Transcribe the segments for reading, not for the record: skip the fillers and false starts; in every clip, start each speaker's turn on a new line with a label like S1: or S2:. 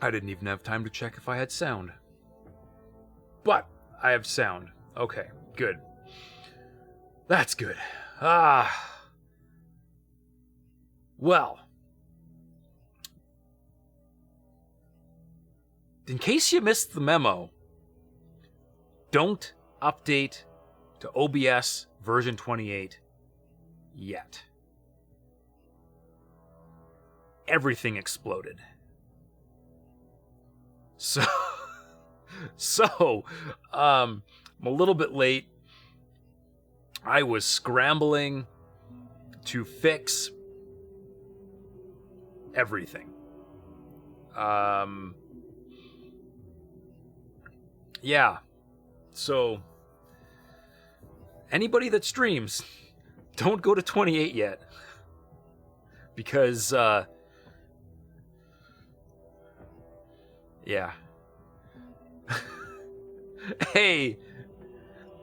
S1: I didn't even have time to check if I had sound. But I have sound. Okay, good. That's good. Well. In case you missed the memo, don't update to OBS version 28 yet. Everything exploded. So, I'm a little bit late. I was scrambling to fix everything. Yeah. So, anybody that streams, don't go to 28 yet. Because, yeah. Hey,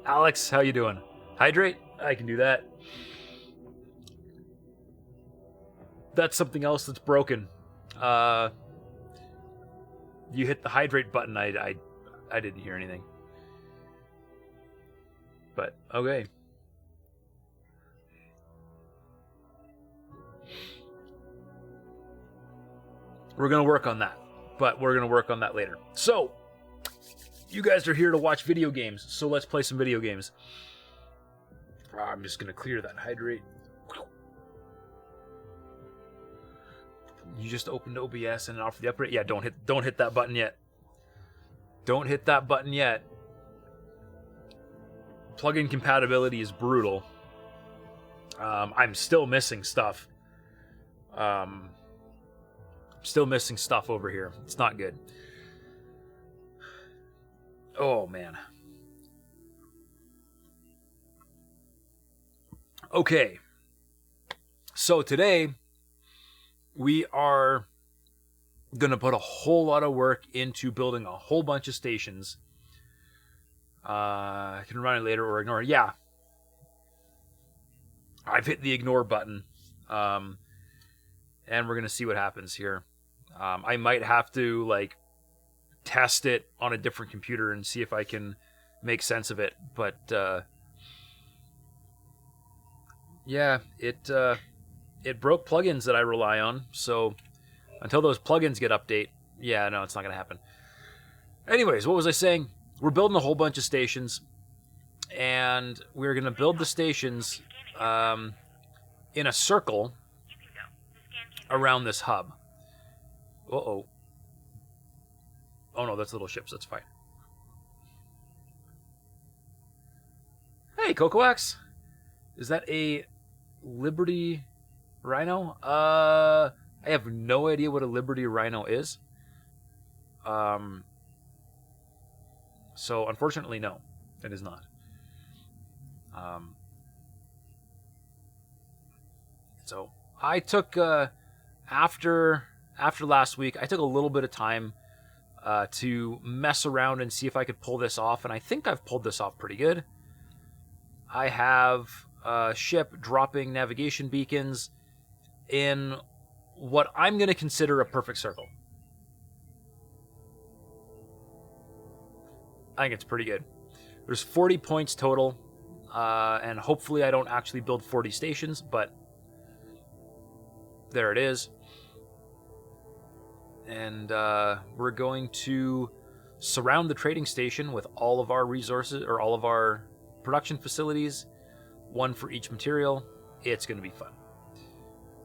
S1: Alex, how you doing? Hydrate? I can do that. That's something else that's broken. You hit the hydrate button. I didn't hear anything. But okay. We're gonna work on that. But we're gonna work on that later. So, you guys are here to watch video games, so let's play some video games. I'm just gonna clear that hydrate. You just opened OBS and offered the upgrade. Yeah, don't hit that button yet. Don't hit that button yet. Plugin compatibility is brutal. I'm still missing stuff. Still missing stuff over here. It's not good. Oh, man. Okay. So today, we are going to put a whole lot of work into building a whole bunch of stations. I can run it later or ignore it. Yeah. I've hit the ignore button. And we're going to see what happens here. I might have to, like, test it on a different computer and see if I can make sense of it. But, yeah, it broke plugins that I rely on. So until those plugins get update, yeah, no, it's not going to happen. Anyways, what was I saying? We're building a whole bunch of stations, and we're going to build the stations in a circle around this hub. Uh-oh. Oh, no, that's little ships. That's fine. Hey, Cocoax. Is that a Liberty Rhino? I have no idea what a Liberty Rhino is. So, unfortunately, no. It is not. So, I took, after last week, I took a little bit of time to mess around and see if I could pull this off, and I think I've pulled this off pretty good. I have a ship dropping navigation beacons in what I'm going to consider a perfect circle. I think it's pretty good. There's 40 points total, and hopefully I don't actually build 40 stations, but there it is. And we're going to surround the trading station with all of our resources, or all of our production facilities, one for each material. It's going to be fun.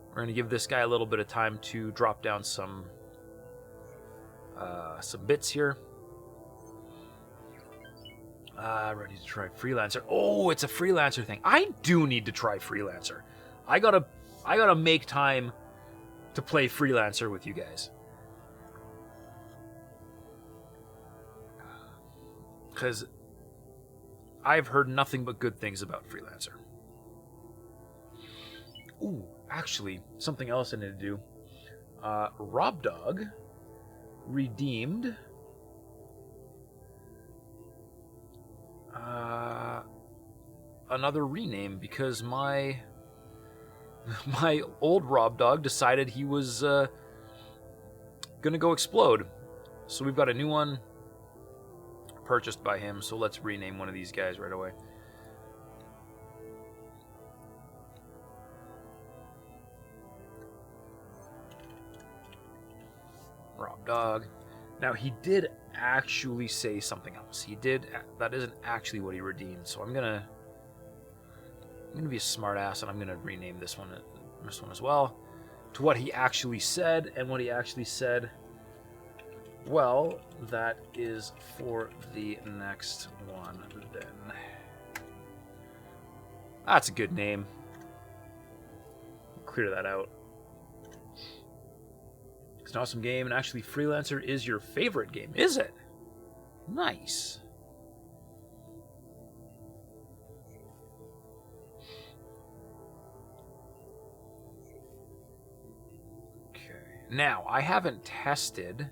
S1: We're going to give this guy a little bit of time to drop down some bits here. Ready to try Freelancer. Oh, it's a Freelancer thing. I do need to try Freelancer. I gotta make time to play Freelancer with you guys. Because I've heard nothing but good things about Freelancer. Ooh, actually, something else I need to do. Rob Dog redeemed another rename because my old Rob Dog decided he was gonna go explode. So we've got a new one purchased by him, so let's rename one of these guys right away. Rob Dog. Now, he did actually say something else. That isn't actually what he redeemed, so I'm gonna be a smart ass, and I'm gonna rename this one as well to what he actually said. And what he actually said, well, that is for the next one then. That's a good name. Clear that out. It's an awesome game, and actually Freelancer is your favorite game, is it? Nice. Okay. Now, I haven't tested,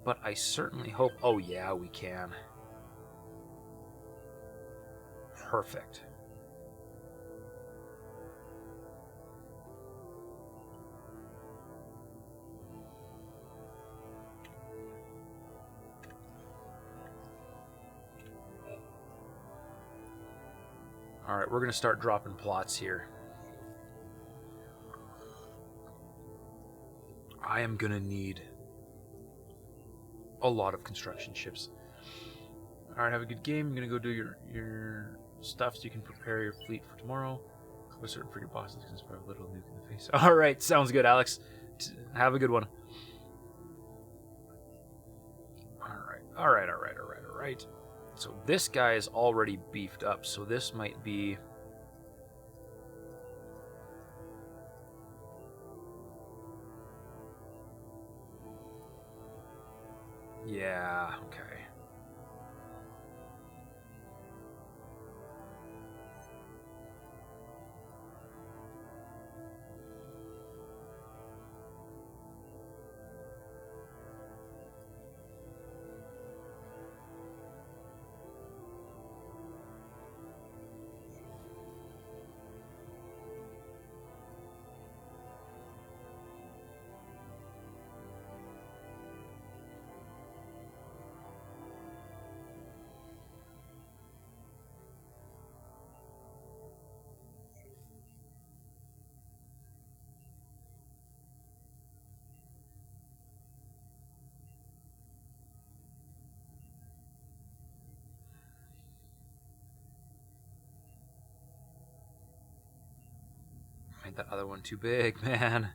S1: but I certainly hope... Oh, yeah, we can. Perfect. Alright, we're going to start dropping plots here. I am going to need a lot of construction ships. Alright, have a good game. I'm going to go do your stuff so you can prepare your fleet for tomorrow. We're certain for your bosses can spread a little nuke in the face. Alright, sounds good, Alex. Have a good one. Alright. So this guy is already beefed up, so this might be... Yeah, okay. Made that other one too big, man.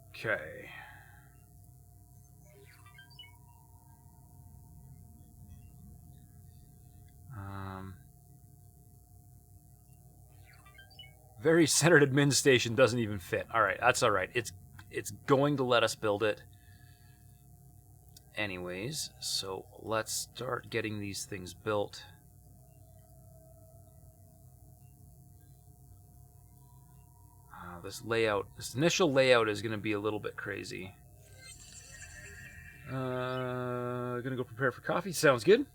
S1: Okay. Very centered admin station doesn't even fit. Alright, that's alright. It's going to let us build it. Anyways, so let's start getting these things built. This initial layout is going to be a little bit crazy. Gonna go prepare for coffee. Sounds good.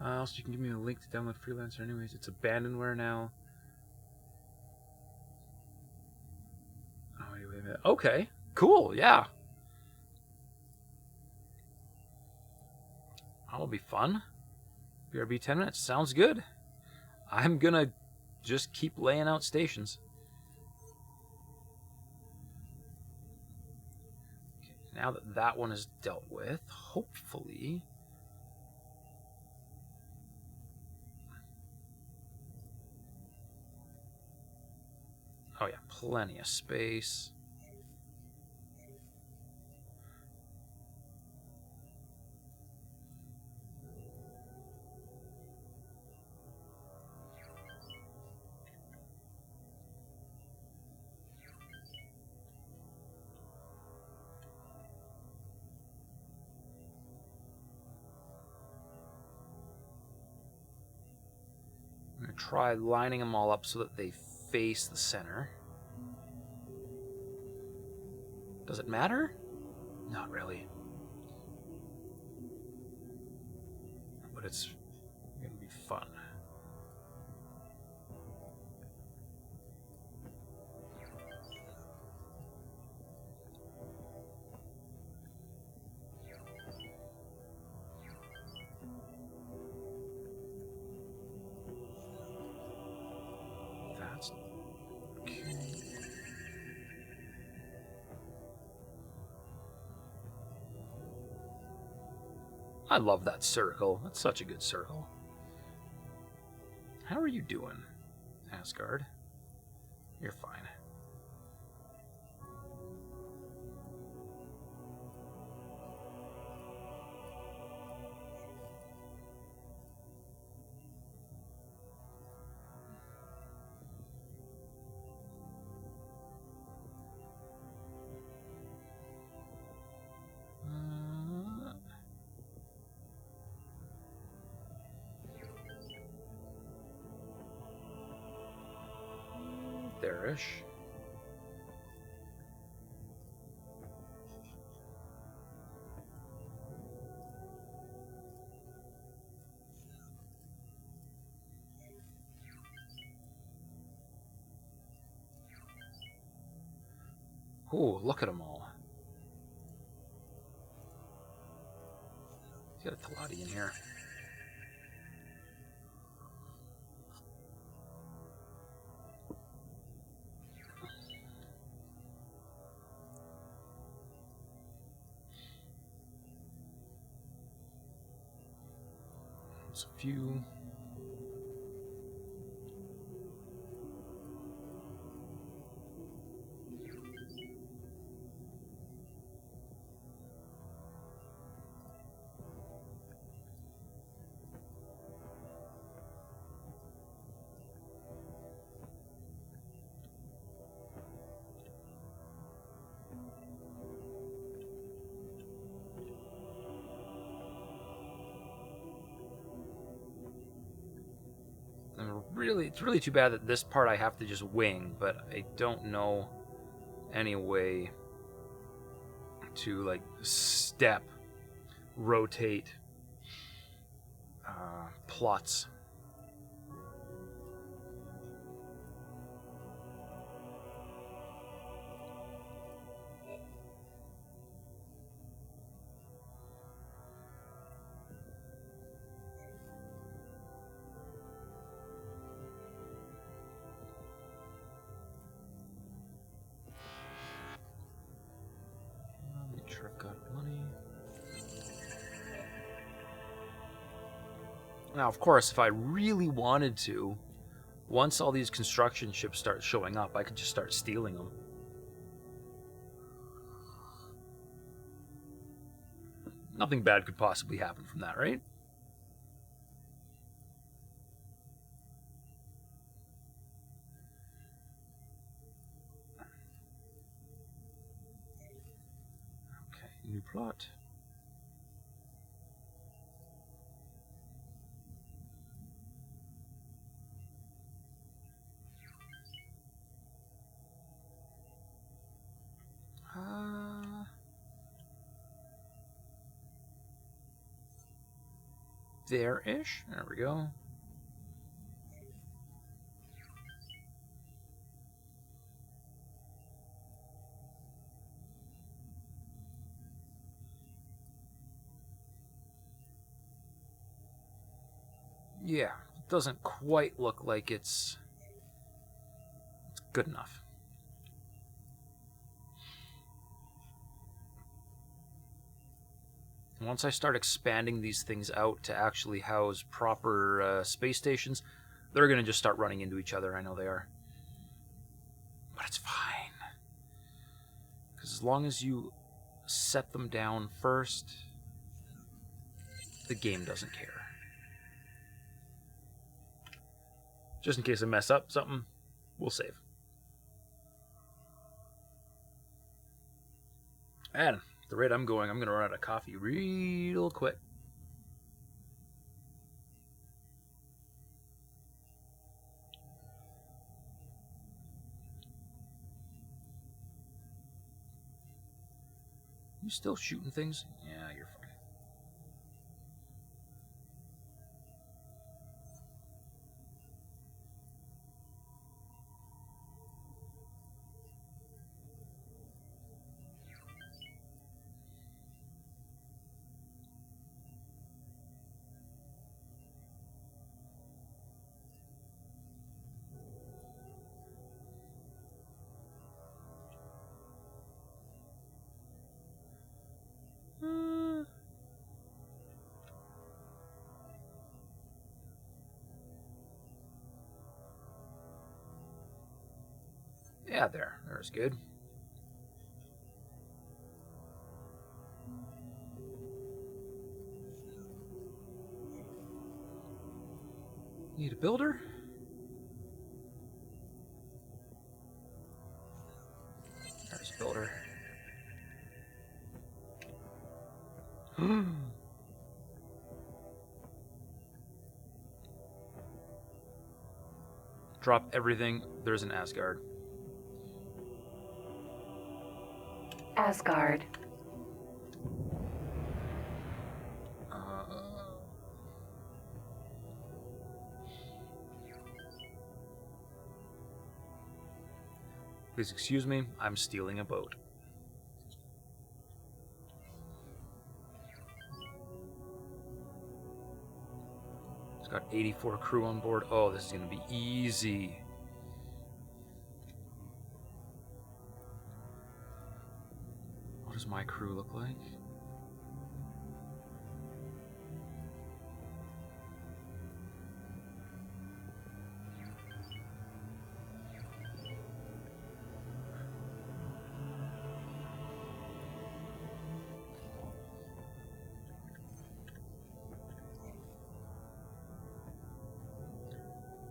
S1: Also, you can give me a link to download Freelancer. Anyways, it's abandonware now. Oh, wait a minute. Okay, cool. Yeah, that'll be fun. BRB 10 minutes. Sounds good. I'm gonna just keep laying out stations. Okay, now that that one is dealt with, hopefully... Oh yeah, plenty of space. I'm going to try lining them all up so that they face the center. Does it matter? Not really. But it's going to be fun. I love that circle. That's such a good circle. How are you doing, Asgard? You're fine. There-ish. Ooh, look at them all. Got a Talati in here. There's a few. It's really too bad that this part I have to just wing, but I don't know any way to like step, rotate plots. Make sure I've got money. Now, of course, if I really wanted to, once all these construction ships start showing up, I could just start stealing them. Nothing bad could possibly happen from that, right? Okay, new plot. There-ish. There we go. Yeah, it doesn't quite look like it's good enough. Once I start expanding these things out to actually house proper space stations, they're going to just start running into each other. I know they are. But it's fine. Because as long as you set them down first, the game doesn't care. Just in case I mess up something, we'll save. And at the rate I'm going to run out of coffee real quick. You still shooting things? Yeah, you're fine. Yeah, there's good. Need a builder? There's a builder. Drop everything. There's an Asgard.
S2: Asgard.
S1: Please excuse me, I'm stealing a boat. It's got 84 crew on board. Oh, this is going to be easy. What does my crew look like?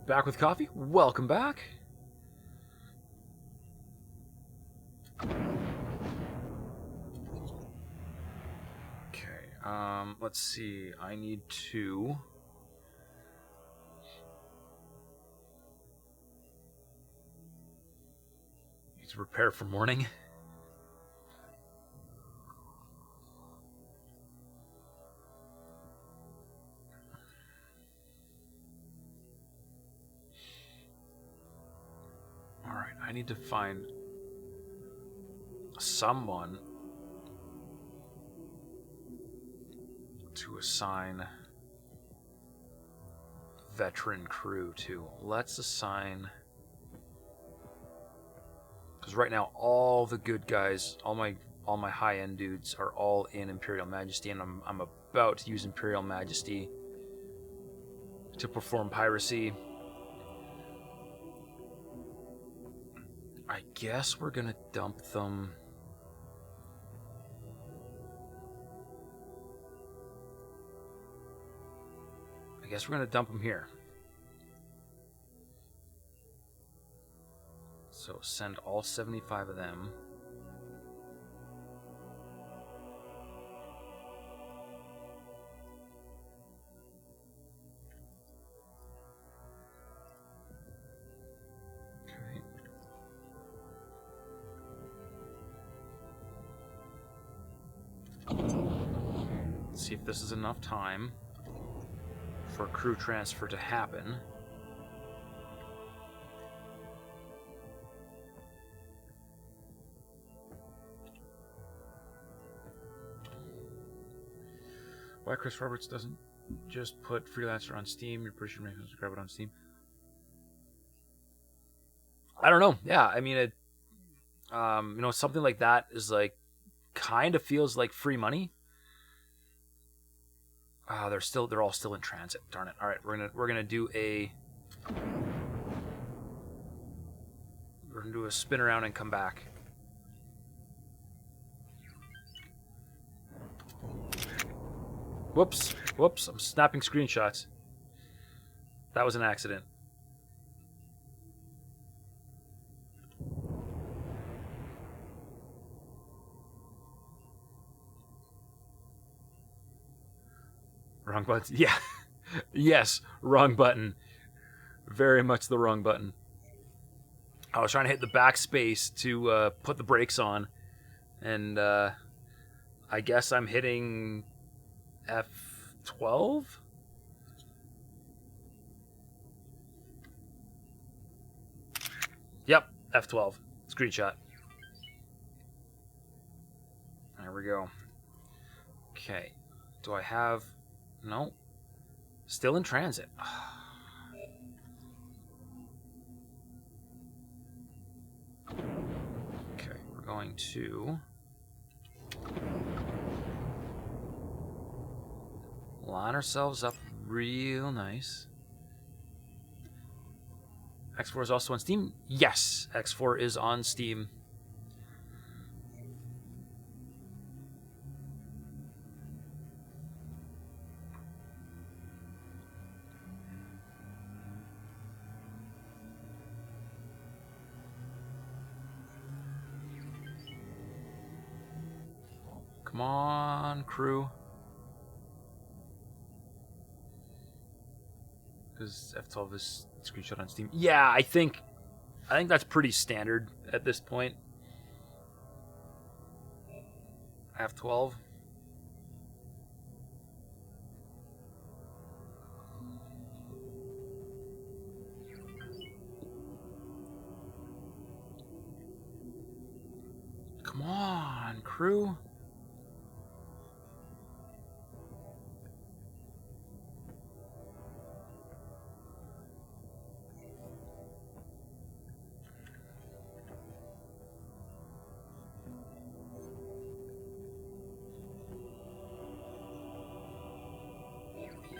S1: Back with coffee? Welcome back. Okay, let's see. I need to... Need to prepare for morning. Alright, I need to find someone to assign veteran crew to. Let's assign... Because right now, all the good guys, all my high-end dudes are all in Imperial Majesty, and I'm about to use Imperial Majesty to perform piracy. I guess we're gonna dump them. I guess we're gonna dump them here. So send all 75 of them. Okay. Let's see if this is enough time for a crew transfer to happen. Why Chris Roberts doesn't just put Freelancer on Steam? You're pretty sure maybe he'll grab it on Steam. I don't know. Yeah, I mean, it. You know, something like that is like kind of feels like free money. They're all still in transit. Darn it! All right, we're gonna do a spin around and come back. Whoops! I'm snapping screenshots. That was an accident. Wrong button. Yeah. Yes, wrong button. Very much the wrong button. I was trying to hit the backspace to put the brakes on, and I guess I'm hitting F12? Yep, F12. Screenshot. There we go. Okay. Do I have... No. Still in transit. Okay, we're going to... line ourselves up real nice. X4 is also on Steam? Yes, X4 is on Steam. Come on, crew. Because F12 is screenshot on Steam. Yeah, I think that's pretty standard at this point. F12. Come on, crew.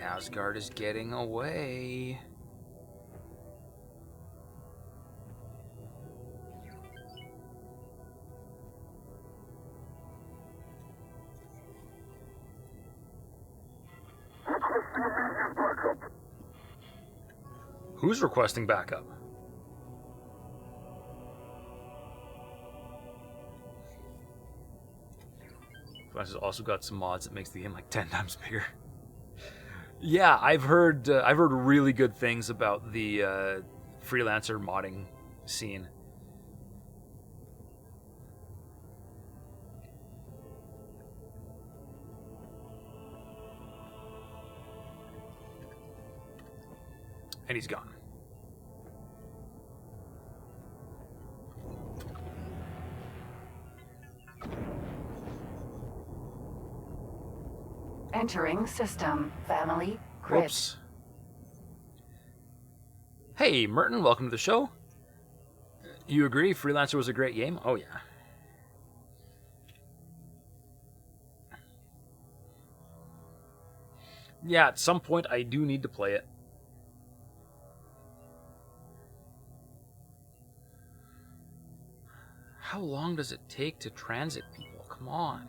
S1: Asgard is getting away. Who's requesting backup? This has also got some mods that makes the game like 10 times bigger. Yeah, I've heard really good things about the freelancer modding scene. And he's gone.
S2: Entering system. Family. Grid.
S1: Whoops. Hey, Merton, welcome to the show. You agree Freelancer was a great game? Oh, yeah. Yeah, at some point I do need to play it. How long does it take to transit people? Come on.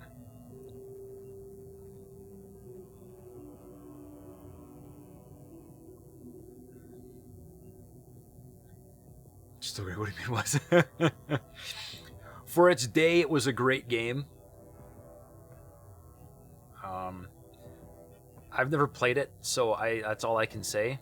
S1: Still great. What do you mean was? For its day, it was a great game. I've never played it, so that's all I can say.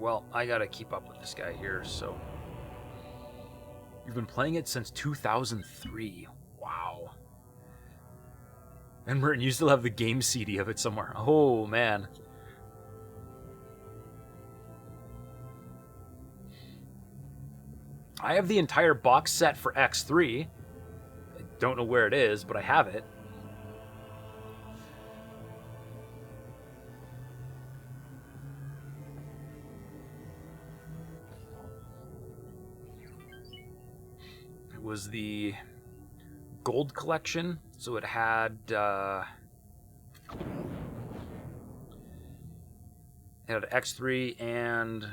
S1: Well, I gotta keep up with this guy here, so... You've been playing it since 2003. Wow. And Merton, you still have the game CD of it somewhere. Oh, man. I have the entire box set for X3. I don't know where it is, but I have it. Was the gold collection, so it had X3 and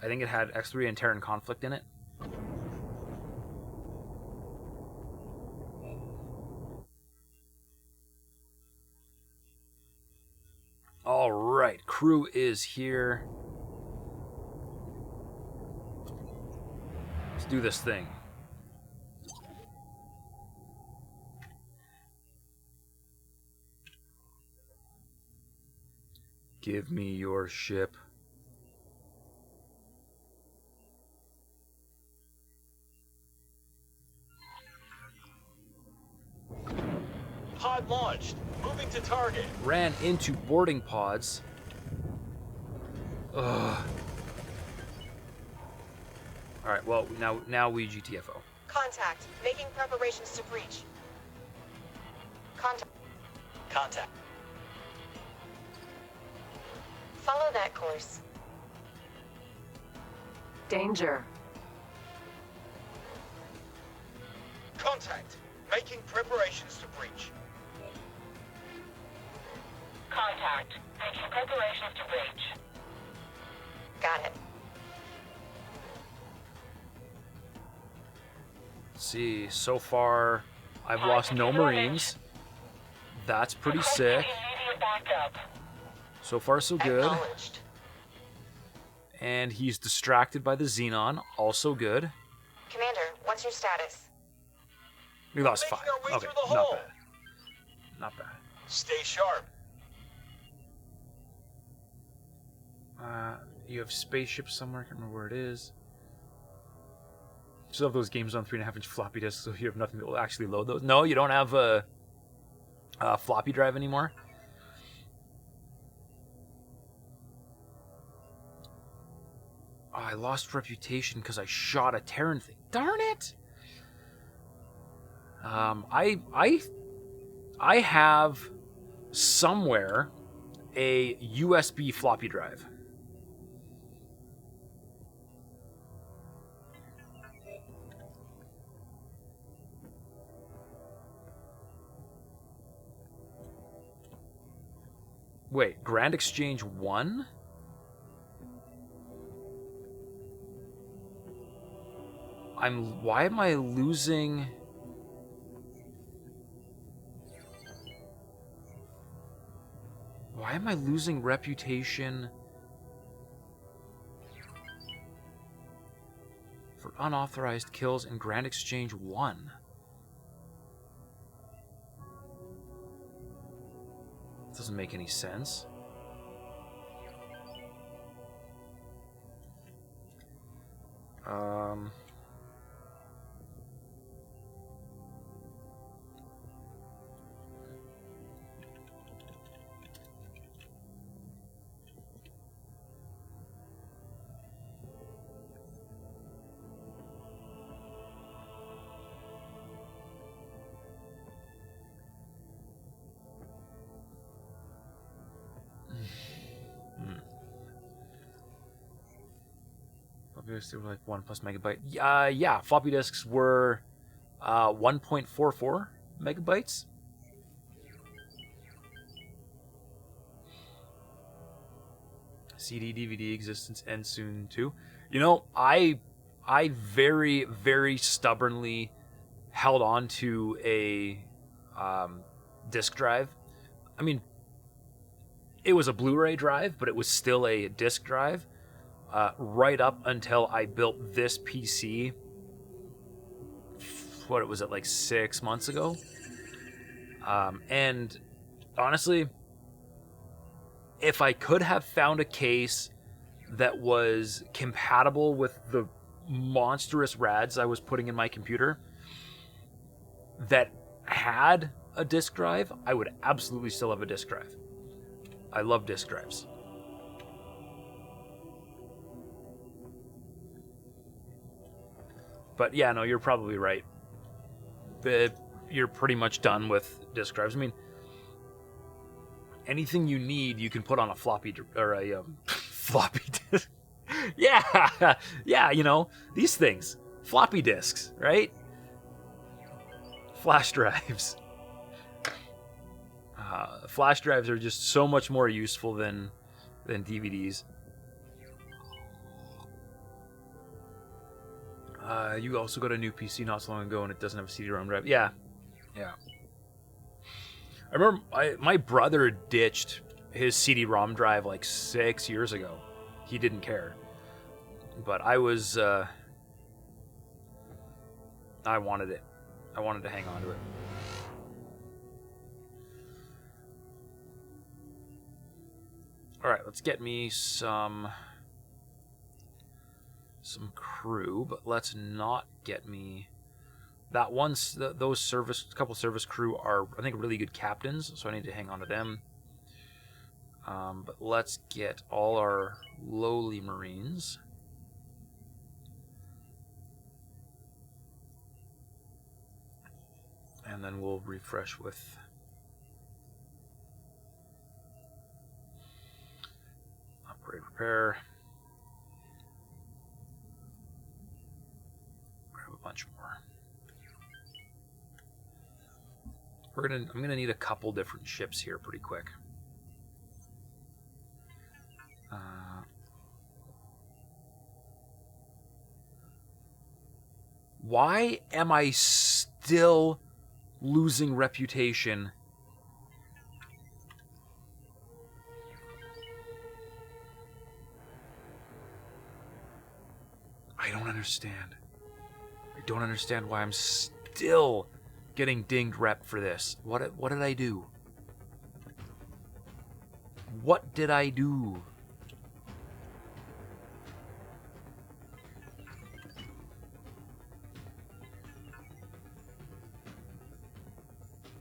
S1: I think it had X3 and Terran Conflict in it. All right, crew is here. Let's do this thing. Give me your ship.
S3: Pod launched. Moving to target.
S1: Ran into boarding pods. Ugh. Alright, well, now we GTFO.
S4: Contact. Making preparations to breach. Contact.
S3: Contact.
S4: Follow that course.
S2: Danger.
S3: Contact. Making preparations to breach.
S4: Contact. Making preparations to breach. Got it.
S1: Let's see, so far I've lost no Marines. That's pretty sick.
S4: Immediate backup.
S1: So far so good.
S4: Acknowledged.
S1: And he's distracted by the Xenon. Also good.
S4: Commander, what's your status?
S1: We lost
S3: Making
S1: 5.
S3: our way
S1: Okay,
S3: through the
S1: not
S3: hole.
S1: bad. Not bad.
S3: Stay sharp.
S1: You have spaceships somewhere. I can't remember where it is. Still have those games on 3.5-inch floppy disks, so you have nothing that will actually load those. No, you don't have a floppy drive anymore. Oh, I lost reputation because I shot a Terran thing. Darn it! I have somewhere a USB floppy drive. Wait, Grand Exchange 1? Why am I losing... Why am I losing reputation for unauthorized kills in Grand Exchange 1? Doesn't make any sense. Floppy disks were like 1+ megabyte. Yeah, floppy disks were 1.44 megabytes. CD DVD existence ends soon too. You know, I very, very stubbornly held on to a disk drive. I mean, it was a Blu-ray drive, but it was still a disk drive. Right up until I built this PC. What was it, like 6 months ago? And honestly, if I could have found a case that was compatible with the monstrous RADs I was putting in my computer that had a disk drive, I would absolutely still have a disk drive. I love disk drives. But yeah, no, you're probably right. You're pretty much done with disk drives. I mean, anything you need, you can put on a floppy or a floppy disk. Yeah, yeah, you know, these things, floppy disks, right? Flash drives. Flash drives are just so much more useful than DVDs. You also got a new PC not so long ago, and it doesn't have a CD-ROM drive. Yeah, yeah. I remember my brother ditched his CD-ROM drive like 6 years ago. He didn't care, but I was. I wanted it. I wanted to hang on to it. All right, let's get me some crew, but let's not get me that one. Those couple service crew are, I think, really good captains, so I need to hang on to them. But let's get all our lowly Marines. And then we'll refresh with upgrade repair. Grab a bunch more. I'm gonna need a couple different ships here pretty quick. Why am I still losing reputation? I don't understand. I don't understand why I'm still getting dinged rep for this. What did I do? What did I do?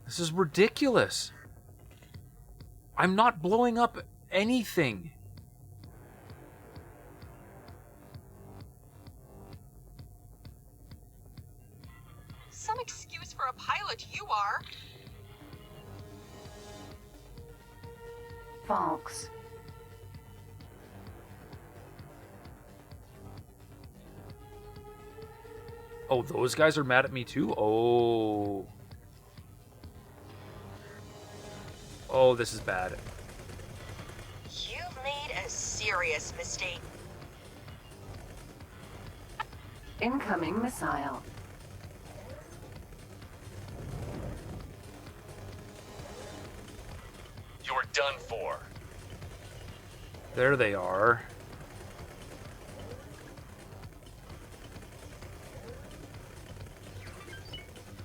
S1: This is ridiculous. I'm not blowing up anything.
S4: Some excuse for a pilot, you are.
S2: Folks.
S1: Oh, those guys are mad at me too? Oh. Oh, this is bad.
S4: You've made a serious mistake.
S2: Incoming missile.
S3: You're done for.
S1: There they are.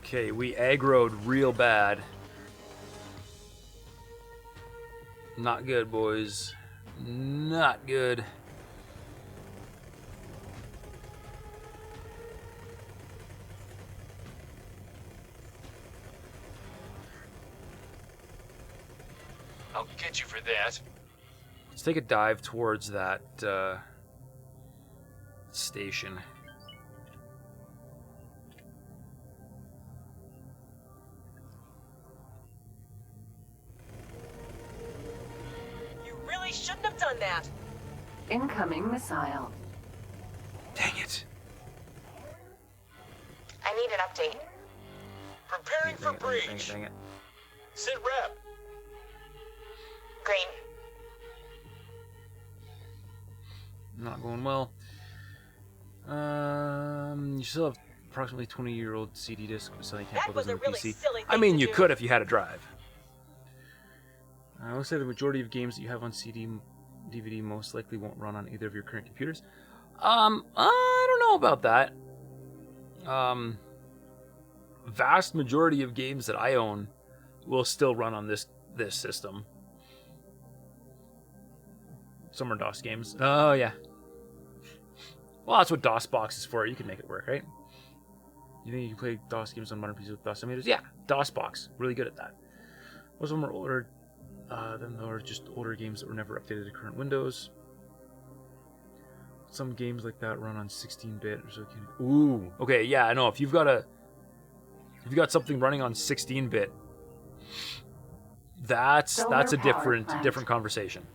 S1: Okay, we aggroed real bad. Not good, boys. Not good.
S3: I'll get you for that.
S1: Let's take a dive towards that station.
S4: You really shouldn't have done that.
S2: Incoming missile.
S1: Dang it.
S4: I need an update.
S3: Preparing for breach.
S1: Dang it.
S3: Sit rep.
S4: Green.
S1: Not going well. You still have approximately 20-year-old CD disc, so you can't
S4: That
S1: put
S4: was
S1: those
S4: a
S1: on
S4: really
S1: the PC.
S4: silly
S1: I
S4: thing
S1: mean,
S4: to
S1: you
S4: do.
S1: could if you had a drive. I will say the majority of games that you have on CD, DVD most likely won't run on either of your current computers. I don't know about that. Vast majority of games that I own will still run on this system. Some are DOS games. Oh, yeah. Well, that's what DOSBox is for. You can make it work, right? You think you can play DOS games on modern PCs with DOS emulators? Yeah, DOSBox. Really good at that. Most of them are older than there are just older games that were never updated to current Windows. Some games like that run on 16-bit or so. Ooh, okay, yeah, I know. If you've got something running on 16-bit, that's a different conversation.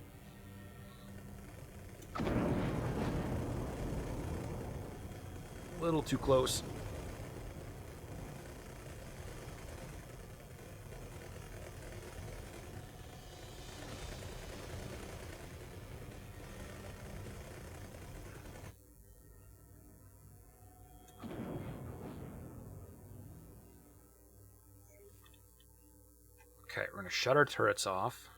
S1: A little too close. Okay, we're going to shut our turrets off.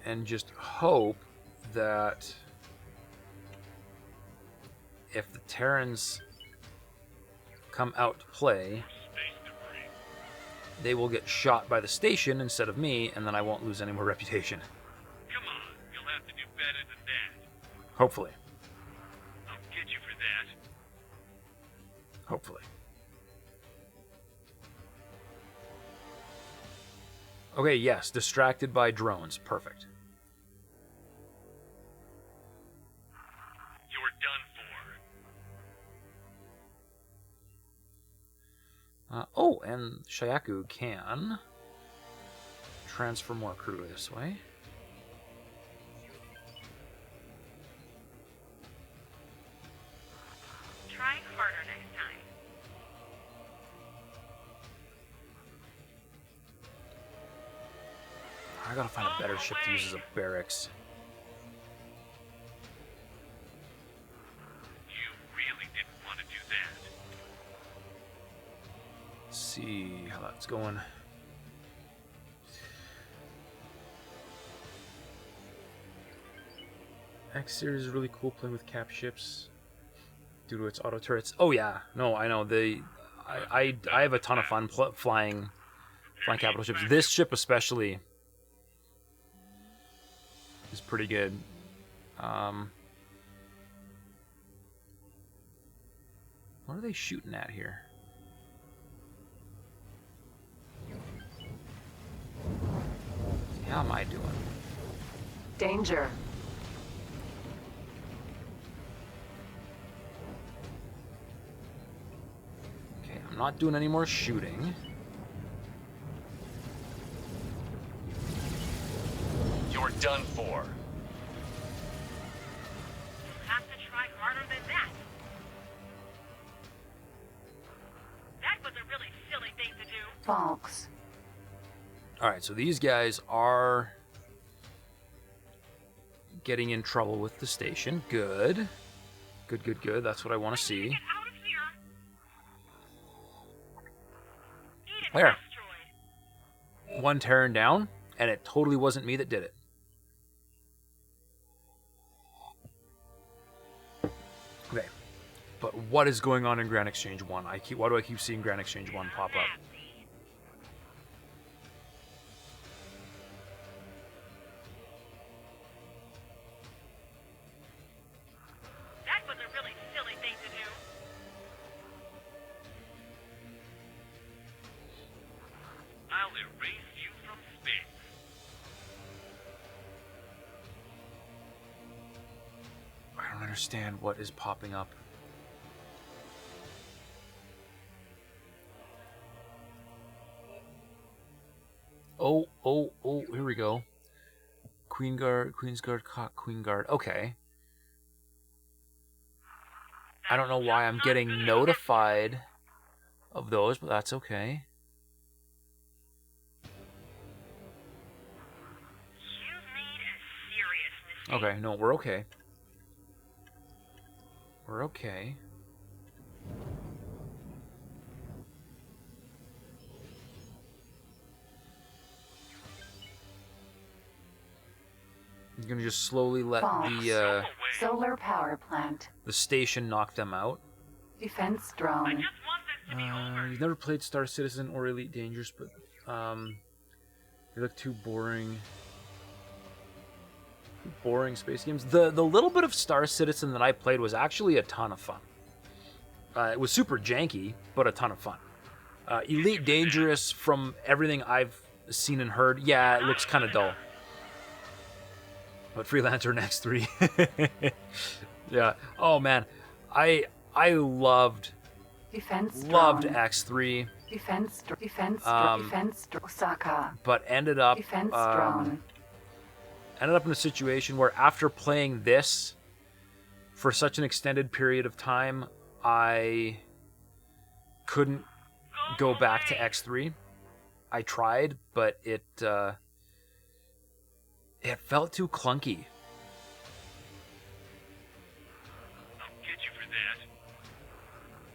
S1: And just hope that if the Terrans come out to play, they will get shot by the station instead of me, and then I won't lose any more reputation.
S5: Come on, you'll have to do better than that.
S1: Hopefully.
S5: I'll get you for that.
S1: Hopefully. Okay, yes, distracted by drones. Perfect.
S5: You're done for.
S1: Oh, and Shayaku can transfer more crew this way.
S4: Try harder next time.
S1: I gotta find a better ship to use as a barracks.
S5: You really didn't want to do that.
S1: Let's see how that's going. X series is really cool playing with cap ships due to its auto turrets. Oh yeah, no, I know I have a ton of fun flying capital ships. This ship especially is pretty good. What are they shooting at here? How am I doing?
S2: Danger.
S1: Okay, I'm not doing any more shooting.
S3: You're done for.
S4: You'll have to try harder than that. That was a really silly thing to do.
S2: Falks.
S1: Alright, so these guys are getting in trouble with the station. Good. Good, good, good. That's what I want to see.
S4: Get out of here. Eat it,
S1: Where?
S4: asteroid.
S1: One Terran down, and it totally wasn't me that did it. Okay. But what is going on in Grand Exchange 1? Why do I keep seeing Grand Exchange 1 pop up?
S4: That was a really silly thing to do.
S5: I'll erase you from space.
S1: I don't understand what is popping up. Oh, here we go. Queen's Guard, Queen Guard. Okay. I don't know why I'm getting notified of those, but that's okay.
S4: You've made a serious mistake.
S1: Okay, no, we're okay. We're okay. I'm gonna just slowly let
S2: Solar power plant.
S1: the station knock them out.
S2: Defense
S4: I
S2: drone.
S4: just want this to be over.
S1: You've never played Star Citizen or Elite Dangerous, but they look too boring. Boring space games. The little bit of Star Citizen that I played was actually a ton of fun. It was super janky, but a ton of fun. Elite Dangerous, from everything I've seen and heard, yeah, it looks kind of dull. But Freelancer and X3, yeah. Oh man, I loved
S2: Defense
S1: loved
S2: drone.
S1: X3,
S2: Defense Osaka.
S1: but ended up
S2: Defense drone.
S1: in a situation where after playing this for such an extended period of time, I couldn't go back to X3. I tried, but it felt too clunky.
S5: I'll get you for that.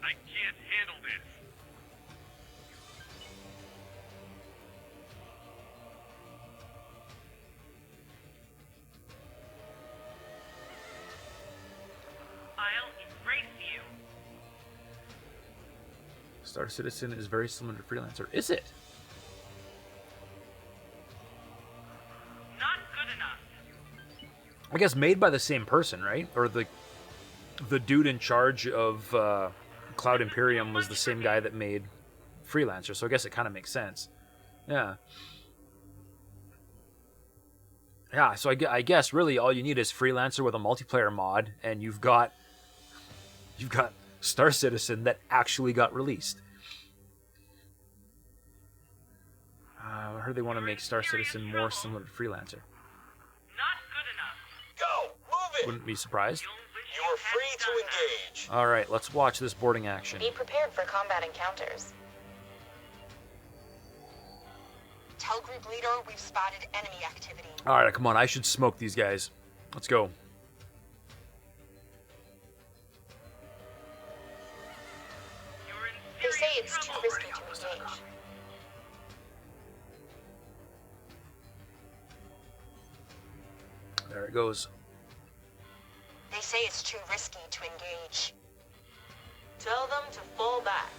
S5: I can't handle this.
S4: I'll erase you.
S1: Star Citizen is very similar to Freelancer. Is it?
S4: Not good enough.
S1: I guess made by the same person, right? Or the dude in charge of Cloud Imperium was the same guy that made Freelancer, so I guess it kind of makes sense. Yeah. Yeah, so I guess really all you need is Freelancer with a multiplayer mod, and you've got Star Citizen that actually got released. heard they want to make Star Citizen more similar to Freelancer.
S5: Not good enough.
S3: Go! Move it!
S1: Wouldn't be surprised.
S5: You'll wish
S3: You are
S5: hadn't
S3: free to
S5: done that.
S3: engage.
S1: Alright, let's watch this boarding action.
S6: Be prepared for combat encounters.
S4: Tell group leader we've spotted enemy activity.
S1: Alright, come on, I should smoke these guys. Let's go.
S5: You're in
S6: They say
S5: serious
S6: it's too
S5: trouble.
S6: risky to engage.
S1: There it goes.
S4: They say it's too risky to engage.
S6: Tell them to fall back.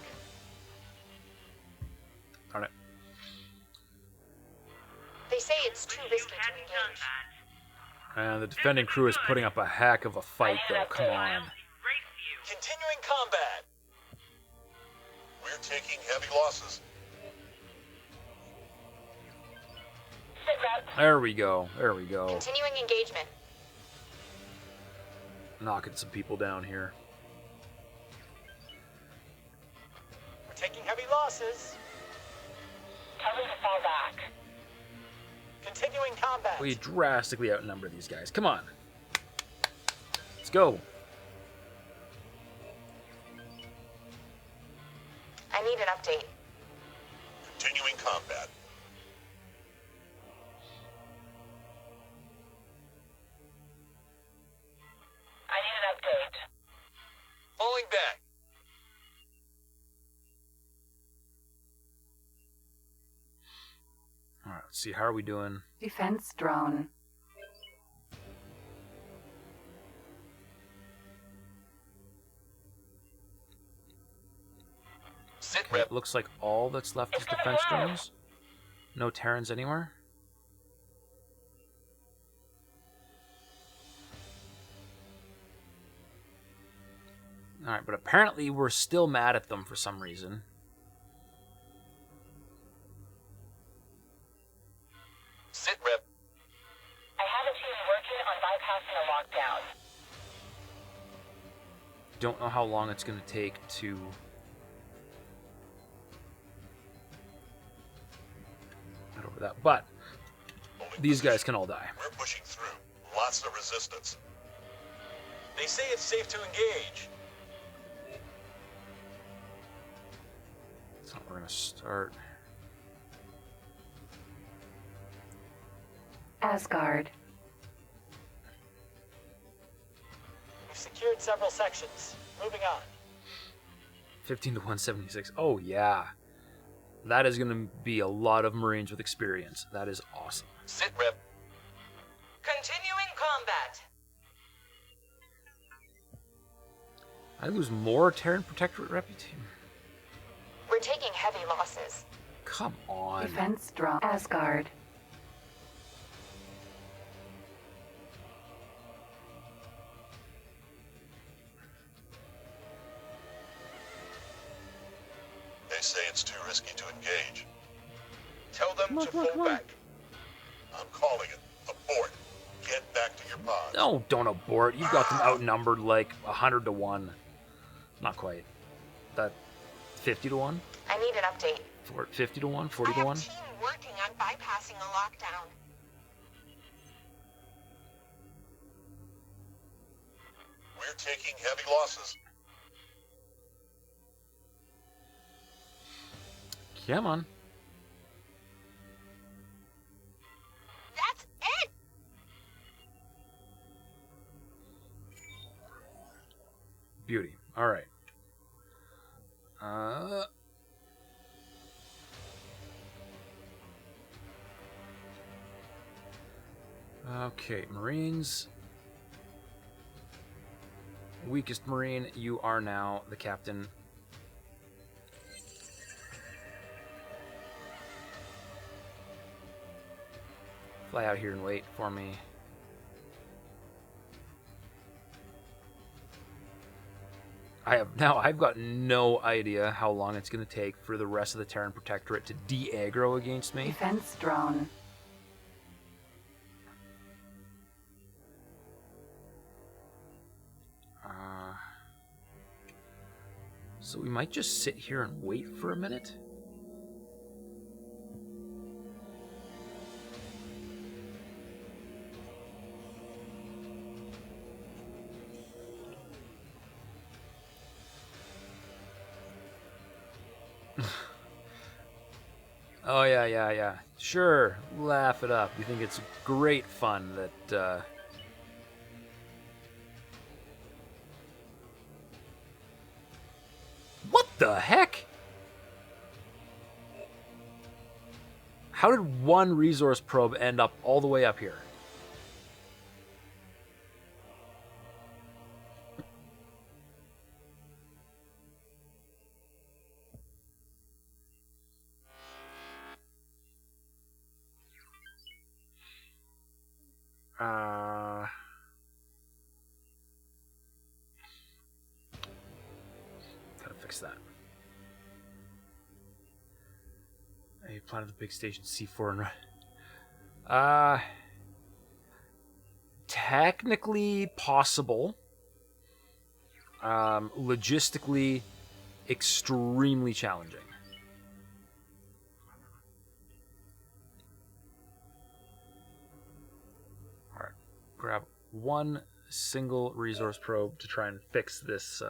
S1: Alright.
S6: They say it's too
S5: Wish
S6: risky
S5: you
S6: to
S5: hadn't done
S6: engage.
S5: that.
S1: And the defending crew is putting up a heck of a fight, though. Come on.
S5: I'll erase you.
S3: Continuing combat. We're taking heavy losses.
S6: Sit rep.
S1: There we go. There we go.
S6: Continuing engagement.
S1: Knocking some people down here.
S3: We're taking heavy losses.
S6: Tell them to fall back.
S3: Continuing combat.
S1: We drastically outnumber these guys. Come on. Let's go.
S6: I need an update.
S3: Continuing combat.
S6: I need an update.
S3: Falling back.
S1: Alright, let's see. How are we doing?
S2: Defense drone.
S3: Sit
S1: Okay,
S3: rep.
S1: it looks like all that's left is defense drones. No Terrans anywhere. Alright, but apparently we're still mad at them for some reason.
S3: Sit rep.
S6: I have a team working on bypassing a lockdown.
S1: Don't know how long it's going to take to... get over that, but these guys can all die.
S3: We're pushing through. Lots of resistance. They say it's safe to engage.
S1: So we're going to start...
S2: Asgard.
S7: We've secured several sections. Moving on.
S1: 15 to 176. Oh, yeah. That is going to be a lot of Marines with experience. That is awesome.
S3: Sit rep.
S6: Continuing combat.
S1: I lose more Terran Protectorate reputation.
S6: We're taking heavy losses.
S1: Come on.
S2: Defense drone. Asgard.
S3: They say it's too risky to engage. Tell them to fall back. I'm calling it. Abort. Get back to your pods.
S1: No, don't abort. You've got them outnumbered like 100 to 1. Not quite. That 50 to 1?
S6: I need an update.
S1: 50 to 1? 40
S4: I
S1: to
S4: have
S1: 1?
S4: a team working on bypassing a lockdown.
S3: We're taking heavy losses.
S1: Come on.
S4: That's it!
S1: Beauty. All right. Okay, Marines. Weakest Marine, you are now the captain. Fly out here and wait for me. I've got no idea how long it's going to take for the rest of the Terran Protectorate to de-aggro against me.
S2: Defense drone.
S1: So we might just sit here and wait for a minute. Oh, yeah, yeah, yeah. Sure, laugh it up. You think it's great fun that, What the heck? How did one resource probe end up all the way up here? Gotta fix that. You planted the big station C4 and technically possible. Logistically extremely challenging. Alright. Grab one single resource probe to try and fix this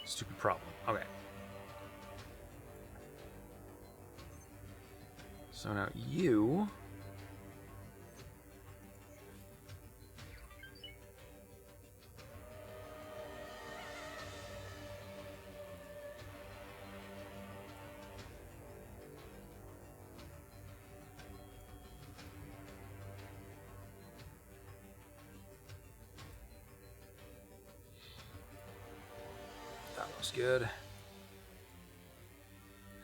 S1: stupid problem. Okay. So now you... That was good.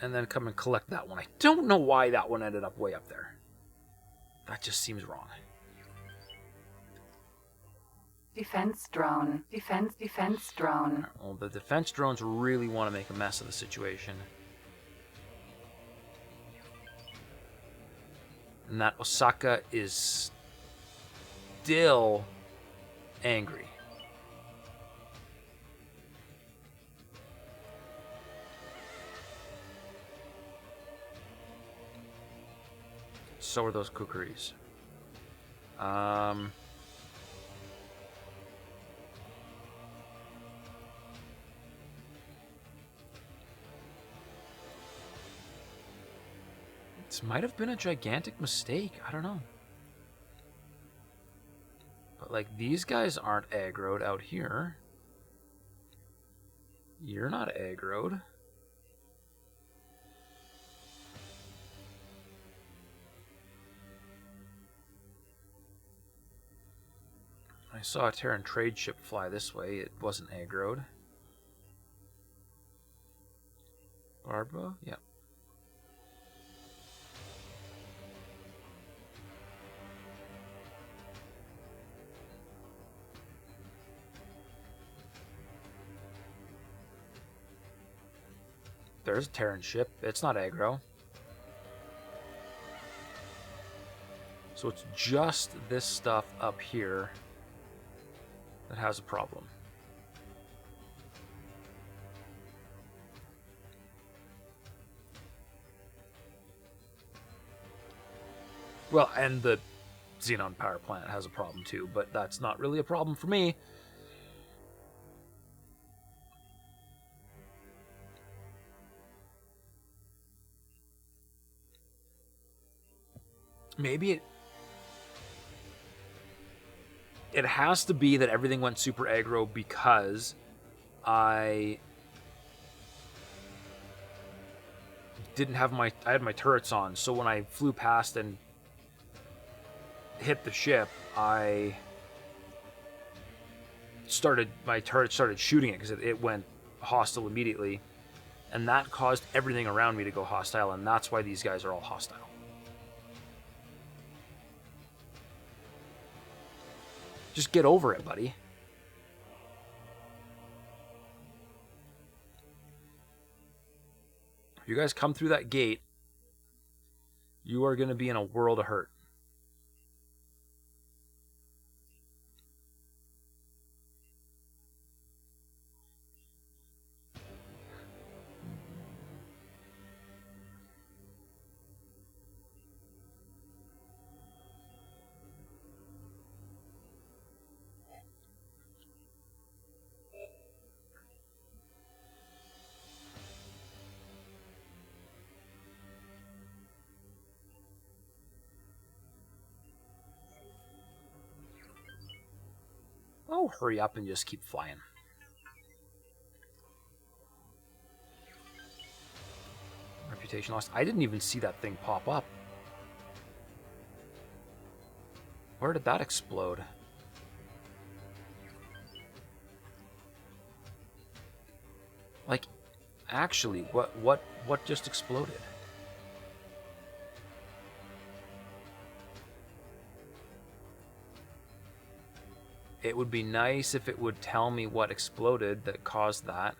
S1: And then come and collect that one. I don't know why that one ended up way up there. That just seems wrong.
S2: Defense drone. Defense drone.
S1: Well, the defense drones really want to make a mess of the situation. And that Osaka is still angry. So are those kukris. This might have been a gigantic mistake. I don't know. But, like, these guys aren't aggroed out here. You're not aggroed. I saw a Terran trade ship fly this way. It wasn't aggroed. Barbara? Yep. There's a Terran ship. It's not aggro. So it's just this stuff up here that has a problem. Well, and the Xenon power plant has a problem too, but that's not really a problem for me. Maybe it has to be that everything went super aggro because I didn't have I had my turrets on, so when I flew past and hit the ship, my turret started shooting it because it went hostile immediately, and that caused everything around me to go hostile, and that's why these guys are all hostile. Just get over it, buddy. If you guys come through that gate, you are going to be in a world of hurt. go hurry up and just keep flying? Reputation lost. I didn't even see that thing pop up. Where did that explode? Like, actually, what just exploded? It would be nice if it would tell me what exploded that caused that.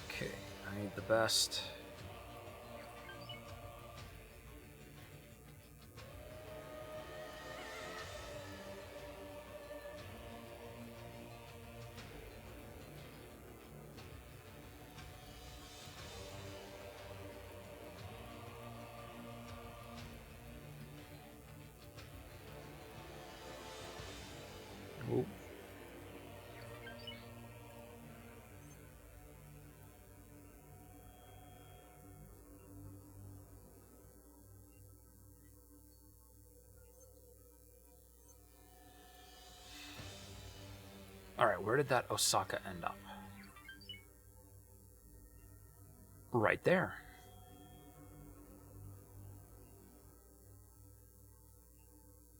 S1: Okay, I need the best. Ooh. Alright, where did that Osaka end up? Right there.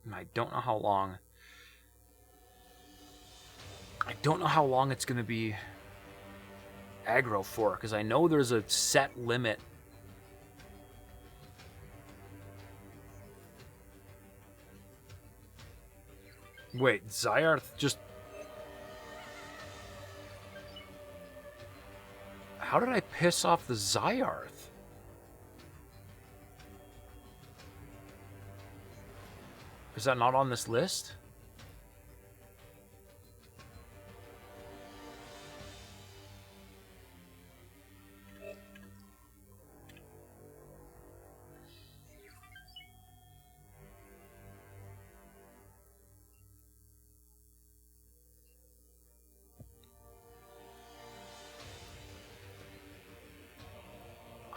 S1: And I don't know how long. I don't know how long it's going to be aggro for, because I know there's a set limit. Wait, Zyarth just... How did I piss off the Zyarth? Is that not on this list?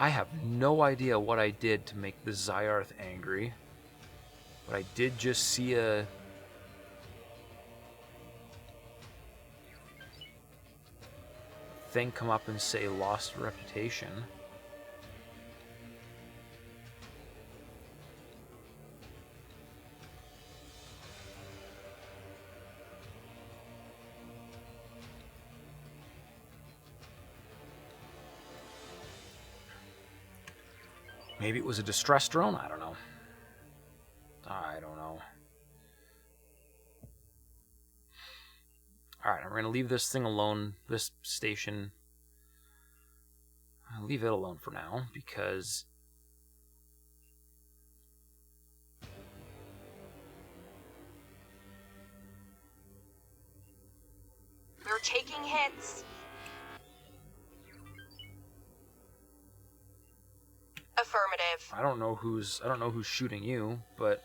S1: I have no idea what I did to make the Zyarth angry, but I did just see a thing come up and say lost reputation. Maybe it was a distress drone? I don't know. I don't know. Alright, I'm going to leave this thing alone, this station. I'll leave it alone for now, because...
S4: They're taking hits. Affirmative.
S1: I don't know who's shooting you, but...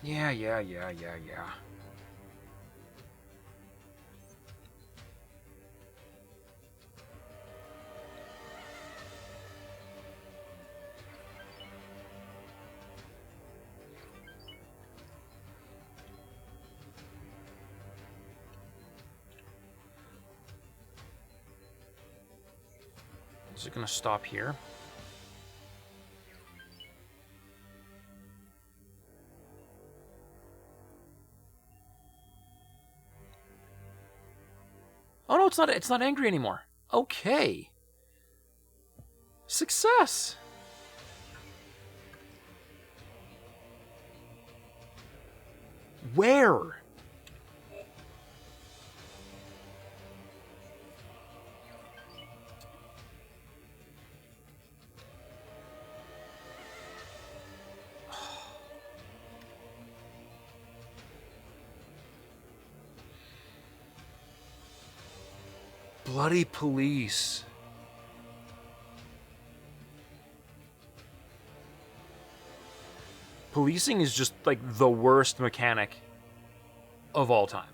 S1: Yeah. Is it going to stop here? Oh no, it's not angry anymore. Okay. Success. Where? Bloody police. Policing is just like the worst mechanic of all time.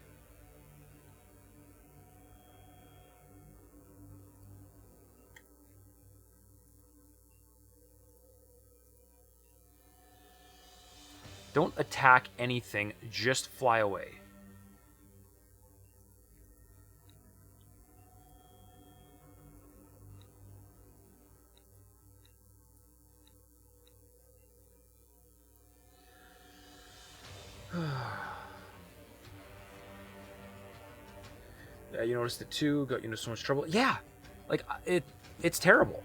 S1: Don't attack anything, just fly away. Yeah, you noticed it too. Got you into so much trouble. Yeah, like it's terrible.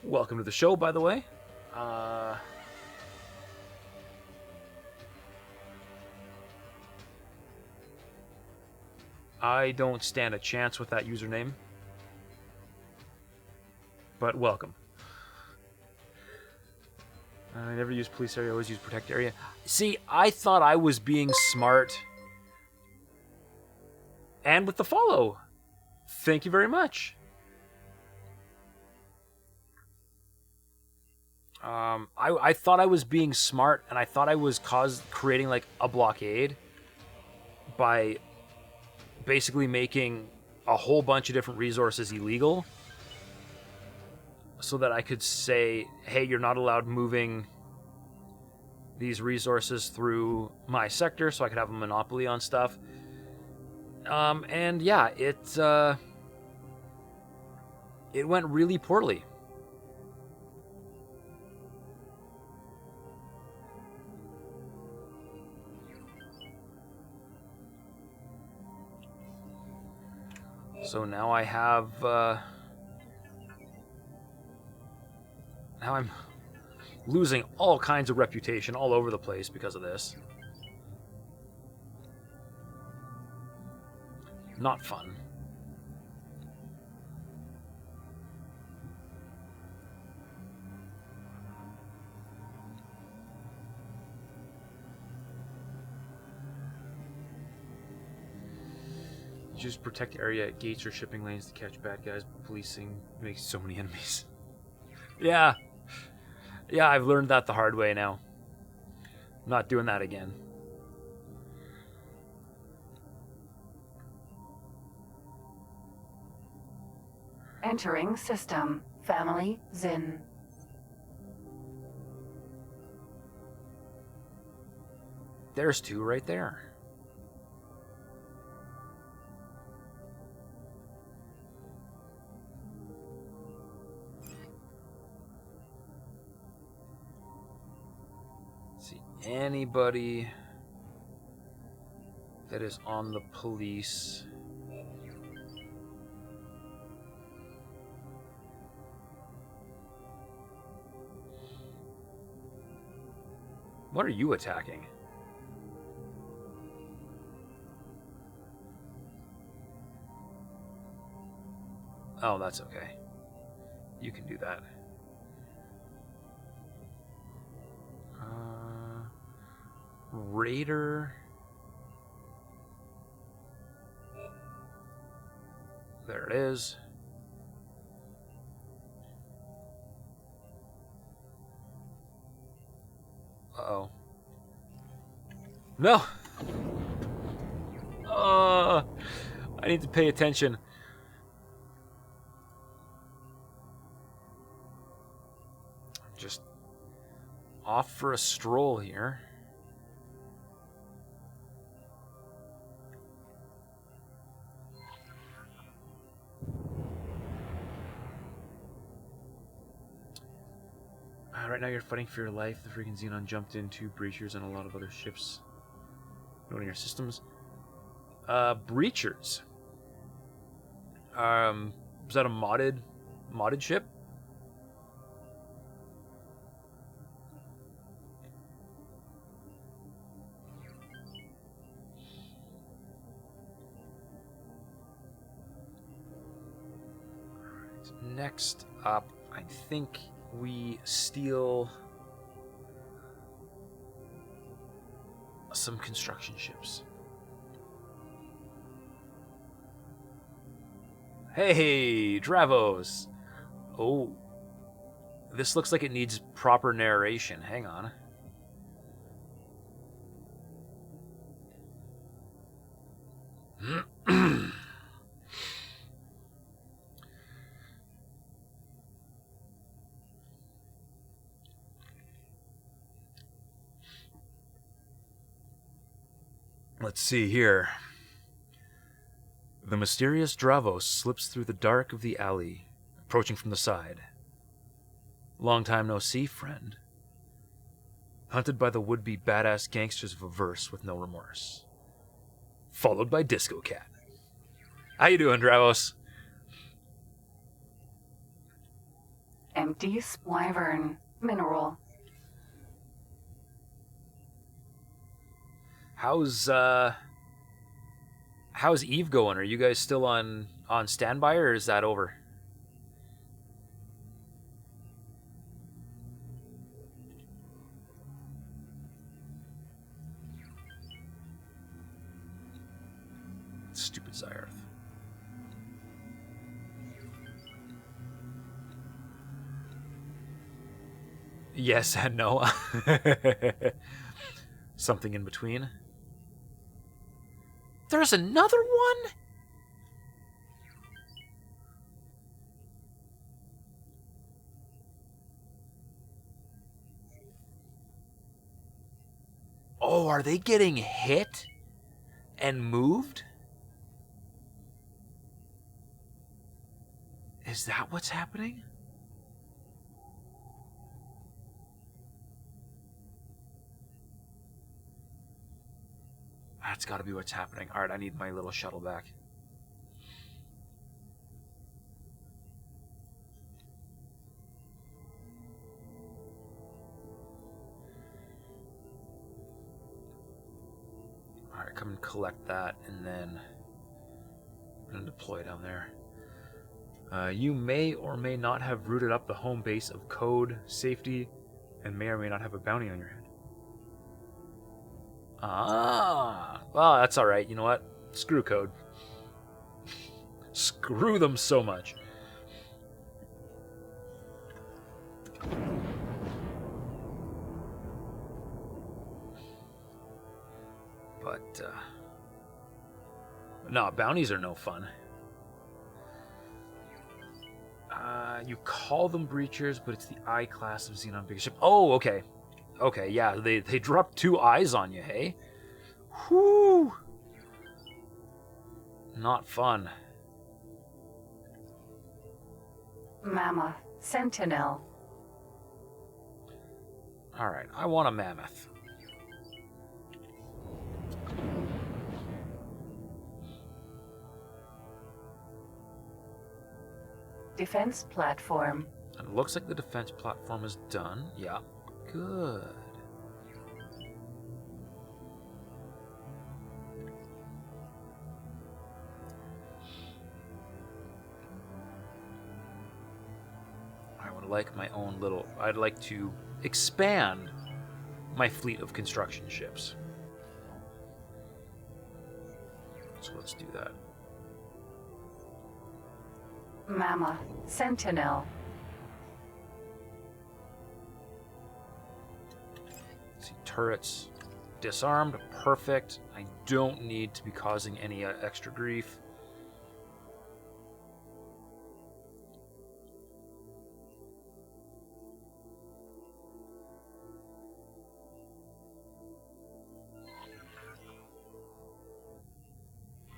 S1: Welcome to the show, by the way. I don't stand a chance with that username, but welcome. I never use police area, I always use protect area. See, I thought I was being smart. And with the follow. Thank you very much. I thought I was being smart, and I thought I was creating like a blockade by basically making a whole bunch of different resources illegal, so that I could say, hey, you're not allowed moving these resources through my sector, so I could have a monopoly on stuff. And yeah, it went really poorly. So now I have, now I'm losing all kinds of reputation all over the place because of this. Not fun. Just protect area at gates or shipping lanes to catch bad guys. Policing makes so many enemies. Yeah. Yeah, I've learned that the hard way now. I'm not doing that again.
S2: Entering system. Family Zin.
S1: There's two right there. See anybody that is on the police. What are you attacking? Oh, that's okay. You can do that. Raider. There it is. Uh-oh. No! I need to pay attention. Just off for a stroll here. Right now you're fighting for your life. The freaking Xenon jumped into breachers and a lot of other ships. Noting your systems. Breachers. Is that a modded ship? Next up, I think we steal some construction ships. Hey, Dravos! Oh, this looks like it needs proper narration. Hang on. Let's see here. The mysterious Dravos slips through the dark of the alley, approaching from the side. Long time no see, friend. Hunted by the would-be badass gangsters of Avarice with no remorse. Followed by Disco Cat. How you doing, Dravos?
S2: Empty wyvern mineral.
S1: How's Eve going? Are you guys still on standby, or is that over? Stupid Zyrth. Yes and no. Something in between. There's another one? Oh, are they getting hit and moved? Is that what's happening? That's got to be what's happening. All right, I need my little shuttle back. All right, come and collect that, and then I'm going to deploy down there. You may or may not have rooted up the home base of Code, Safety, and may or may not have a bounty on your head. Ah, well, that's all right. You know what? Screw Code. Screw them so much. But, no, bounties are no fun. You call them breachers, but it's the I class of Xenon big ship. Oh, okay. Okay, yeah, they dropped 2 eyes on you, hey? Whew! Not fun.
S2: Mammoth Sentinel.
S1: Alright, I want a mammoth.
S2: Defense platform.
S1: And it looks like the defense platform is done. Yeah, good. I would like my own little... I'd like to expand my fleet of construction ships. So let's do that.
S2: Mammoth Sentinel.
S1: See, turrets disarmed, perfect. I don't need to be causing any extra grief.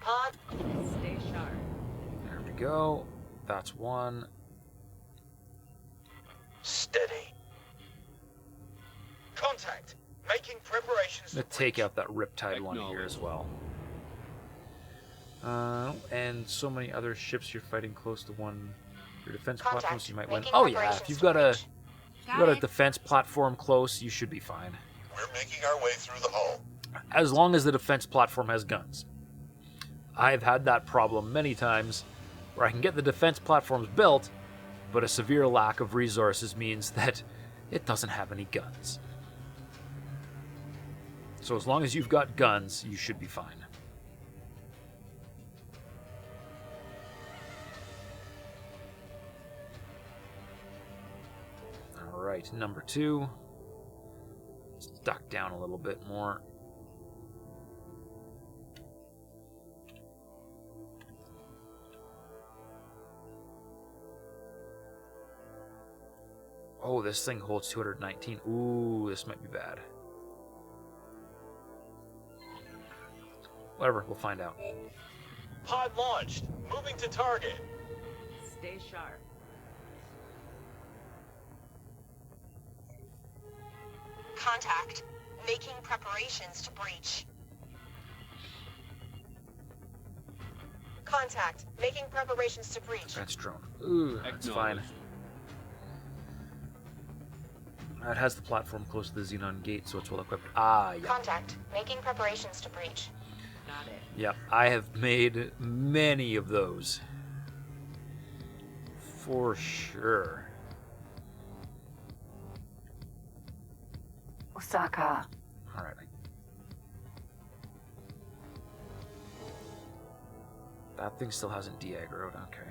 S6: Pod.
S4: Stay sharp.
S1: There we go. That's one.
S3: Steady. Contact. Making preparations.
S1: I'm gonna take out that Riptide one here as well. And so many other ships you're fighting close to one. Your defense
S6: Contact.
S1: platforms you might win.
S6: Making
S1: Oh yeah, if
S6: preparations
S1: you've
S6: to
S1: got a
S6: reach.
S1: defense platform close, you should be fine.
S3: We're making our way through the hull.
S1: As long as the defense platform has guns. I've had that problem many times where I can get the defense platforms built, but a severe lack of resources means that it doesn't have any guns. So as long as you've got guns, you should be fine. Alright, number 2. Let's duck down a little bit more. Oh, this thing holds 219. Ooh, this might be bad. Whatever, we'll find out.
S7: Pod launched. Moving to target.
S8: Stay sharp.
S6: Contact. Making preparations to breach. Contact. Making preparations to breach.
S1: That's drone. Ooh, that's fine. It has the platform close to the Xenon gate, so it's well equipped. Ah, yeah.
S6: Contact. Making preparations to breach.
S8: Got it.
S1: Yeah, I have made many of those. For sure.
S2: Osaka.
S1: Alright. That thing still hasn't de-aggroed, okay.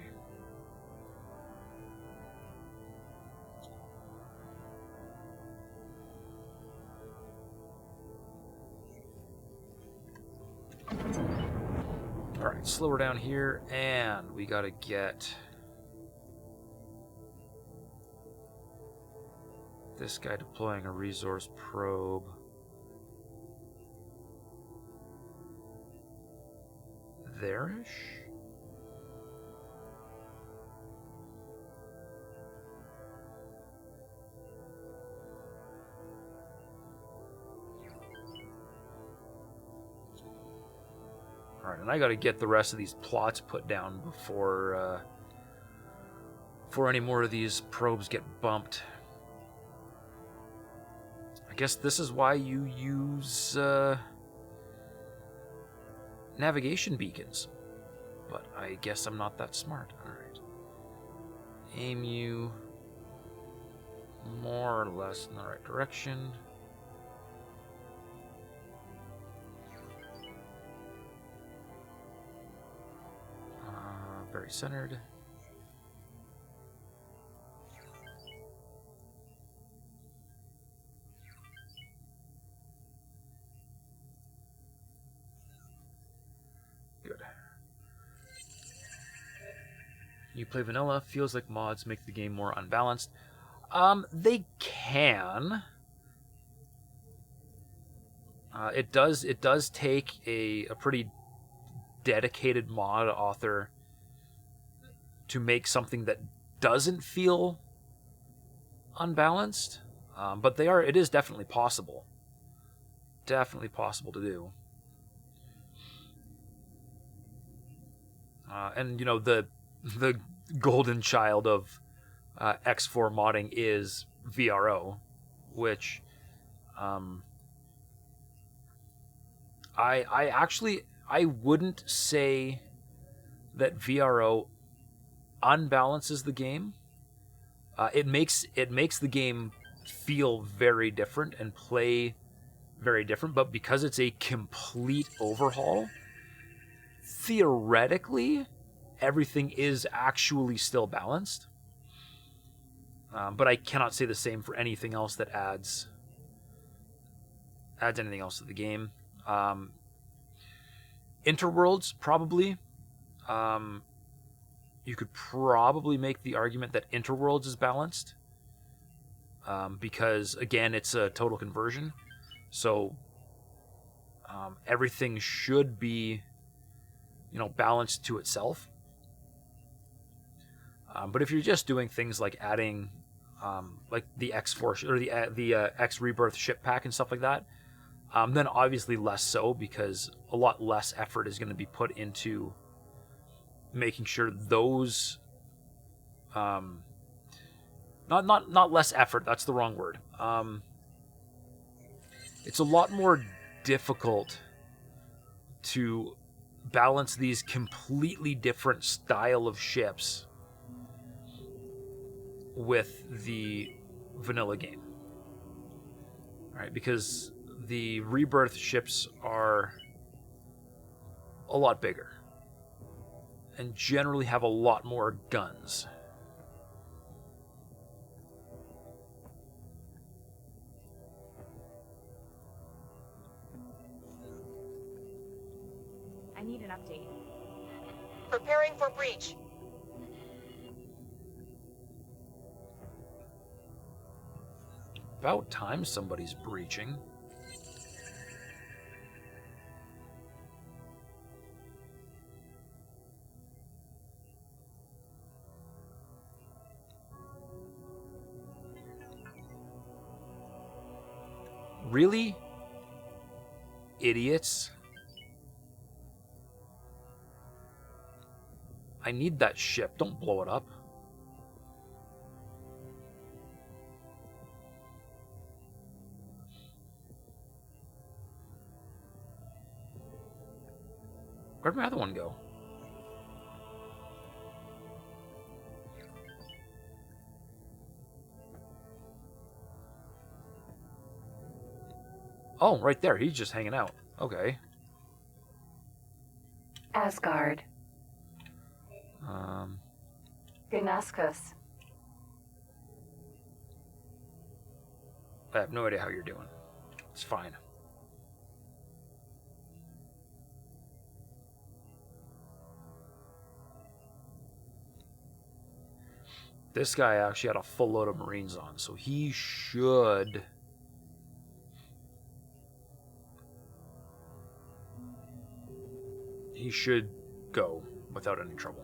S1: Alright, slow her down here, and we gotta get this guy deploying a resource probe. There-ish? Alright, and I gotta get the rest of these plots put down before any more of these probes get bumped. I guess this is why you use navigation beacons. But I guess I'm not that smart. Alright. Aim you more or less in the right direction. Very centered. Good. You play vanilla, feels like mods make the game more unbalanced. They can. It does take a pretty dedicated mod author to make something that doesn't feel unbalanced, but it is definitely possible. Definitely possible to do. And you know, the golden child of X4 modding is VRO, which I wouldn't say that VRO unbalances the game. It makes the game feel very different and play very different, but because it's a complete overhaul, theoretically everything is actually still balanced. But I cannot say the same for anything else that adds anything else to the game. Interworlds, probably. You could probably make the argument that Interworlds is balanced, because again, it's a total conversion, so everything should be, you know, balanced to itself. But if you're just doing things like adding, like the X4 or the X Rebirth ship pack and stuff like that, then obviously less so, because a lot less effort is going to be put into making sure those not less effort, that's the wrong word. It's a lot more difficult to balance these completely different style of ships with the vanilla game. Alright, because the Rebirth ships are a lot bigger and generally have a lot more guns.
S8: I need an update.
S6: Preparing for breach.
S1: About time somebody's breaching. Really? Idiots. I need that ship. Don't blow it up. Where'd my other one go? Oh, right there. He's just hanging out. Okay.
S2: Asgard. Gnaskus.
S1: I have no idea how you're doing. It's fine. This guy actually had a full load of Marines on, so he should... He should go without any trouble.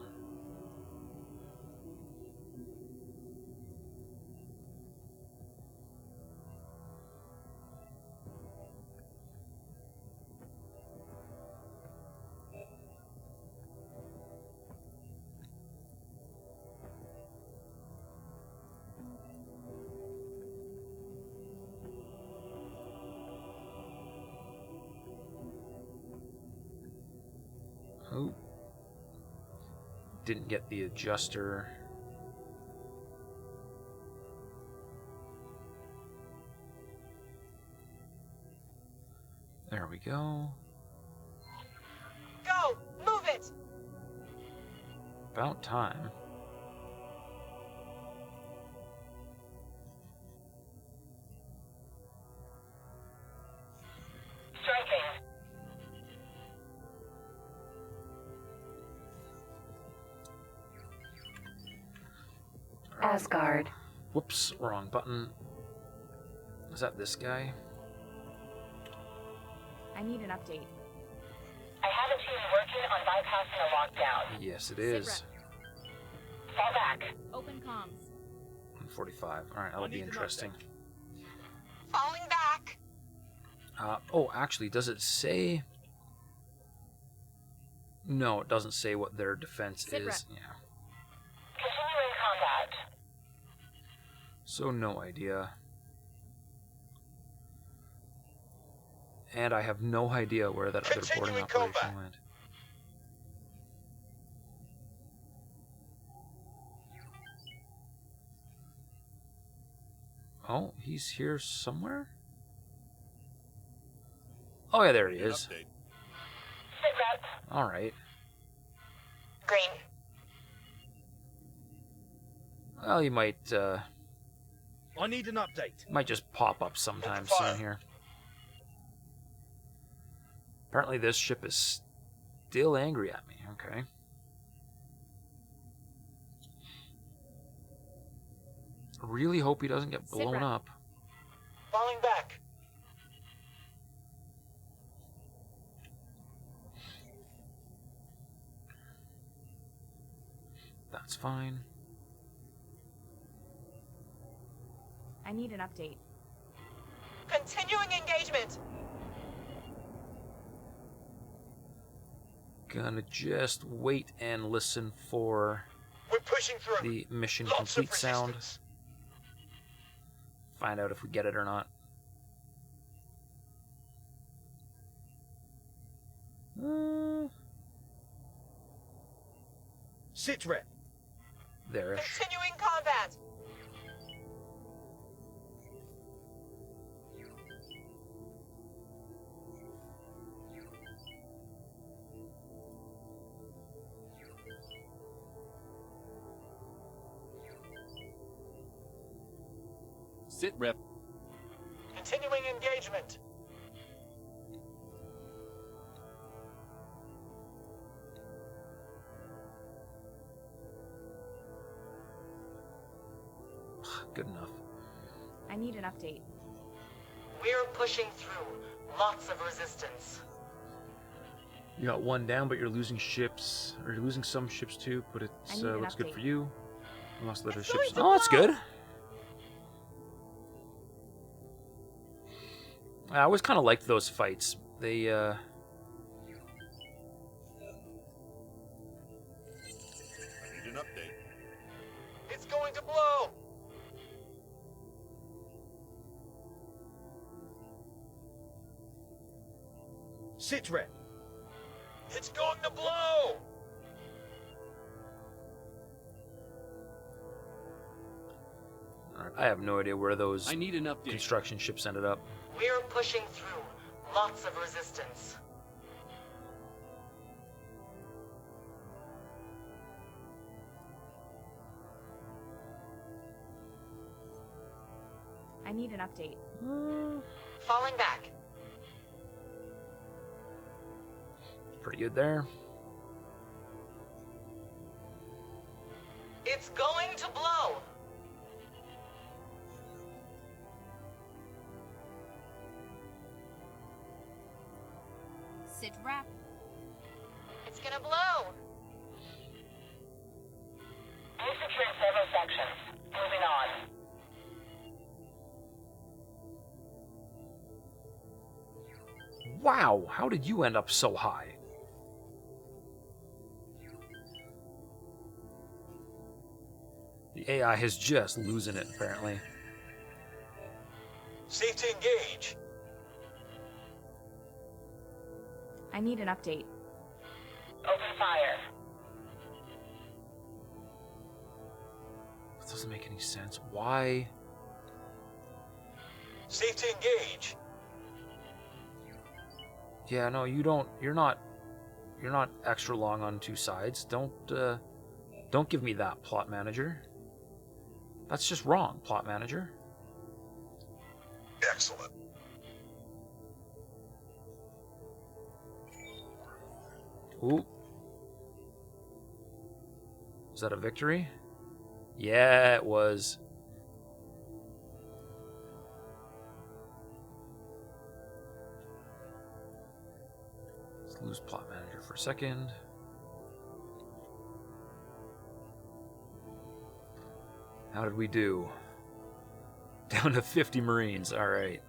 S1: Oh. Didn't get the adjuster. There we go.
S6: Go! Move it!
S1: About time.
S6: Striking.
S2: Asgard.
S1: Whoops, wrong button. Is that this guy?
S8: I need an update.
S6: I have a team working on bypassing a lockdown.
S1: Yes, it is.
S6: Fall back.
S8: Open comms.
S1: 145. Alright, that'll be interesting.
S4: Falling back.
S1: Oh, actually, does it say... No, it doesn't say what their defense
S8: Sit
S1: is.
S8: rep.
S1: Yeah.
S6: Continuing combat.
S1: So, no idea. And I have no idea where that other boarding
S3: Continuing
S1: operation
S3: combat.
S1: went. Oh, he's here somewhere? Oh, yeah, there he is.
S3: Update.
S6: Sit rep.
S1: Alright.
S6: Green.
S1: Well, he might
S5: I need an update.
S1: just pop up sometime
S3: Open fire.
S1: soon here. Apparently this ship is still angry at me. Okay. Really hope he doesn't get
S8: Sit
S1: blown
S8: rep.
S1: up.
S7: Falling back.
S1: That's fine.
S8: I need an update.
S6: Continuing engagement.
S1: Gonna just wait and listen for
S3: We're pushing through.
S1: the mission
S3: Lots of
S1: complete sound.
S3: resistance.
S1: Find out if we get it or not.
S5: Sit rep.
S1: There-ish.
S6: Continuing combat.
S9: Sit rep.
S7: Continuing engagement.
S1: Good enough.
S8: I need an update.
S6: We're pushing through. Lots of resistance.
S1: You got one down, but you're losing ships. Or you're losing some ships too, but it
S8: I need an
S1: looks good
S8: update.
S1: for you. You lost the other
S7: It's
S1: ships.
S7: going to
S1: Oh, that's
S7: blow.
S1: good. I always kind of liked those fights. They,
S3: I need an update.
S7: It's going to blow.
S10: Sit rep.
S7: It's going to blow.
S1: Alright, I have no idea where those
S9: I need an update.
S1: construction ships ended up.
S6: We're pushing through. Lots of resistance.
S8: I need an update.
S6: Falling back.
S1: Pretty good there.
S6: It's going to blow.
S8: Sit rep.
S6: It's gonna blow. We've secured several sections. Moving on.
S1: Wow, how did you end up so high? The AI is just losing it, apparently.
S7: Safety engage.
S8: I need an update.
S6: Open fire.
S1: This doesn't make any sense. Why?
S7: Safety engage.
S1: Yeah, no, you don't. You're not extra long on two sides. Don't give me that, plot manager. That's just wrong, plot manager.
S3: Excellent.
S1: Ooh. Was that a victory? Yeah, it was. Let's lose plot manager for a second. How did we do? Down to 50 Marines. All right.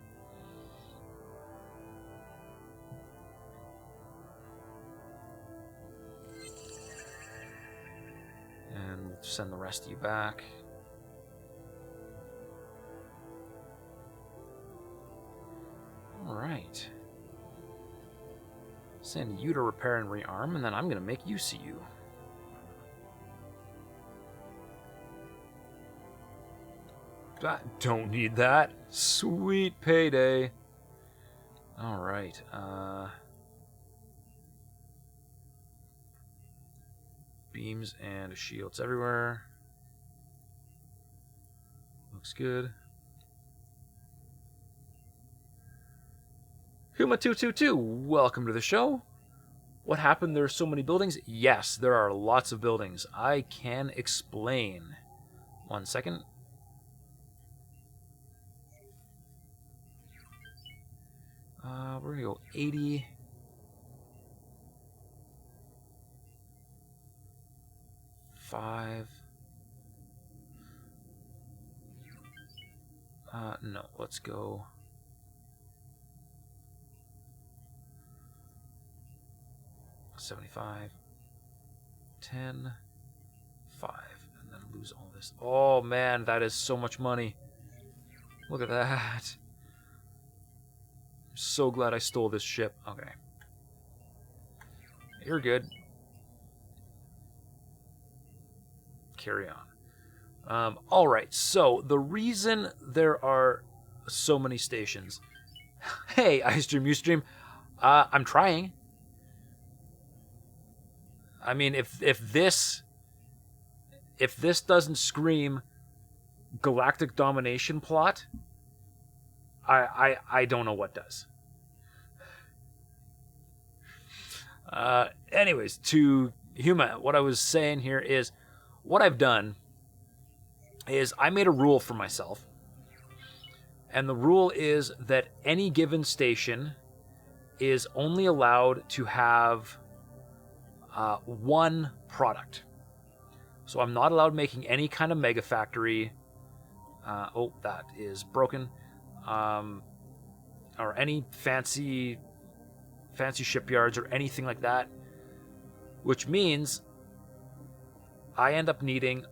S1: And we'll send the rest of you back. All right. Send you to repair and rearm, and then I'm going to make you see you. I don't need that. Sweet payday. All right. Beams and shields everywhere. Looks good. Huma222, welcome to the show. What happened? There are so many buildings? Yes, there are lots of buildings. I can explain. 1 second. We're going to go 80. No, let's go. $75, 10, 5, and then lose all this. Oh man, that is so much money. Look at that. I'm so glad I stole this ship. Okay. You're good. Carry on. Alright, so the reason there are so many stations. Hey, iStream, Ustream. I'm trying. I mean, if this doesn't scream galactic domination plot, I don't know what does. Anyways, to Huma, what I was saying here is, what I've done is I made a rule for myself. And the rule is that any given station is only allowed to have one product. So I'm not allowed making any kind of mega factory. Oh, that is broken. Or any fancy shipyards or anything like that. Which means I end up needing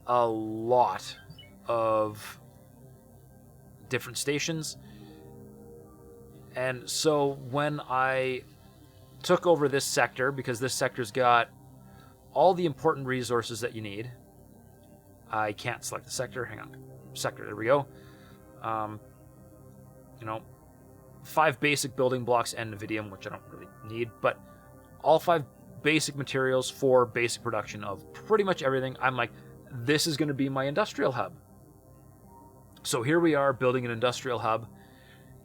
S1: a lot of different stations. And so when I took over this sector, because this sector's got all the important resources that you need. I can't select the sector. Hang on. Sector. There we go. 5 basic building blocks and Nvidium, which I don't really need, but all 5 basic materials for basic production of pretty much everything. I'm like, this is going to be my industrial hub. So here we are building an industrial hub,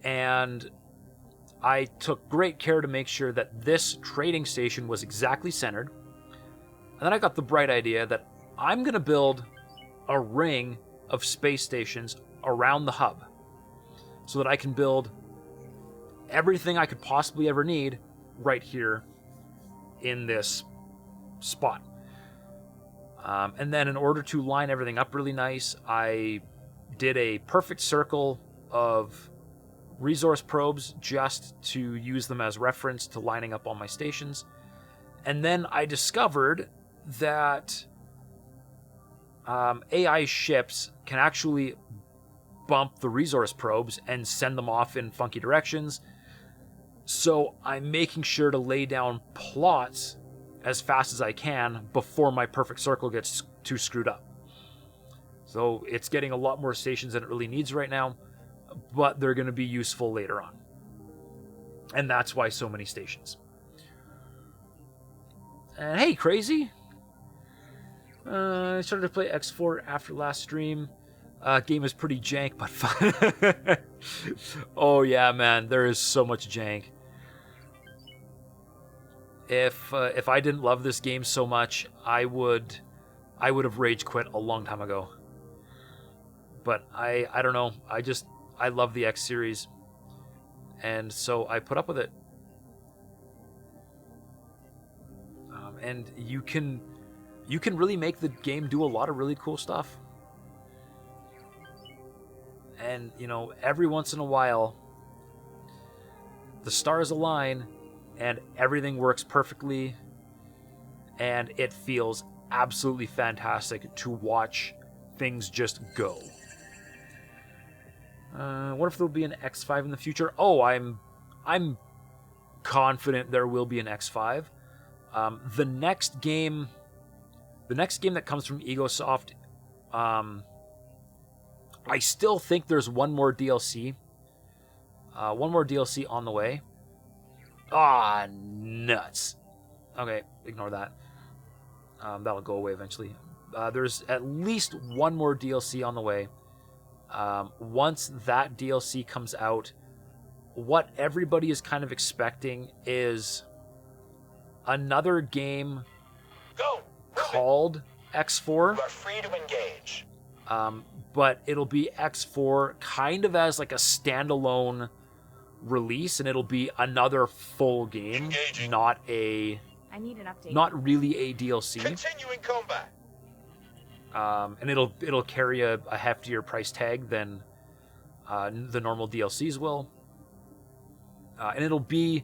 S1: and I took great care to make sure that this trading station was exactly centered. And then I got the bright idea that I'm going to build a ring of space stations around the hub so that I can build everything I could possibly ever need right here in this spot. And then in order to line everything up really nice, I did a perfect circle of resource probes just to use them as reference to lining up all my stations. And then I discovered that AI ships can actually bump the resource probes and send them off in funky directions. So I'm making sure to lay down plots as fast as I can before my perfect circle gets too screwed up. So it's getting a lot more stations than it really needs right now, but they're going to be useful later on. And that's why so many stations. And hey, crazy! I started to play X4 after last stream. Game is pretty jank, but fun. Oh yeah, man, there is so much jank. If I didn't love this game so much, I would have rage quit a long time ago. But I don't know. I love the X series, and so I put up with it. And you can really make the game do a lot of really cool stuff. And every once in a while, the stars align, and everything works perfectly, and it feels absolutely fantastic to watch things just go. What if there'll be an X5 in the future? Oh, I'm confident there will be an X5. The next game that comes from EgoSoft, I still think there's one more DLC. One more DLC on the way. Ah, nuts. Okay, ignore that. That'll go away eventually. There's at least one more DLC on the way. Once that DLC comes out, what everybody is kind of expecting is another game called X4.
S7: You are free to engage.
S1: But it'll be X4 kind of as like a standalone release, and it'll be another full game,
S3: Engaging.
S1: not a...
S8: I need an update.
S1: Not really a DLC.
S3: Continuing combat.
S1: And it'll carry a heftier price tag than the normal DLCs will. And it'll be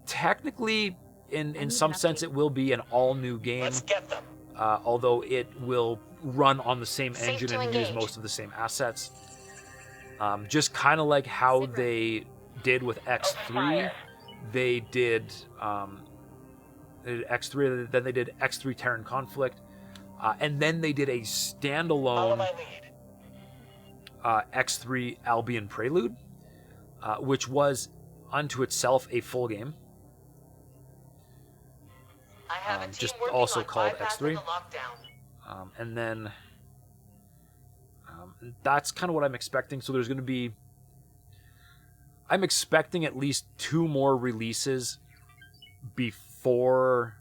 S1: technically, in some sense, it will be an all-new game.
S7: Let's get them.
S1: Although it will run on the same
S6: Safe
S1: engine
S6: to
S1: and use
S6: engage.
S1: most of the same assets. Just kind of like how they did with X3. They did X3, then they did X3 Terran Conflict, and then they did a
S7: Follow
S1: standalone
S7: my lead.
S1: X3 Albion Prelude, which was unto itself a full game.
S6: I have a team
S1: Just
S6: working
S1: also
S6: on
S1: called
S6: bypassing
S1: X3.
S6: the lockdown.
S1: And then that's kind of what I'm expecting. So there's going to be... I'm expecting at least 2 more releases before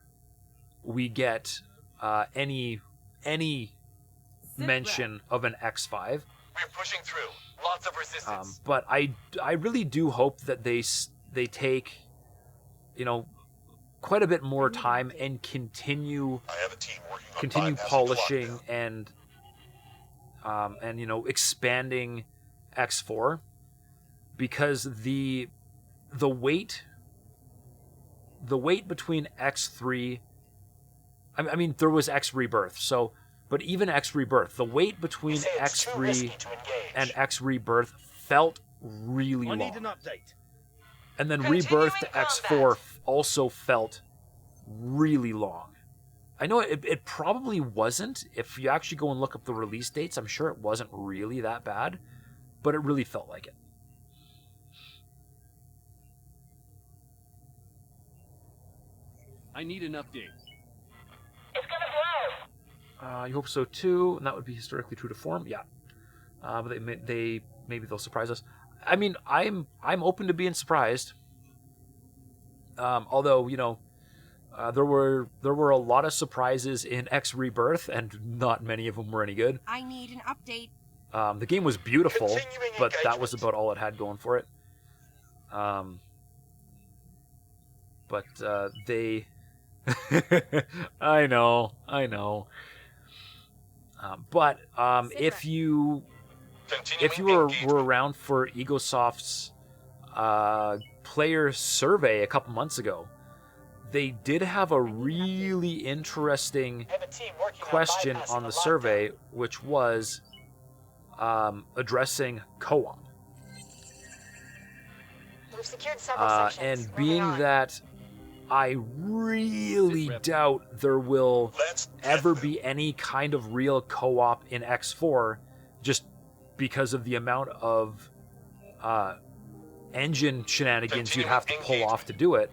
S1: we get any mention of an X5.
S3: We're pushing through. Lots of resistance.
S1: But I really do hope that they take, quite a bit more time and continue
S3: I have a team working on bypassing
S1: polishing
S3: lockdown.
S1: and expanding X4, because the wait between X3, I mean there was X Rebirth, so, but even X Rebirth, the wait between X3 and X Rebirth felt really long.
S10: I need an update.
S1: And then
S6: Continuing
S1: Rebirth to X4
S6: combat.
S1: also felt really long. I know it probably wasn't. If you actually go and look up the release dates, I'm sure it wasn't really that bad, but it really felt like it.
S5: I need an update.
S6: It's gonna blow.
S1: You hope so too, and that would be historically true to form. Yeah, but maybe they'll surprise us. I mean, I'm open to being surprised. Although there were a lot of surprises in X Rebirth, and not many of them were any good.
S4: I need an update.
S1: The game was beautiful,
S3: Continuing
S1: but that was
S3: engagement.
S1: about all it had going for it. But they, I know. But if you
S3: Continuing
S1: were around for Egosoft's player survey a couple months ago, they did have a really interesting
S7: I have a team working
S1: question
S7: bypassing
S1: on the
S7: lockdown.
S1: survey, which was addressing co-op.
S6: We've secured several sections.
S1: And
S6: Moving
S1: being
S6: on.
S1: that I really doubt there will
S3: Let's
S1: ever
S3: get
S1: be any kind of real co-op in X4, just because of the amount of engine shenanigans you'd have to pull off to do it,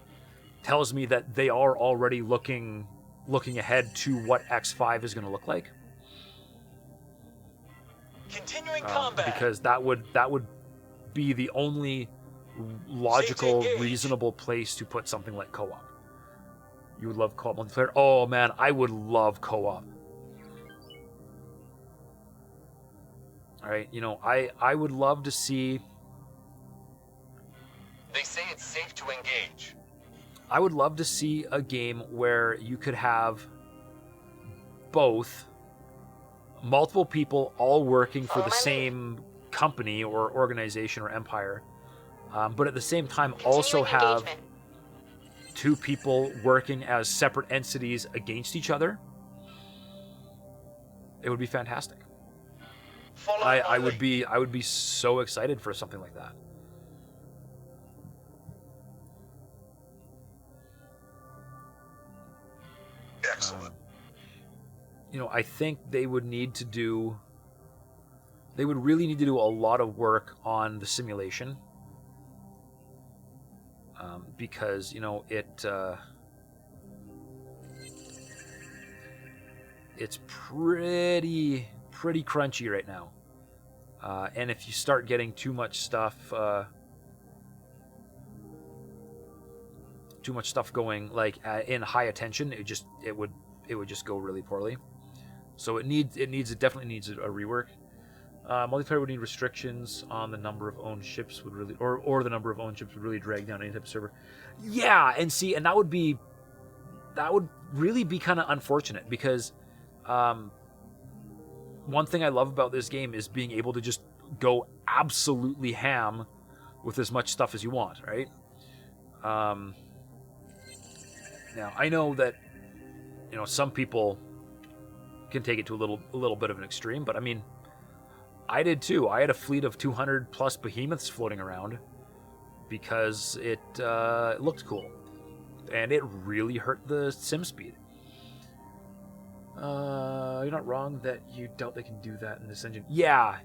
S1: tells me that they are already looking ahead to what X5 is going to look like.
S7: Continuing combat.
S1: Because that would be the only logical,
S7: engaged.
S1: reasonable place to put something like co-op. You would love co-op multiplayer. Oh man, I would love co-op. All right, I would love to see.
S3: They say it's safe to engage.
S1: I would love to see a game where you could have both multiple people all working for the same company or organization or empire, but at the same time also
S6: Continuing
S1: have
S6: engagement.
S1: 2 people working as separate entities against each other. It would be fantastic.
S3: Follow
S1: I
S3: my
S1: would
S3: lead.
S1: be so excited for something like that.
S3: Excellent.
S1: I think they would really need to do a lot of work on the simulation, because it's pretty crunchy right now, and if you start getting too much stuff going in high attention, it would just go really poorly. So it definitely needs a rework. Multiplayer would need restrictions on the number of owned ships would really, or the number of owned ships would really drag down any type of server. Yeah, and that would really be kind of unfortunate, because one thing I love about this game is being able to just go absolutely ham with as much stuff as you want, right? Now I know that some people can take it to a little bit of an extreme, but I mean, I did too. I had a fleet of 200 plus behemoths floating around because it looked cool, and it really hurt the sim speed. You're not wrong that you doubt they can do that in this engine. Yeah.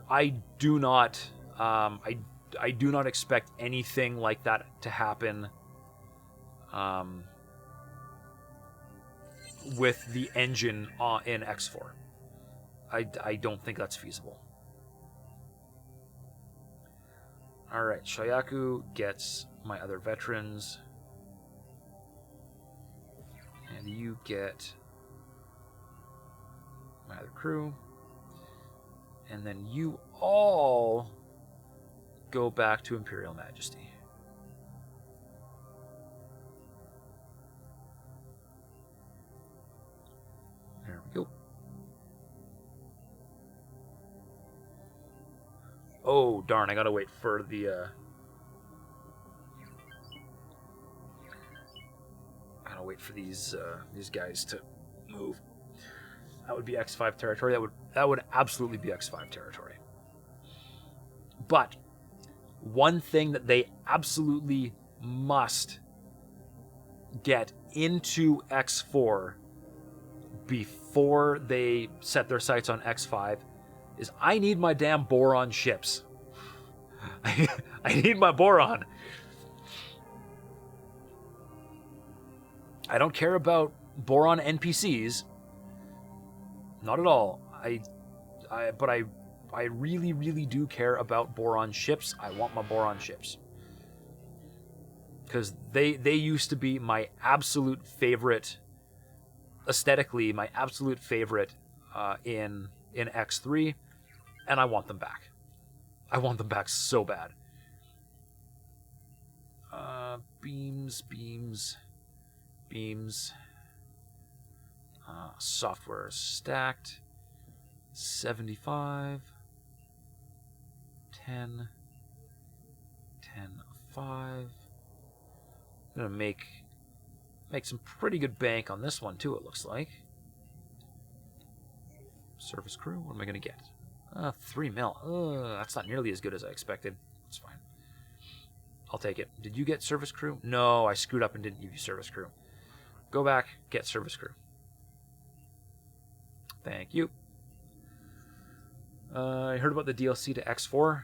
S1: I do not. I do not expect anything like that to happen. With the engine in X4. I don't think that's feasible. Alright, Shayaku gets my other veterans. And you get my other crew. And then you all go back to Imperial Majesty. There we go. Oh, darn, I gotta wait for the, gotta wait for these guys to move. That would be X5 territory. That would absolutely be X5 territory. But one thing that they absolutely must get into X4 before they set their sights on X5 is I need my damn boron ships. I need my boron. I don't care about boron NPCs. Not at all. But I really, really do care about boron ships. I want my boron ships. Because they used to be my absolute favorite, aesthetically, my absolute favorite in X3, and I want them back. I want them back so bad. Beams. Software stacked. 75. 10. 5. I'm gonna make some pretty good bank on this one too, it looks like. Service crew, what am I gonna get? 3 mil. That's not nearly as good as I expected. That's fine. I'll take it. Did you get service crew? No, I screwed up and didn't give you service crew. Go back, get service crew. Thank you. I heard about the DLC to X4.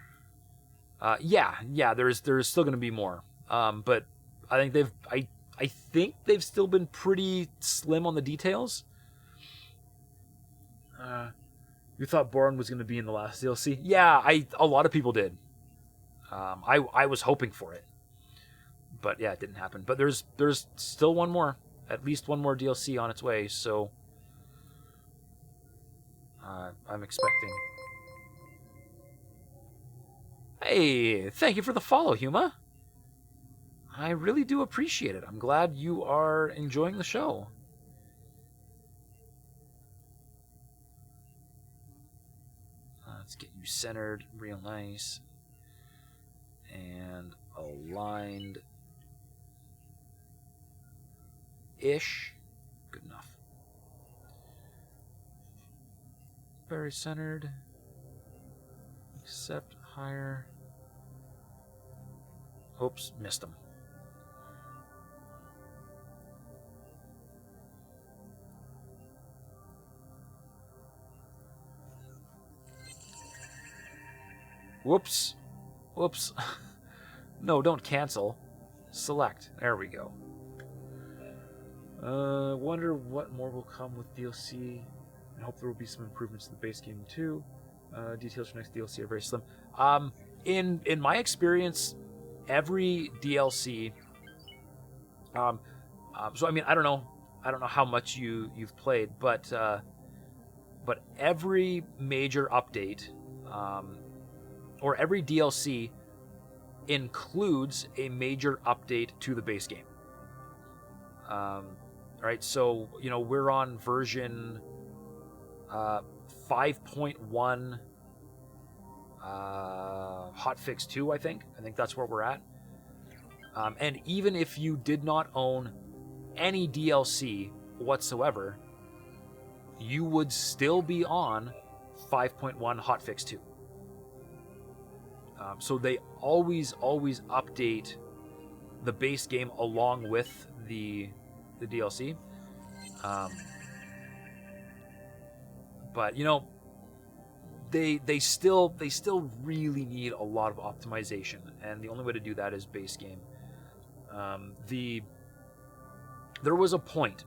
S1: Yeah, there's still going to be more. But I think I think they've still been pretty slim on the details. You thought Boron was going to be in the last DLC? Yeah, a lot of people did. I was hoping for it. But yeah, it didn't happen. But there's still one more. At least one more DLC on its way, so I'm expecting. Hey, thank you for the follow, Huma. I really do appreciate it. I'm glad you are enjoying the show. Let's get you centered, real nice, and aligned. Ish. Good enough. Very centered. Accept higher. Oops, missed them. Whoops. Whoops. No, don't cancel. Select. There we go. Wonder what more will come with DLC. I hope there will be some improvements to the base game too. Details for next DLC are very slim. In my experience, every DLC. So I mean, I don't know how much you've played, but every major update, or every DLC, includes a major update to the base game. Right, so we're on version 5.1 hotfix 2, I think that's where we're at. And even if you did not own any DLC whatsoever, you would still be on 5.1 hotfix 2. So they always update the base game along with the DLC. But they still really need a lot of optimization, and the only way to do that is base game. There was a point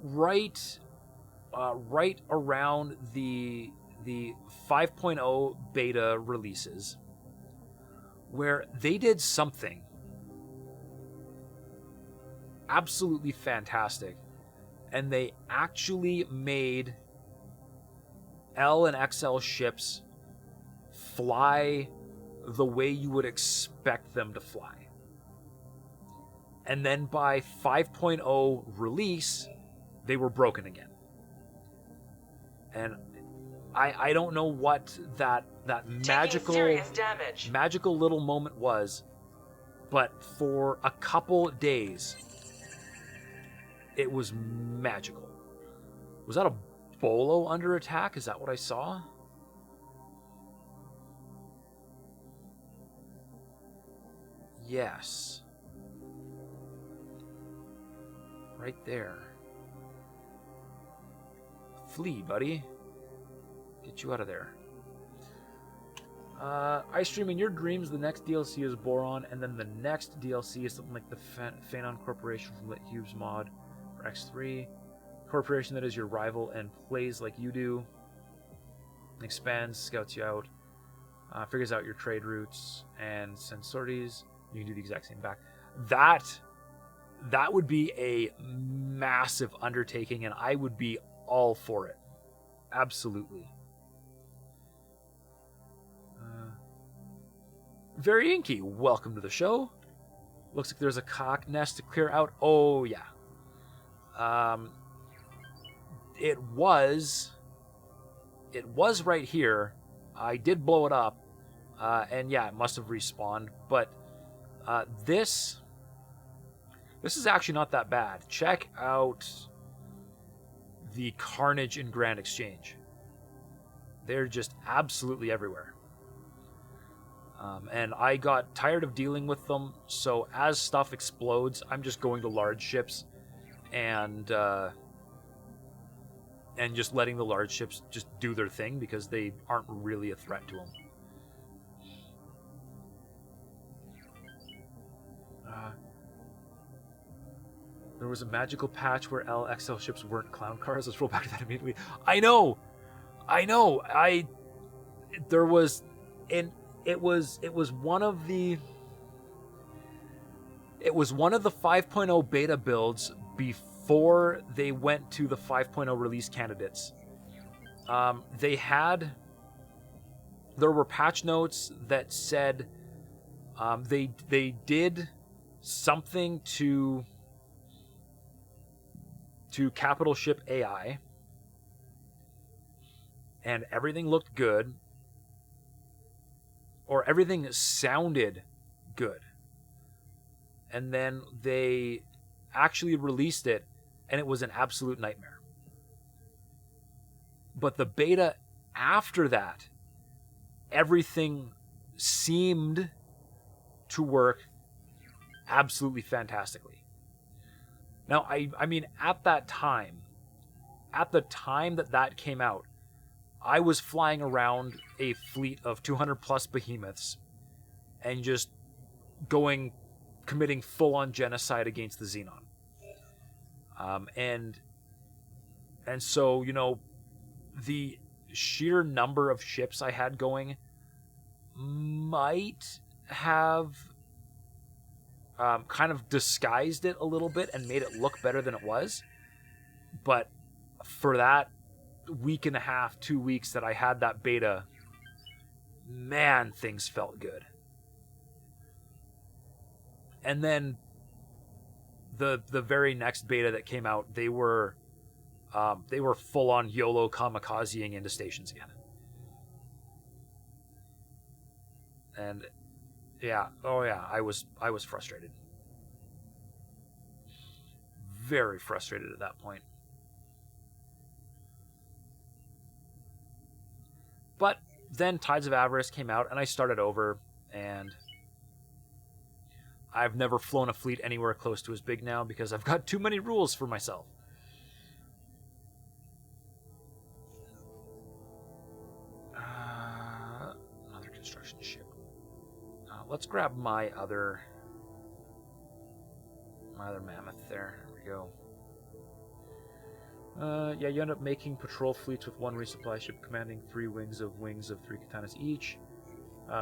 S1: right around the 5.0 beta releases, where they did something absolutely fantastic, and they actually made L and XL ships fly the way you would expect them to fly. And then by 5.0 release, they were broken again. And I don't know what that magical little moment was, but for a couple days, it was magical. Was that a Bolo under attack? Is that what I saw? Yes. Right there. Flee, buddy. Get you out of there. I stream in your dreams. The next DLC is Boron, and then the next DLC is something like the Phanon Corporation from Lit Hube's mod for X3. Corporation that is your rival and plays like you do. Expands, scouts you out, figures out your trade routes, and sends sorties. You can do the exact same back. That would be a massive undertaking, and I would be all for it. Absolutely. Very Inky, welcome to the show. Looks like there's a cock nest to clear out. Oh, yeah. It was right here. I did blow it up, and yeah, it must have respawned. But this is actually not that bad. Check out the carnage in Grand Exchange. They're just absolutely everywhere. And I got tired of dealing with them, so as stuff explodes, I'm just going to large ships and just letting the large ships just do their thing because they aren't really a threat to them. There was a magical patch where LXL ships weren't clown cars. Let's roll back to that immediately. I know. There was, and it was one of the 5.0 beta builds before they went to the 5.0 release candidates. There were patch notes that said they did something to capital ship AI, and everything looked good, or everything sounded good. And then they actually released it, and it was an absolute nightmare. But the beta after that, everything seemed to work absolutely fantastically. Now, I mean, at the time that came out, I was flying around a fleet of 200 plus behemoths and just committing full-on genocide against the Xenon. And so, you know, the sheer number of ships I had going might have kind of disguised it a little bit and made it look better than it was. But for that week and a half, 2 weeks that I had that beta, man, things felt good. And then the very next beta that came out, they were full on YOLO kamikazeing into stations again. And yeah, oh yeah, I was frustrated. Very frustrated at that point. But then Tides of Avarice came out, and I started over, and I've never flown a fleet anywhere close to as big now because I've got too many rules for myself. Another construction ship. Let's grab my other mammoth there. There we go. Yeah, you end up making patrol fleets with one resupply ship commanding three wings of 3 katanas each.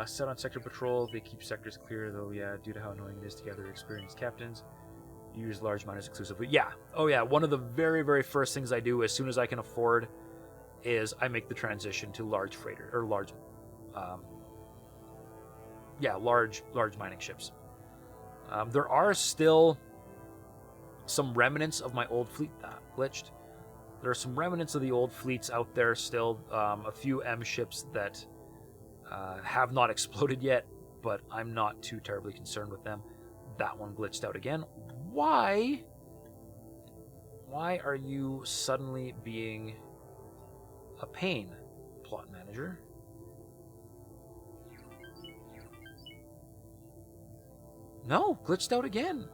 S1: Set on sector patrol, they keep sectors clear, though, yeah, due to how annoying it is to gather experienced captains. You use large miners exclusively. Yeah, oh yeah, one of the very, very first things I do as soon as I can afford is I make the transition to large freighter, or large mining ships. There are still some remnants of my old fleet that glitched. There are some remnants of the old fleets out there still. A few M ships that have not exploded yet, but I'm not too terribly concerned with them. That one glitched out again. Why? Why are you suddenly being a pain, plot manager? No, glitched out again.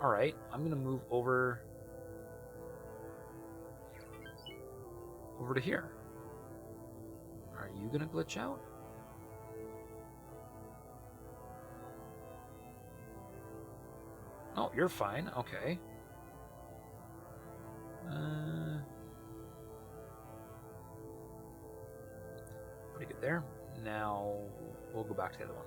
S1: Alright, I'm going to move over to here. Are you going to glitch out? Oh, you're fine. Okay. Pretty good there. Now, we'll go back to the other one.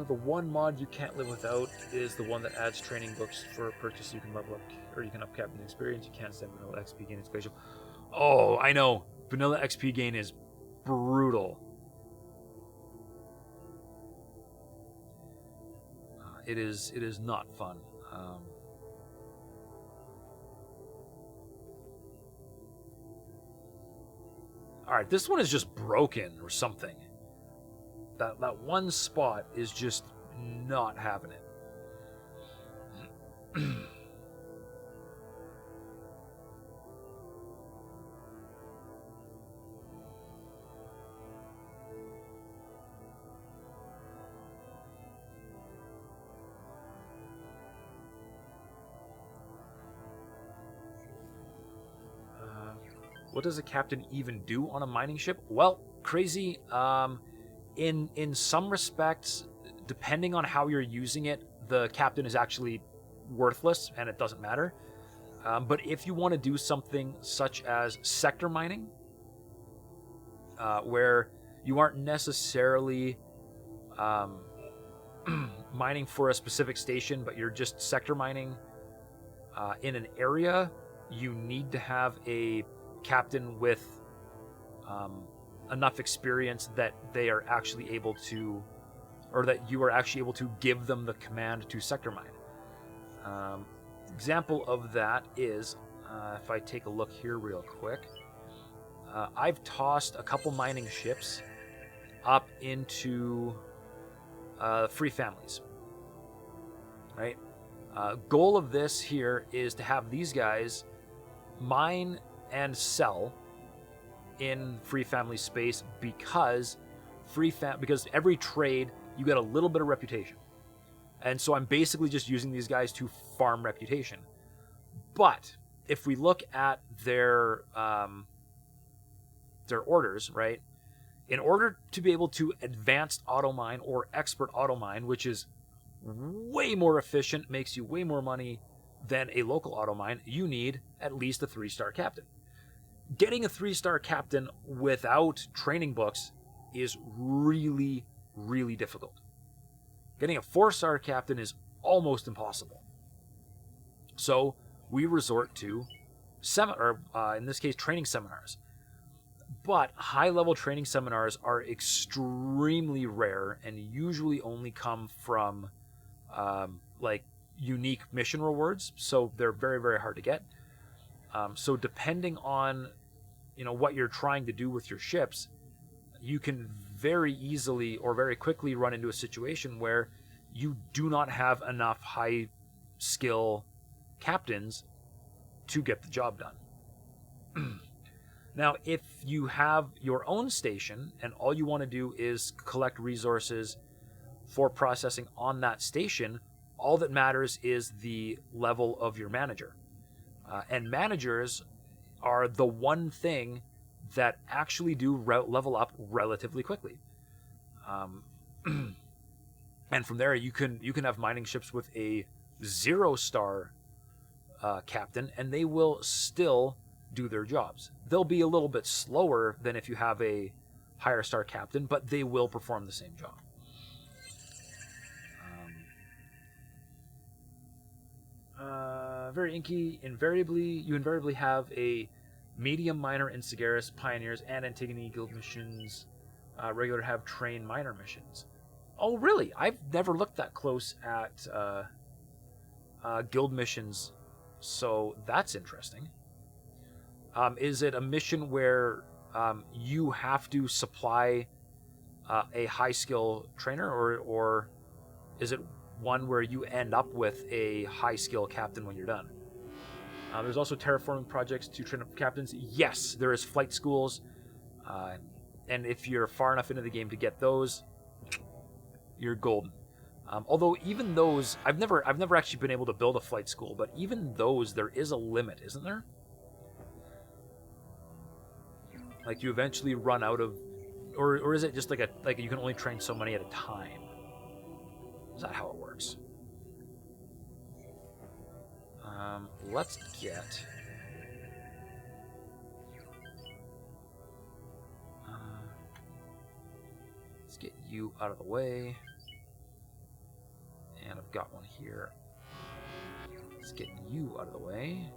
S1: The one mod you can't live without is the one that adds training books for a purchase. You can level up, or you can up captain experience. You can't send vanilla XP gain. It's glacial. Oh, I know. Vanilla XP gain is brutal. It is not fun. All right, this one is just broken or something. That one spot is just not having it. What does a captain even do on a mining ship? Well, crazy. In some respects, depending on how you're using it, the captain is actually worthless and it doesn't matter. But if you want to do something such as sector mining, where you aren't necessarily mining for a specific station, but you're just sector mining in an area, you need to have a captain with enough experience that they are actually able to, or that you are actually able to give them the command to sector mine. Example of that is, if I take a look here real quick, I've tossed a couple mining ships up into free families, right? Goal of this here is to have these guys mine and sell in free family space, because because every trade you get a little bit of reputation, and so I'm basically just using these guys to farm reputation. But if we look at their orders, right, in order to be able to advanced auto mine or expert auto mine, which is way more efficient, makes you way more money than a local auto mine, you need at least a 3-star captain. Getting a 3-star captain without training books is really, really difficult. Getting a 4-star captain is almost impossible. So we resort to in this case, training seminars. But high-level training seminars are extremely rare and usually only come from like unique mission rewards. So they're very, very hard to get. So depending on what you're trying to do with your ships, you can very easily or very quickly run into a situation where you do not have enough high skill captains to get the job done. Now, if you have your own station and all you want to do is collect resources for processing on that station, all that matters is the level of your manager. And managers are the one thing that actually do level up relatively quickly. And from there, you can have mining ships with a 0-star captain, and they will still do their jobs. They'll be a little bit slower than if you have a higher star captain, but they will perform the same job. Very inky. You invariably have a medium miner in Sagaris, Pioneers, and Antigone guild missions. Regular have train miner missions. Oh, really? I've never looked that close at guild missions, so that's interesting. Is it a mission where you have to supply a high skill trainer, or is it one where you end up with a high skill captain when you're done? There's also terraforming projects to train up captains. Yes, there is flight schools, and if you're far enough into the game to get those, you're golden. Although even those, I've never actually been able to build a flight school, but even those, there is a limit, isn't there? Like you eventually run out of, or is it just like you can only train so many at a time? Is that how it works? Let's get. Let's get you out of the way. And I've got one here. Let's get you out of the way.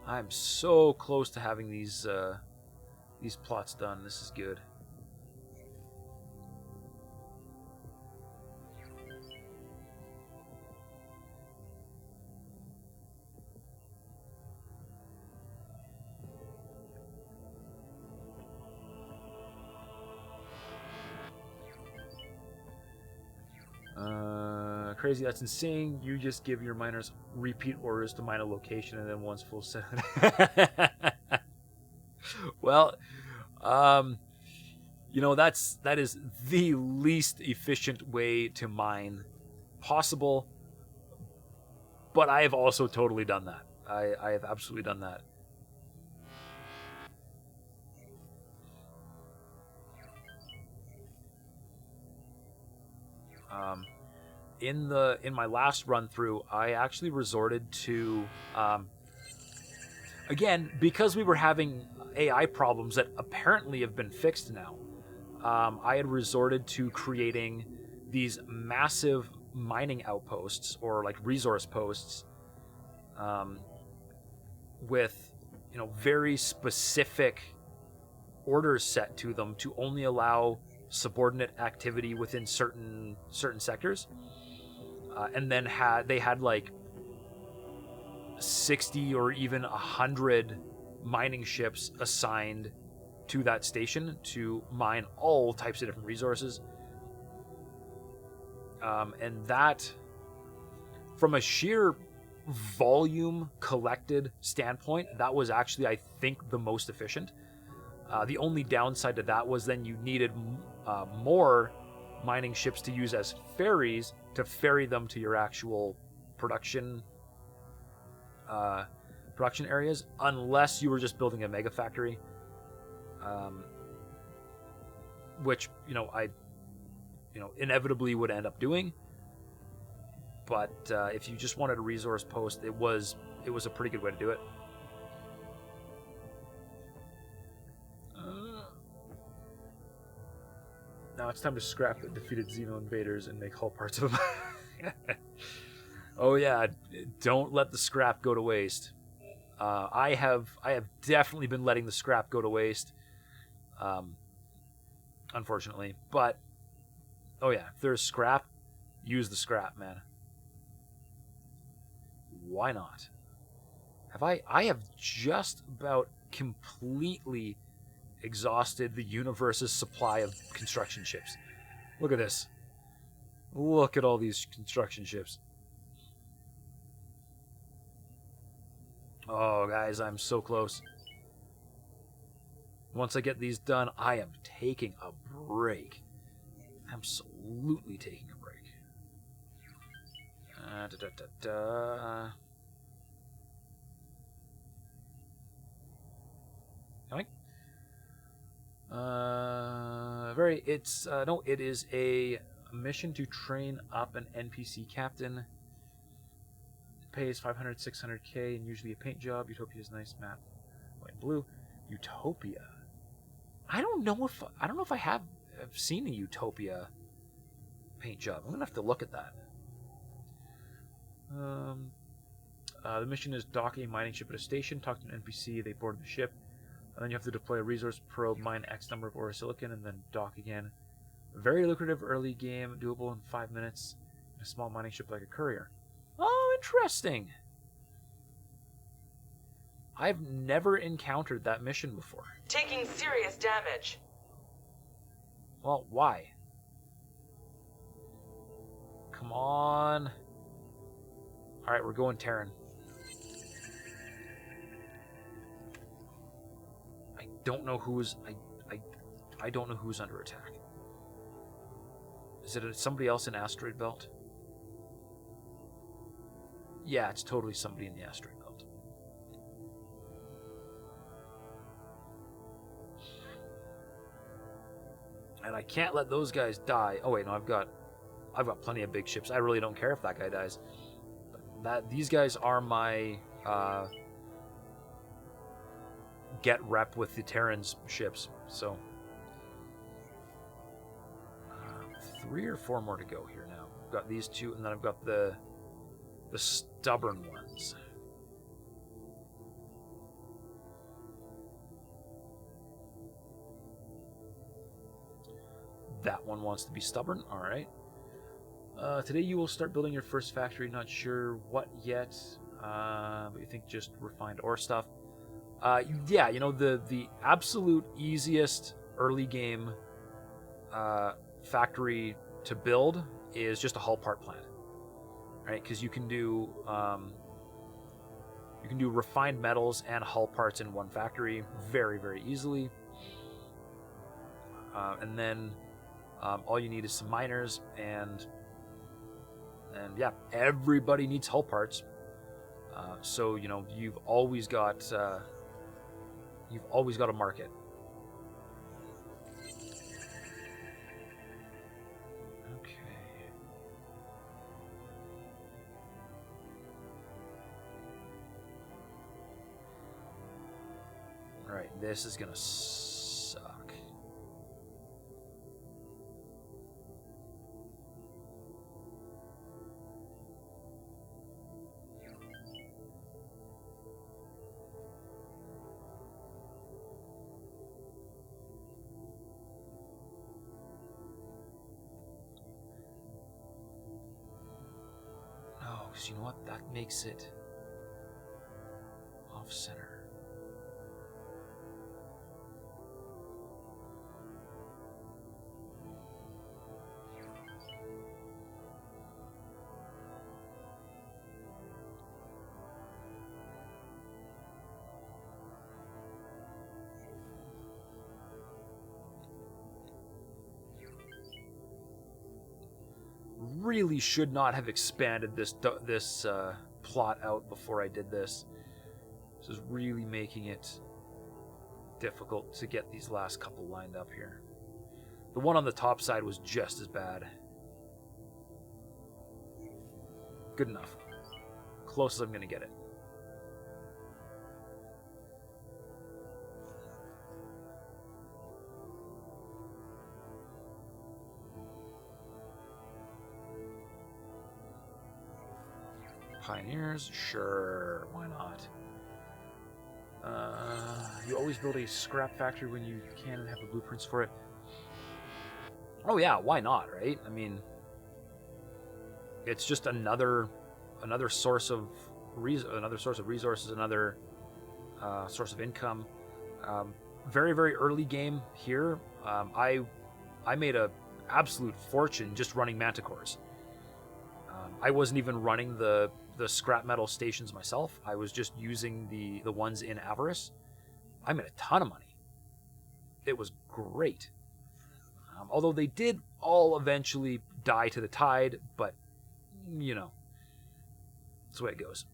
S1: I'm so close to having these plots done. This is good. Crazy, that's insane. You just give your miners repeat orders to mine a location and then once full set. Well, you know, that is the least efficient way to mine possible, but I have also totally done that. I have absolutely done that. In my last run through, I actually resorted to again, because we were having AI problems that apparently have been fixed now. I had resorted to creating these massive mining outposts, or like resource posts, with very specific orders set to them to only allow subordinate activity within certain sectors. And then they had like 60 or even 100 mining ships assigned to that station to mine all types of different resources. And that, from a sheer volume collected standpoint, that was actually, I think, the most efficient. The only downside to that was then you needed more mining ships to use as ferries to ferry them to your actual production areas, unless you were just building a mega factory, which I inevitably would end up doing. But if you just wanted a resource post, it was a pretty good way to do it. Now it's time to scrap the defeated Xeno invaders and make hull parts of them. Oh yeah, don't let the scrap go to waste. I have definitely been letting the scrap go to waste, unfortunately. But oh yeah, if there's scrap, use the scrap, man. Why not? I have just about completely exhausted the universe's supply of construction ships. Look at this. Look at all these construction ships. Oh, guys, I'm so close. Once I get these done, I am taking a break. Absolutely taking a break. Yoink. No, it is a mission to train up an NPC captain. It pays 500, 600k, and usually a paint job. Utopia is a nice map. White and blue. Utopia. I don't know if I have seen a Utopia paint job. I'm gonna have to look at that. The mission is dock a mining ship at a station, talk to an NPC, they board the ship, and then you have to deploy a resource probe, mine X number of ore silicon, and then dock again. Very lucrative early game, doable in 5 minutes. A small mining ship like a courier. Oh, interesting. I've never encountered that mission before.
S6: Taking serious damage.
S1: Well, why? Come on. Alright, we're going Terran. I don't know who's I don't know who's under attack. Is it somebody else in Asteroid Belt? Yeah, it's totally somebody in the Asteroid Belt. And I can't let those guys die. Oh wait, no, I've got plenty of big ships. I really don't care if that guy dies. These guys are my get rep with the Terran's ships. So 3 or 4 more to go here now. I've got these 2, and then I've got the stubborn ones. That one wants to be stubborn. All right. Today you will start building your first factory. Not sure what yet, but you think just refined ore stuff. Yeah, you know, the absolute easiest early game factory to build is just a hull part plant, right? Because you can do refined metals and hull parts in one factory very, very easily, and then all you need is some miners and yeah, everybody needs hull parts. So you know you've always got a market. Okay. All right, this is gonna suck. You know what? That makes it off center. Really should not have expanded this plot out before I did this. This is really making it difficult to get these last couple lined up here. The one on the top side was just as bad. Good enough. Close as I'm gonna get it. Pioneers, sure, why not? You always build a scrap factory when you can and have the blueprints for it. Oh yeah, why not, right? I mean, it's just another source of resources, another source of income. Very, very early game here. I made a absolute fortune just running manticores. I wasn't even running the scrap metal stations myself. I was just using the ones in Avarice. I made a ton of money. It was great. Although they did all eventually die to the tide, but, you know, that's the way it goes.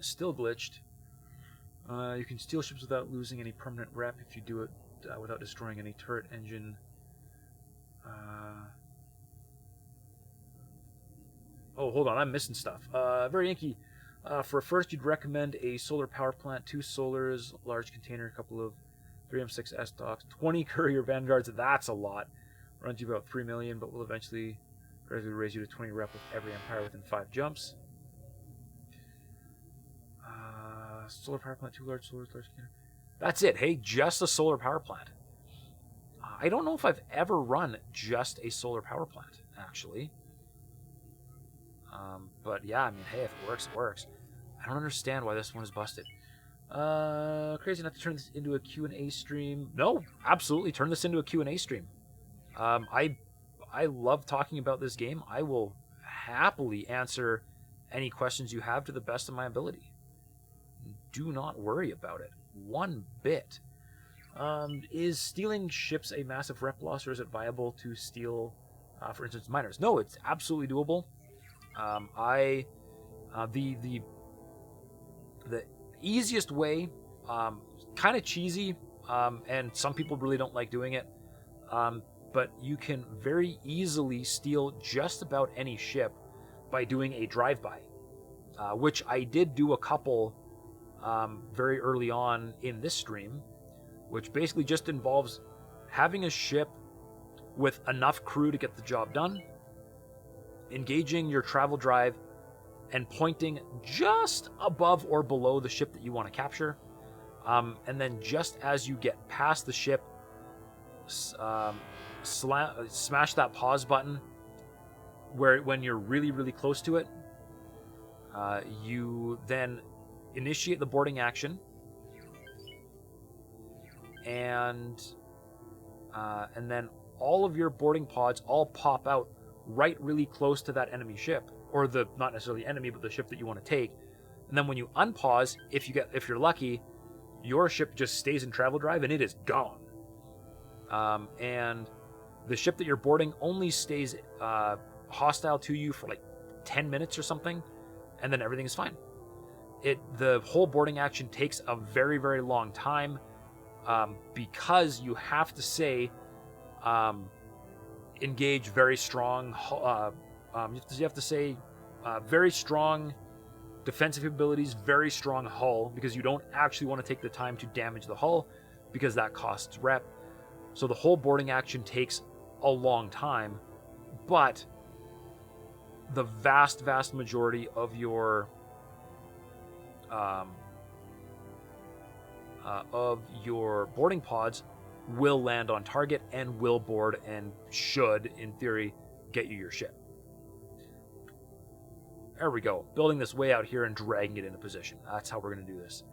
S1: Still glitched. You can steal ships without losing any permanent rep if you do it without destroying any turret engine. Oh, hold on, I'm missing stuff. Very inky. For first, you'd recommend a solar power plant, 2 solars, large container, a couple of 3M6 S-Docks, 20 courier vanguards. That's a lot. Runs you about 3 million, but will eventually gradually raise you to 20 rep with every empire within 5 jumps. Solar power plant, 2 large solars, large container. That's it. Hey, just a solar power plant. I don't know if I've ever run just a solar power plant, actually. But yeah, I mean, hey, if it works, it works. I don't understand why this one is busted. Crazy enough to turn this into a Q&A stream. No, absolutely, turn this into a Q&A stream. I love talking about this game. I will happily answer any questions you have to the best of my ability. Do not worry about it one bit. Is stealing ships a massive rep loss, or is it viable to steal, for instance, miners? No, it's absolutely doable. The easiest way, kind of cheesy, and some people really don't like doing it, but you can very easily steal just about any ship by doing a drive-by, which I did do a couple very early on in this stream, which basically just involves having a ship with enough crew to get the job done, engaging your travel drive, and pointing just above or below the ship that you want to capture. And then just as you get past the ship, smash that pause button when you're really, really close to it. You then initiate the boarding action, and then all of your boarding pods all pop out right really close to that enemy ship, or the not necessarily enemy, but the ship that you want to take. And then when you unpause, if you're lucky, your ship just stays in travel drive and it is gone. And the ship that you're boarding only stays hostile to you for like 10 minutes or something, and then everything is fine. The whole boarding action takes a very, very long time, because you have to say engage very strong. You have to say very strong defensive abilities, very strong hull, because you don't actually want to take the time to damage the hull, because that costs rep. So the whole boarding action takes a long time, but the vast, vast majority of your boarding pods will land on target and will board and should, in theory, get you your ship. There we go. Building this way out here and dragging it into position. That's how we're going to do this.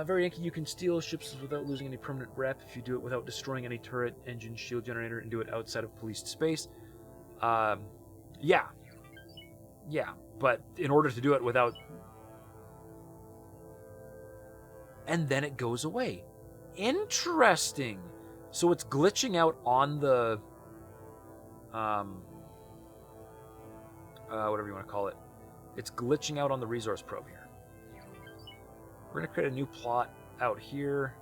S1: Very inky, you can steal ships without losing any permanent rep if you do it without destroying any turret, engine, shield generator, and do it outside of policed space. Yeah, but in order to do it without... And then it goes away. Interesting. So it's glitching out on the... whatever you want to call it. It's glitching out on the resource probe here. We're going to create a new plot out here.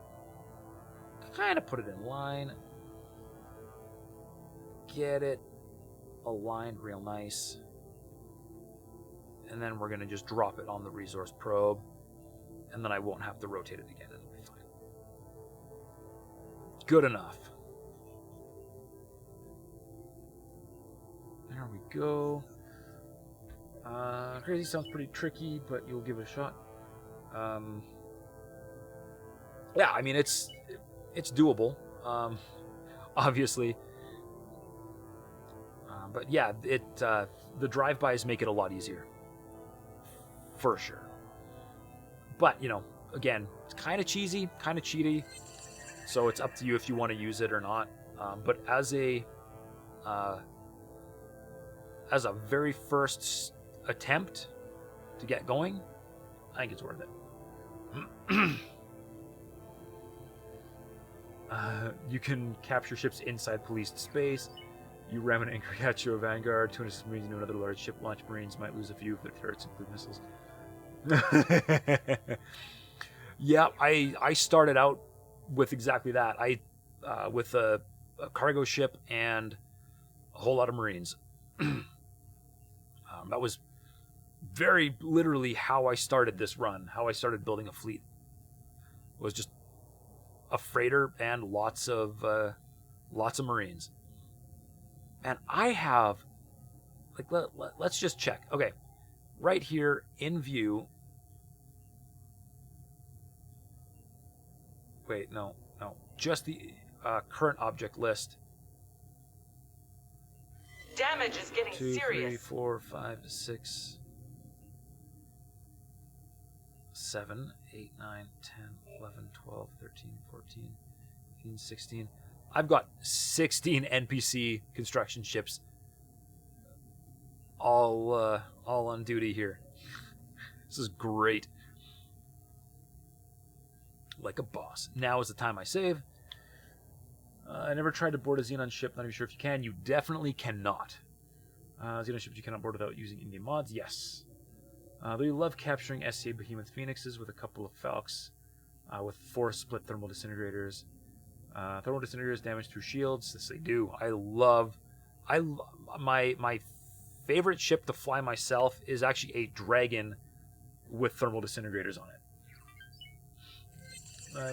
S1: Kind of put it in line. Get it aligned real nice. And then we're going to just drop it on the resource probe. And then I won't have to rotate it again. It'll be fine. Good enough. There we go. Crazy sounds pretty tricky, but you'll give it a shot. Yeah, I mean, it's doable, obviously. But yeah, the drive-bys make it a lot easier. For sure. But, you know, again, it's kind of cheesy, kind of cheaty, so it's up to you if you want to use it or not. But as a very first attempt to get going, I think it's worth it. You can capture ships inside policed space. You ram an anchor, catch your vanguard. 200 Marines into another large ship. Launch Marines might lose a few if their turrets include missiles. Yeah, I started out with exactly that. With a cargo ship and a whole lot of Marines. That was very literally how I started this run. How I started building a fleet was just a freighter and lots of Marines. And I have, like, let's just check. Okay, right here in view. Wait, no, just the current object list.
S6: Damage is getting
S1: 2,
S6: serious.
S1: 3, 4, 5, 6, 7, 8, 9, 10, 11, 12, 13, 14, 15, 16. I've got 16 NPC construction ships all on duty here. This is great. Like a boss. Now is the time I save. I never tried to board a Xenon ship. Not even sure if you can. You definitely cannot. Xenon ships you cannot board without using in-game mods. Yes. Though you love capturing SCA Behemoth Phoenixes with a couple of Falcons, with 4 split thermal disintegrators. Thermal disintegrators damage through shields. Yes, they do. My favorite ship to fly myself is actually a Dragon with thermal disintegrators on it.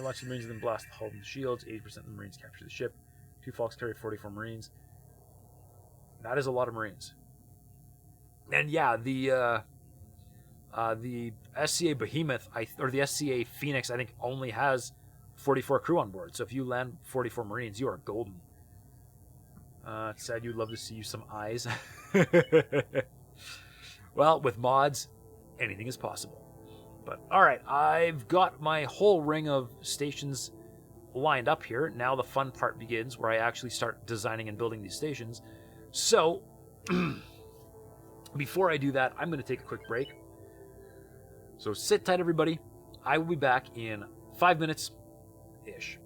S1: Launch the Marines and then blast the hull and the shields. 80% of the Marines capture the ship. 2 Falcons carry 44 Marines. That is a lot of Marines. And yeah, the SCA Behemoth, or the SCA Phoenix, I think only has 44 crew on board. So if you land 44 Marines, you are golden. It's sad you'd love to see you some eyes. Well, with mods, anything is possible. But all right, I've got my whole ring of stations lined up here. Now the fun part begins, where I actually start designing and building these stations. So before I do that, I'm going to take a quick break. So sit tight, everybody. I will be back in 5 minutes-ish.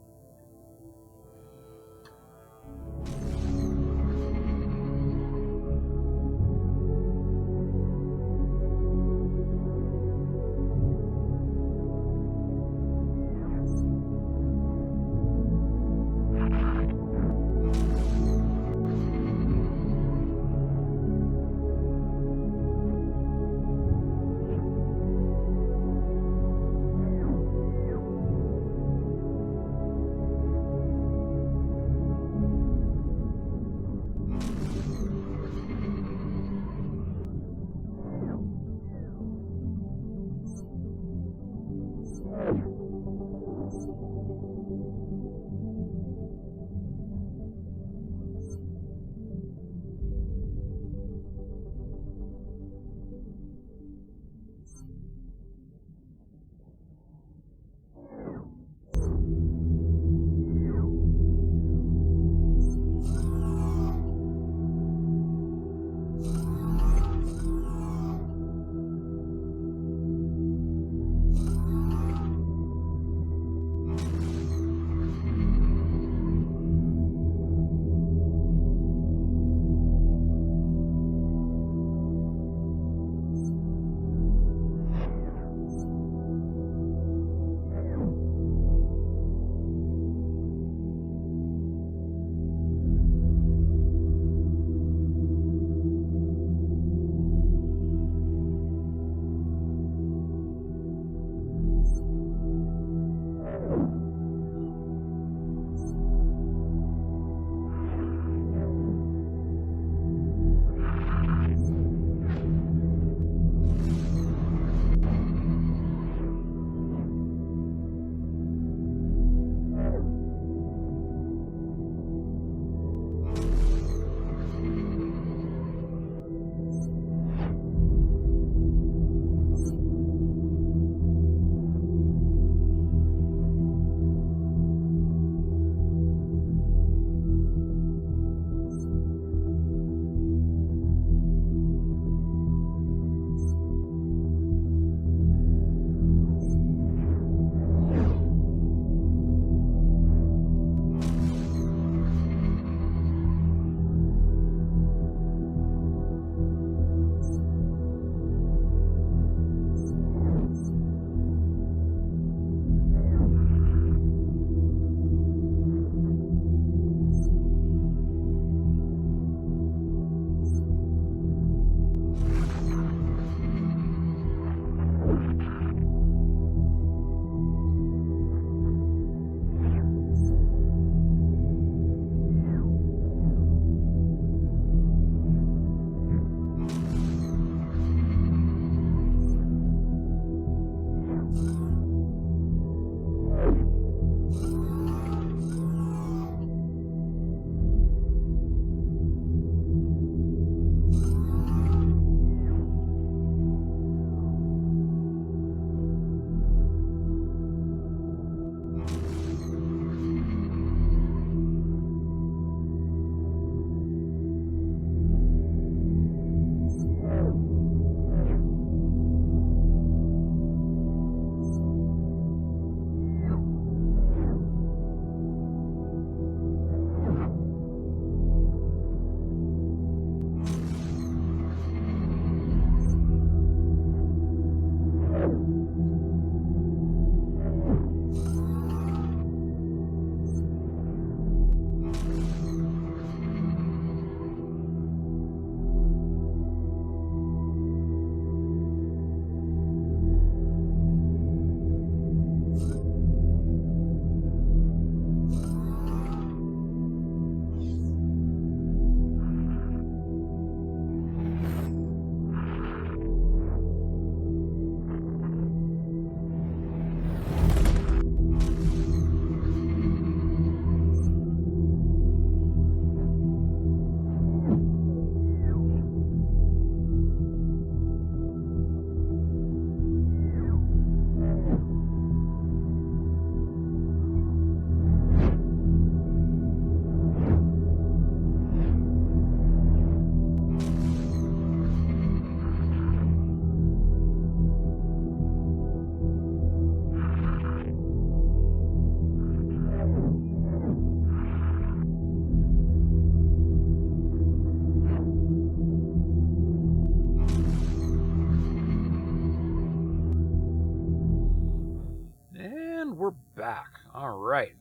S1: And we're back. All right.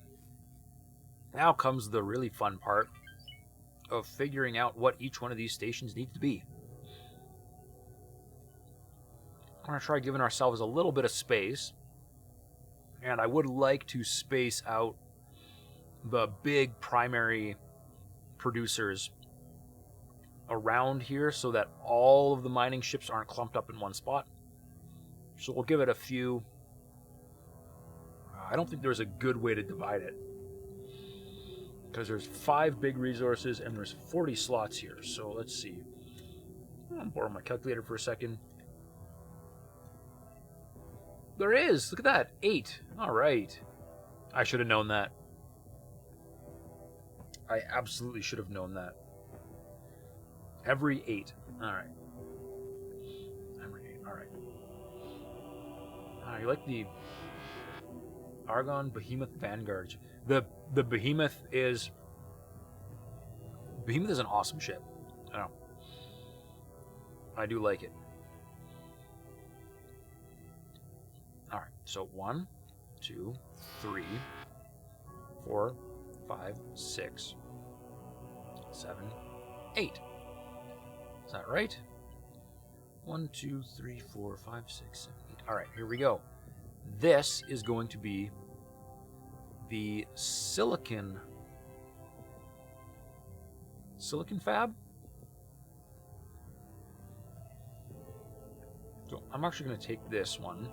S1: Now comes the really fun part of figuring out what each one of these stations needs to be. I'm going to try giving ourselves a little bit of space. And I would like to space out the big primary producers around here so that all of the mining ships aren't clumped up in one spot. So we'll give it a few. I don't think there's a good way to divide it, because there's 5 big resources and there's 40 slots here. So let's see. I'll borrow my calculator for a second. There is. Look at that. 8. All right. I should have known that. I absolutely should have known that. Every 8. All right. Every 8. All right. You like the Argon Behemoth Vanguard? The Behemoth is an awesome ship. I know. I do like it. All right. So 1, 2, 3, 4, 5, 6, 7, 8. Is that right? 1, 2, 3, 4, 5, 6, 7, 8. All right, here we go. This is going to be the silicon fab. So I'm actually going to take this one.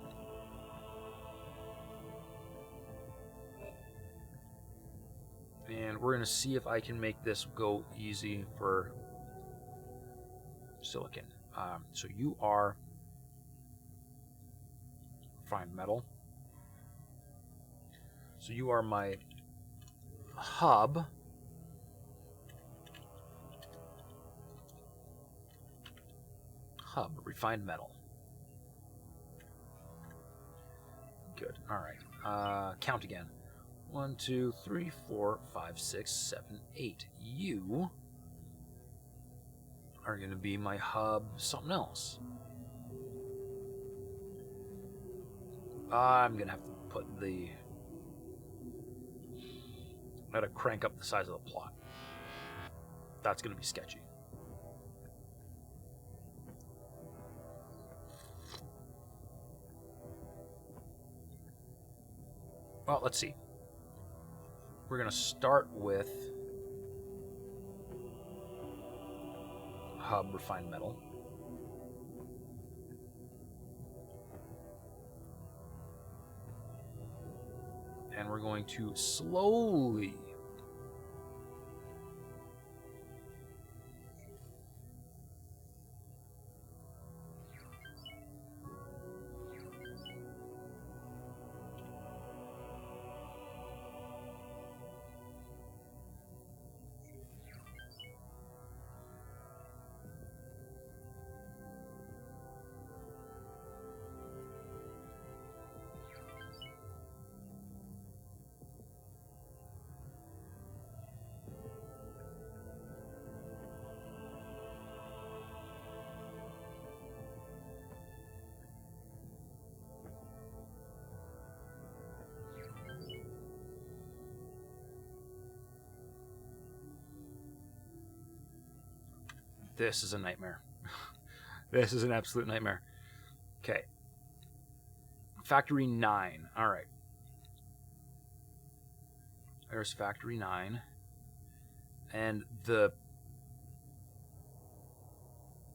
S1: And we're going to see if I can make this go easy for silicon. So you are refined metal. So you are my hub. Refined metal. Good. All right. Count again. 1, 2, 3, 4, 5, 6, 7, 8. You are going to be my hub something else. I'm going to have to put the... I gotta crank up the size of the plot. That's going to be sketchy. Well, let's see. We're going to start with hub refined metal. And we're going to slowly This is a nightmare. This is an absolute nightmare. Okay. Factory 9. All right. There's Factory 9. And the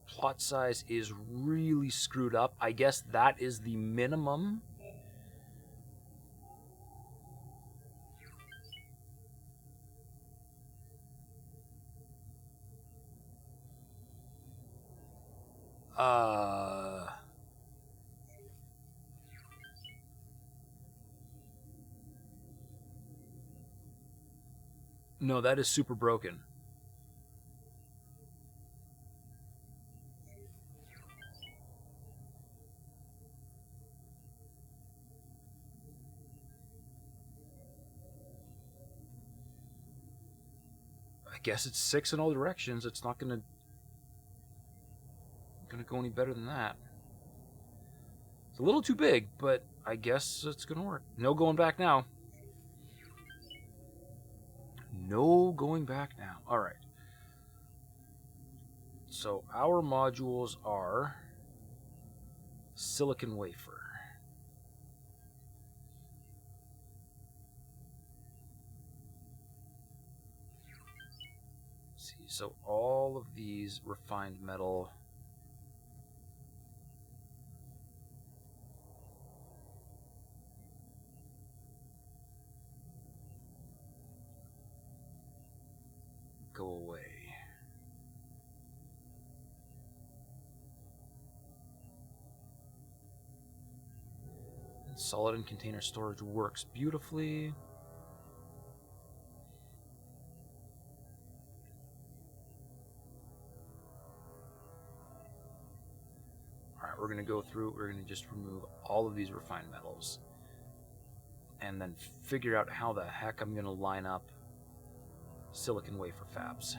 S1: plot size is really screwed up. I guess that is the minimum. No, that is super broken. I guess it's 6 in all directions. It's not gonna go any better than that. It's a little too big, but I guess it's going to work. No going back now. No going back now. All right. So our modules are silicon wafer. Let's see, so all of these refined metal. Go away. Solid and container storage works beautifully. Alright, we're going to go through, we're going to just remove all of these refined metals. And then figure out how the heck I'm going to line up silicon wafer fabs.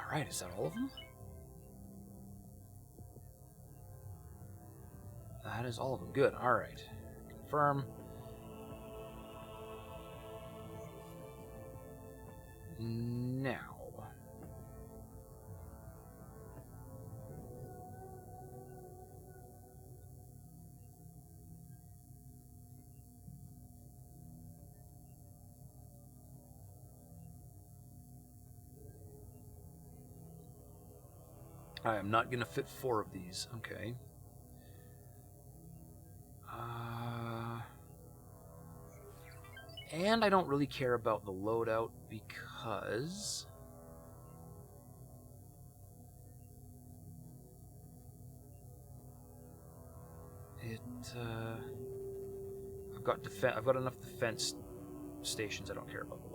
S1: Alright, is that all of them? That is all of them. Good, alright. Confirm. Now. I am not going to fit 4 of these. Okay. And I don't really care about the loadout because I've got enough defense stations. I don't care about the loadout.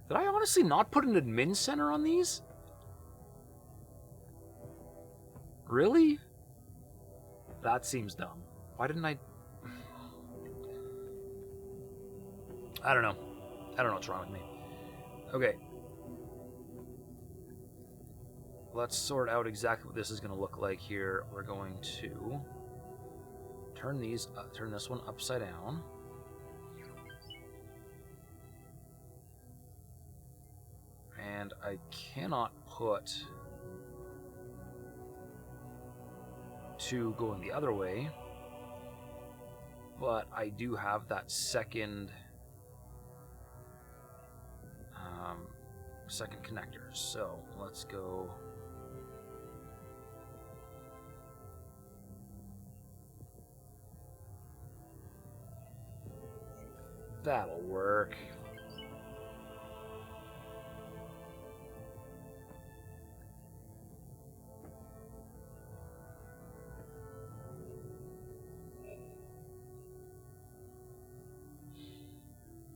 S1: Did I honestly not put an admin center on these? Really? That seems dumb. Why didn't I... I don't know. I don't know what's wrong with me. Okay. Let's sort out exactly what this is going to look like here. We're going to turn this one upside down. And I cannot put 2 going the other way, but I do have that second connector. So let's go. That'll work.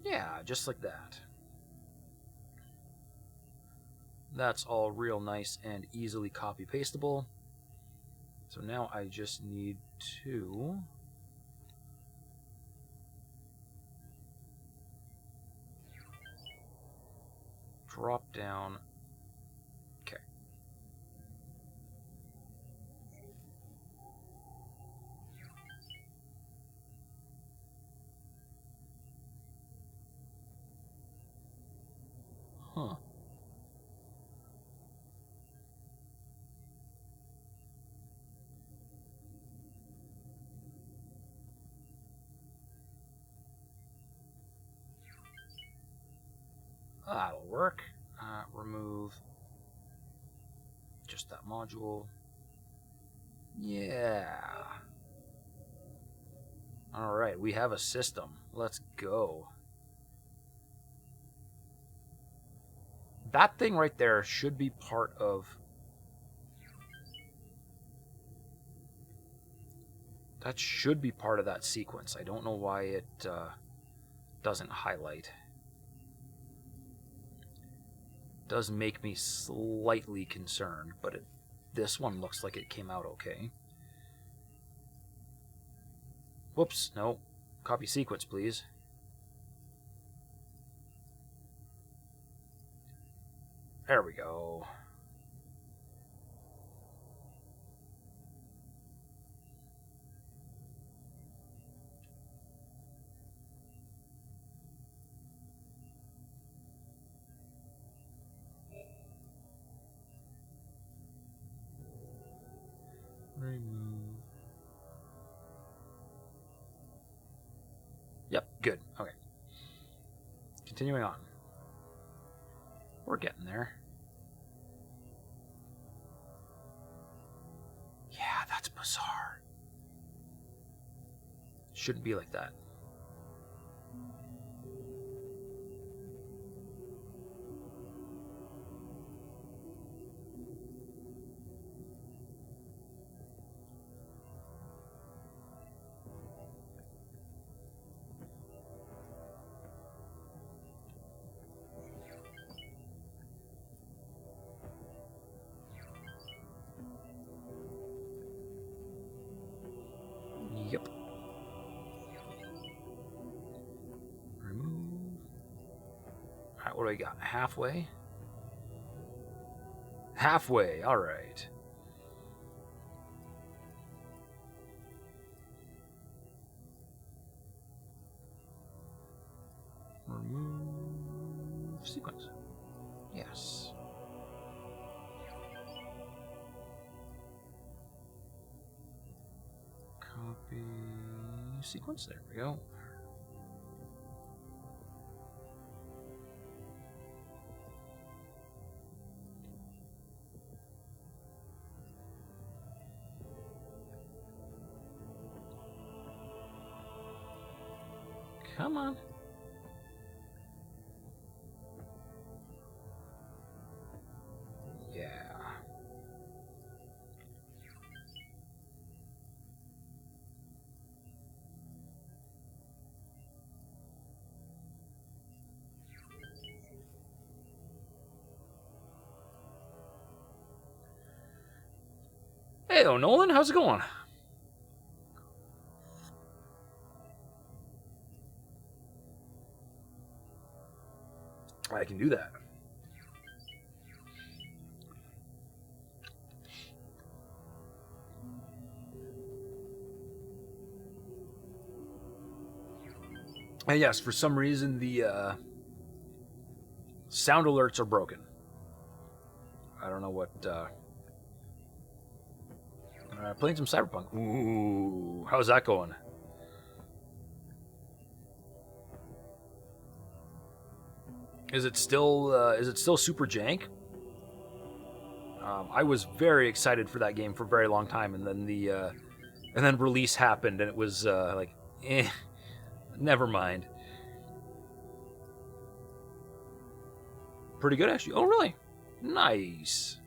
S1: Yeah, just like that. That's all real nice and easily copy-pastable. So now I just need to drop down. Okay. Huh. That'll work. Remove just that module. Yeah. Alright, we have a system. Let's go. That thing right there should be part of... That should be part of that sequence. I don't know why it doesn't highlight. Does make me slightly concerned, but this one looks like it came out okay. Whoops, no. Copy sequence, please. There we go. Remove. Yep, good. Okay. Continuing on. We're getting there. Yeah, that's bizarre. Shouldn't be like that. Yep. Remove. Alright, what do we got? Halfway? Halfway, alright. Remove sequence. Yes. Copy sequence. There we go. Come on. Yeah. Hey, Nolan, how's it going? I can do that. And yes, for some reason the sound alerts are broken. I don't know what. Playing some Cyberpunk. Ooh, how's that going? Is it still super jank? I was very excited for that game for a very long time, and then release happened, and it was like, never mind. Pretty good actually. Oh really? Nice.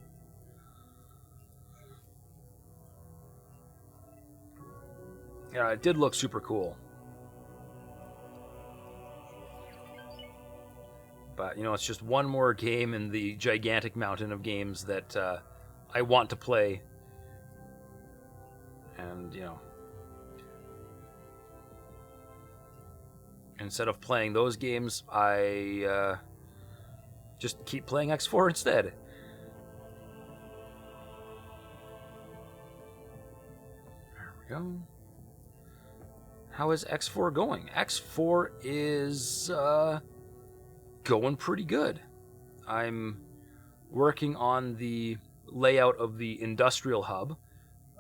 S1: Yeah, it did look super cool. But, you know, it's just one more game in the gigantic mountain of games that I want to play. And, you know, instead of playing those games, I just keep playing X4 instead. There we go. How is X4 going? X4 is going pretty good. I'm working on the layout of the industrial hub.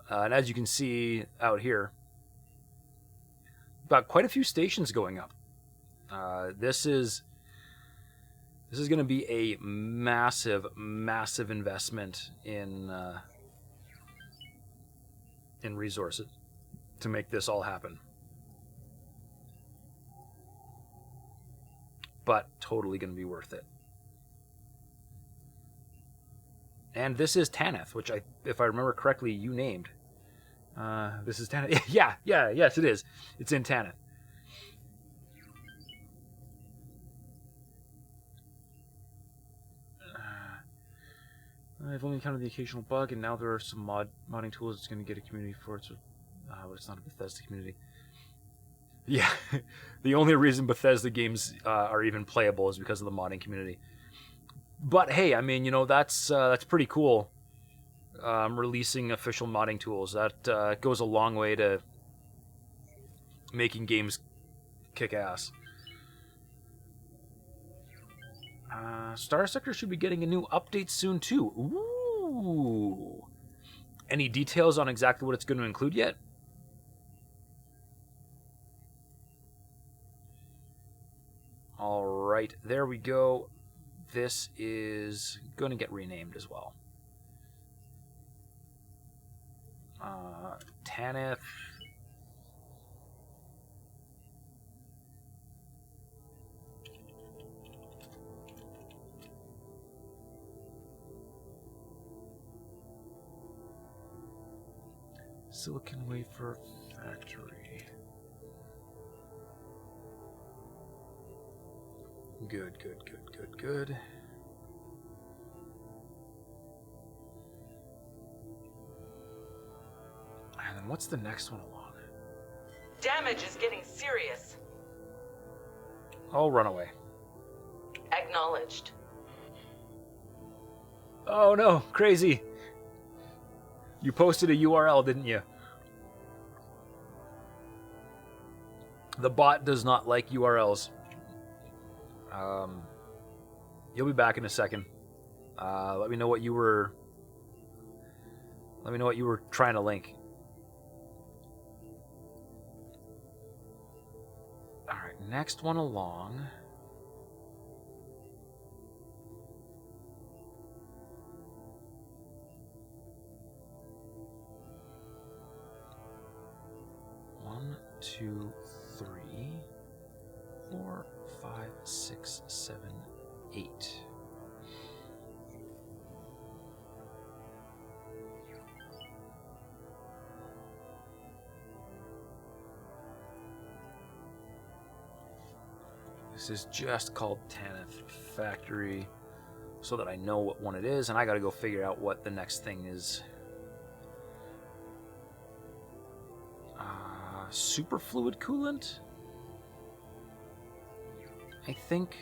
S1: And as you can see out here, got quite a few stations going up. This is going to be a massive, massive investment in resources to make this all happen. But totally going to be worth it. And this is Tanith, which if I remember correctly, you named. This is Tanith. Yes, it is. It's in Tanith. I've only encountered the occasional bug, and now there are some modding tools. It's going to get a community for it, but it's not a Bethesda community. Yeah, the only reason Bethesda games are even playable is because of the modding community. But hey, I mean, that's pretty cool. Releasing official modding tools, that goes a long way to making games kick ass. Star Sector should be getting a new update soon too. Ooh. Any details on exactly what it's going to include yet? All right, there we go. This is going to get renamed as well. Tanith. Silicon Wafer Factory. Good. And then what's the next one along?
S6: Damage is getting serious.
S1: I'll run away.
S6: Acknowledged.
S1: Oh no, crazy. You posted a URL, didn't you? The bot does not like URLs. You'll be back in a second. Let me know what you were trying to link. All right, next one along. One, two, 3, 4, 5, 6, 7, 8. This is just called Tanith Factory, so that I know what one it is, and I gotta go figure out what the next thing is. Superfluid coolant? I think.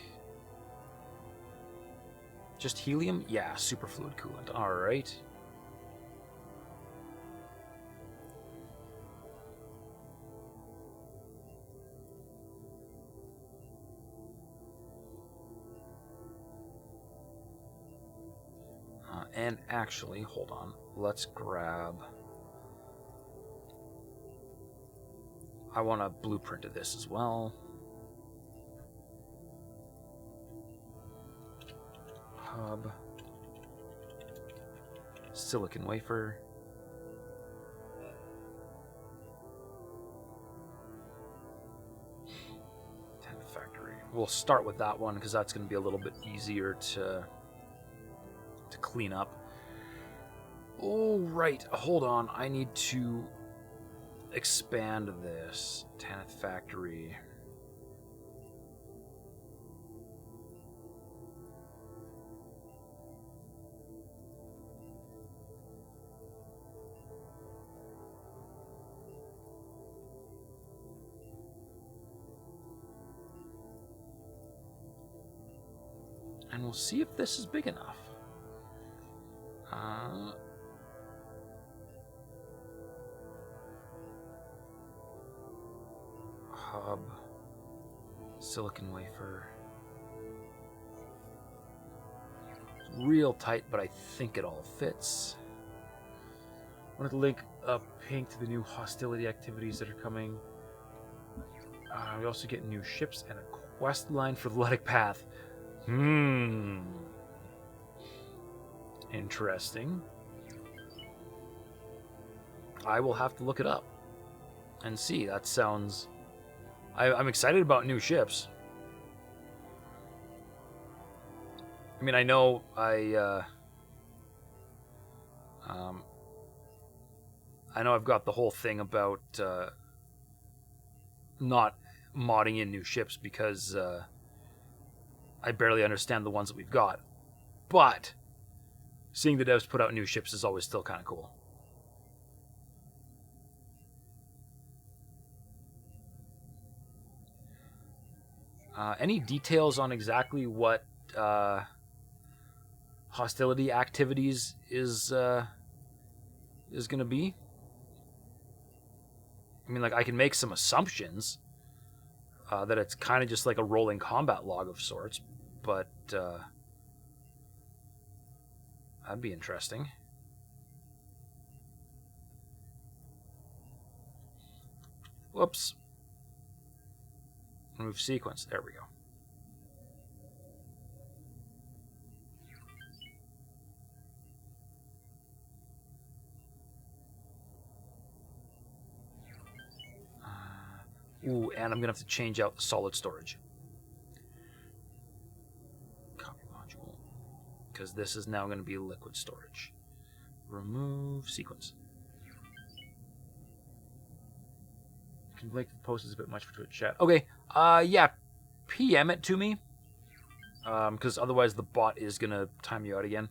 S1: Just helium? Yeah, superfluid coolant. Alright. And actually, hold on. Let's grab... I want a blueprint of this as well. Hub. Silicon wafer. Tanith Factory. We'll start with that one because that's going to be a little bit easier to clean up. Oh, right. Hold on. I need to expand this. Tanith Factory. And we'll see if this is big enough. Hub, silicon wafer. real tight, but I think it all fits. I wanted to link up Pink to the new hostility activities that are coming. We also get new ships and a quest line for the Letic Path. Interesting. I will have to look it up and see. That sounds... I'm excited about new ships. I mean, I know I know I've got the whole thing about not modding in new ships because I barely understand the ones that we've got. But seeing the devs put out new ships is always still kind of cool. Any details on exactly what hostility activities is going to be? I mean, like, I can make some assumptions that it's kind of just like a rolling combat log of sorts, but that'd be interesting. Whoops. Remove sequence. There we go. Ooh, and I'm going to have to change out the solid storage. Copy module. Because this is now going to be liquid storage. Remove sequence. Link the post is a bit much for Twitch chat. Okay, yeah, PM it to me. Because otherwise the bot is going to time you out again.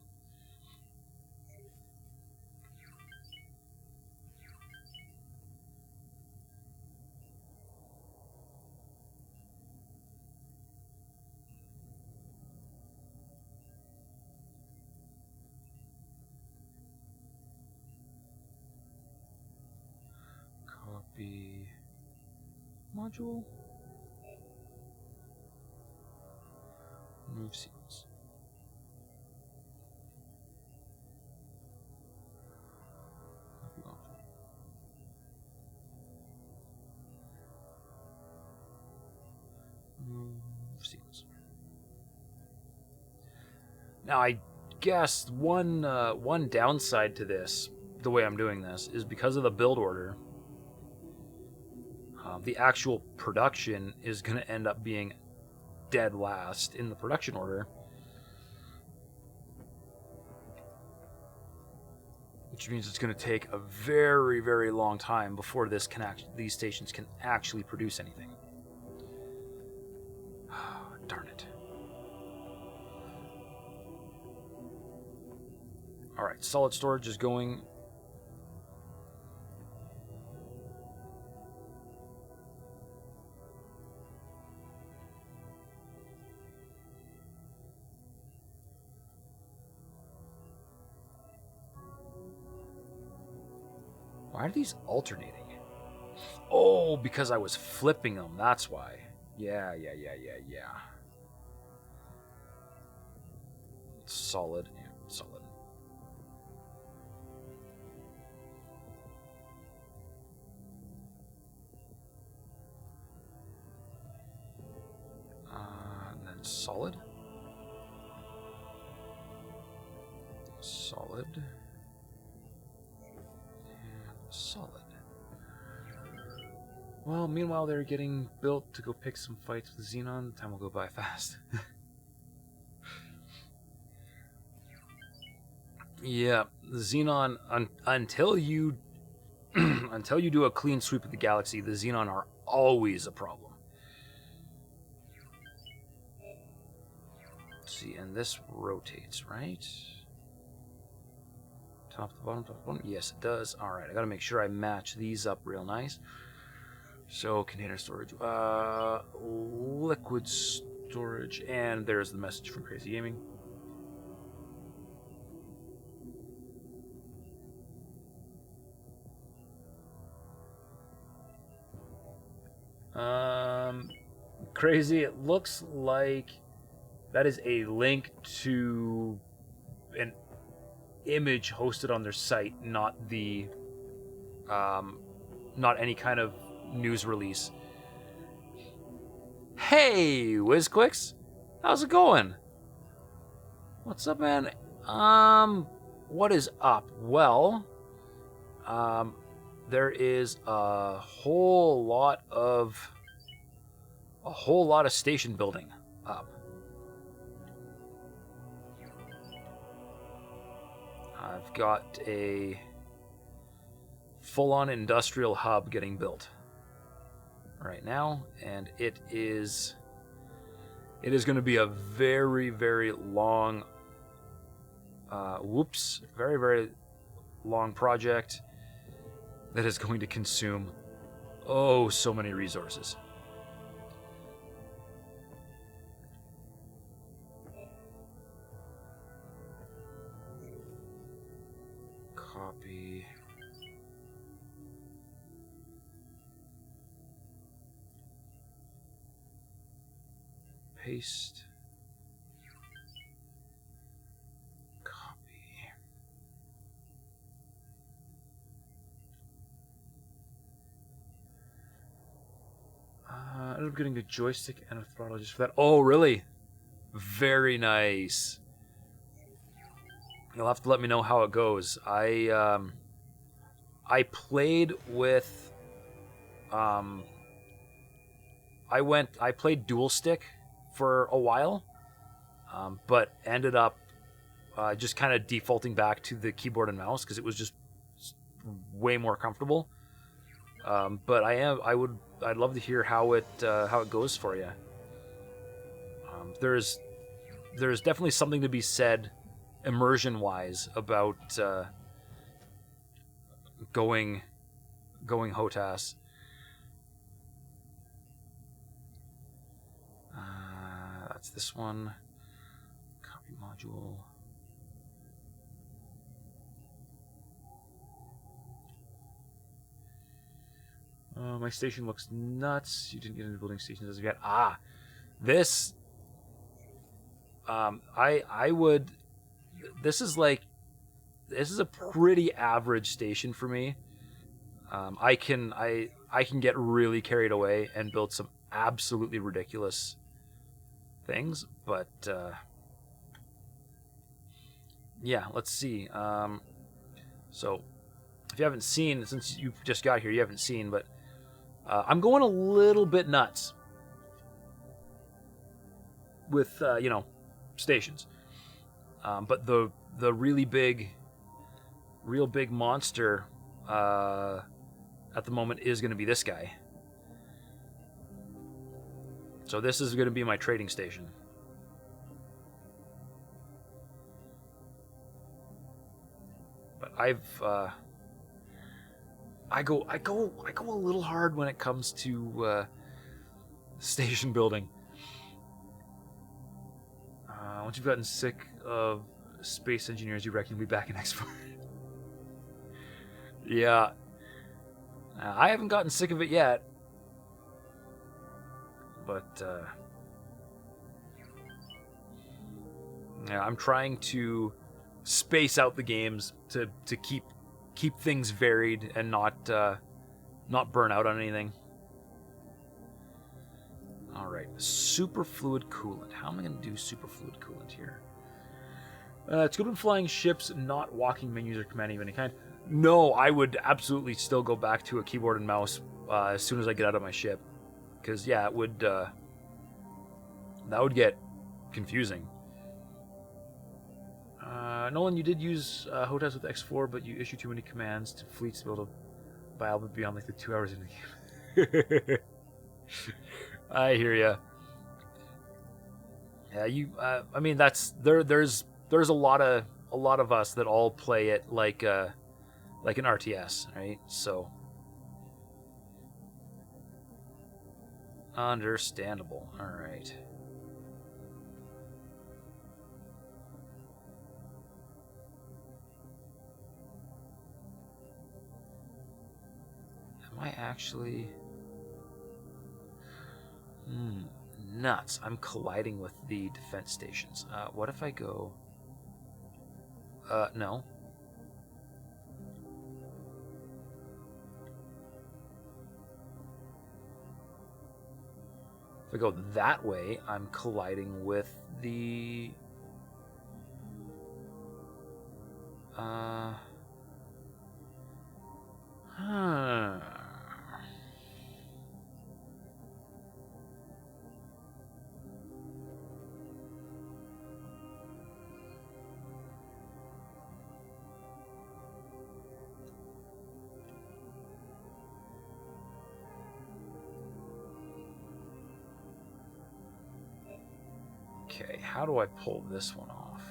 S1: Copy module. Remove sequence. Copy module. Remove sequence. Now, I guess one downside to this, the way I'm doing this, is because of the build order. The actual production is going to end up being dead last in the production order, which means it's going to take a very, very long time before these stations can actually produce anything. Darn it. All right, solid storage is going. Why are these alternating? Oh, because I was flipping them. That's why. Yeah. Solid. Yeah, solid. And then solid. Solid. Solid. Well, meanwhile, they're getting built to go pick some fights with Xenon. Time will go by fast. Yeah, the Xenon, until you until you do a clean sweep of the galaxy, the Xenon are always a problem. Let's see, and this rotates, right? Top to bottom, top to bottom. Yes, it does. All right, I got to make sure I match these up real nice. So, container storage, liquid storage, and there's the message from Crazy Gaming. Crazy, it looks like that is a link to an image hosted on their site, not the not any kind of news release. Hey, WizQuicks, how's it going? What's up, man? What is up? Well, there is a whole lot of station building up. I've got a full-on industrial hub getting built right now, and it is going to be a very, very long very, very long project that is going to consume so many resources. Copy. Paste. I ended up getting a joystick and a throttle just for that. Oh, really? Very nice. You'll have to let me know how it goes. I played with I played dual stick for a while, but ended up just kind of defaulting back to the keyboard and mouse because it was just way more comfortable. But I'd love to hear how it goes for you. There's definitely something to be said, immersion wise, about going HOTAS. That's this one. Copy module. My station looks nuts. You didn't get into building stations as of yet. This. I would. This is a pretty average station for me. I can get really carried away and build some absolutely ridiculous things, but yeah, let's see. So if you haven't seen, since you just got here, you haven't seen, but I'm going a little bit nuts with stations. But the real big monster at the moment is going to be this guy. So this is going to be my trading station. But I go a little hard when it comes to station building. Once you've gotten sick of space engineers, you reckon you'll be back in X4? Yeah. I haven't gotten sick of it yet. But yeah, I'm trying to space out the games to keep things varied and not burn out on anything. All right, superfluid coolant. How am I going to do superfluid coolant here? It's good when flying ships, not walking menus or commanding of any kind. No, I would absolutely still go back to a keyboard and mouse as soon as I get out of my ship, because yeah, it would that would get confusing. Nolan, you did use HOTAS with X4, but you issue too many commands to fleets to be able to buy Albert beyond like the 2 hours in the game. I hear ya. Yeah, I mean, that's there's a lot of us that all play it like an RTS, right? So understandable. All right. Am I actually... nuts. I'm colliding with the defense stations. What if I go... No. If I go that way, I'm colliding with the... Huh. Okay, how do I pull this one off?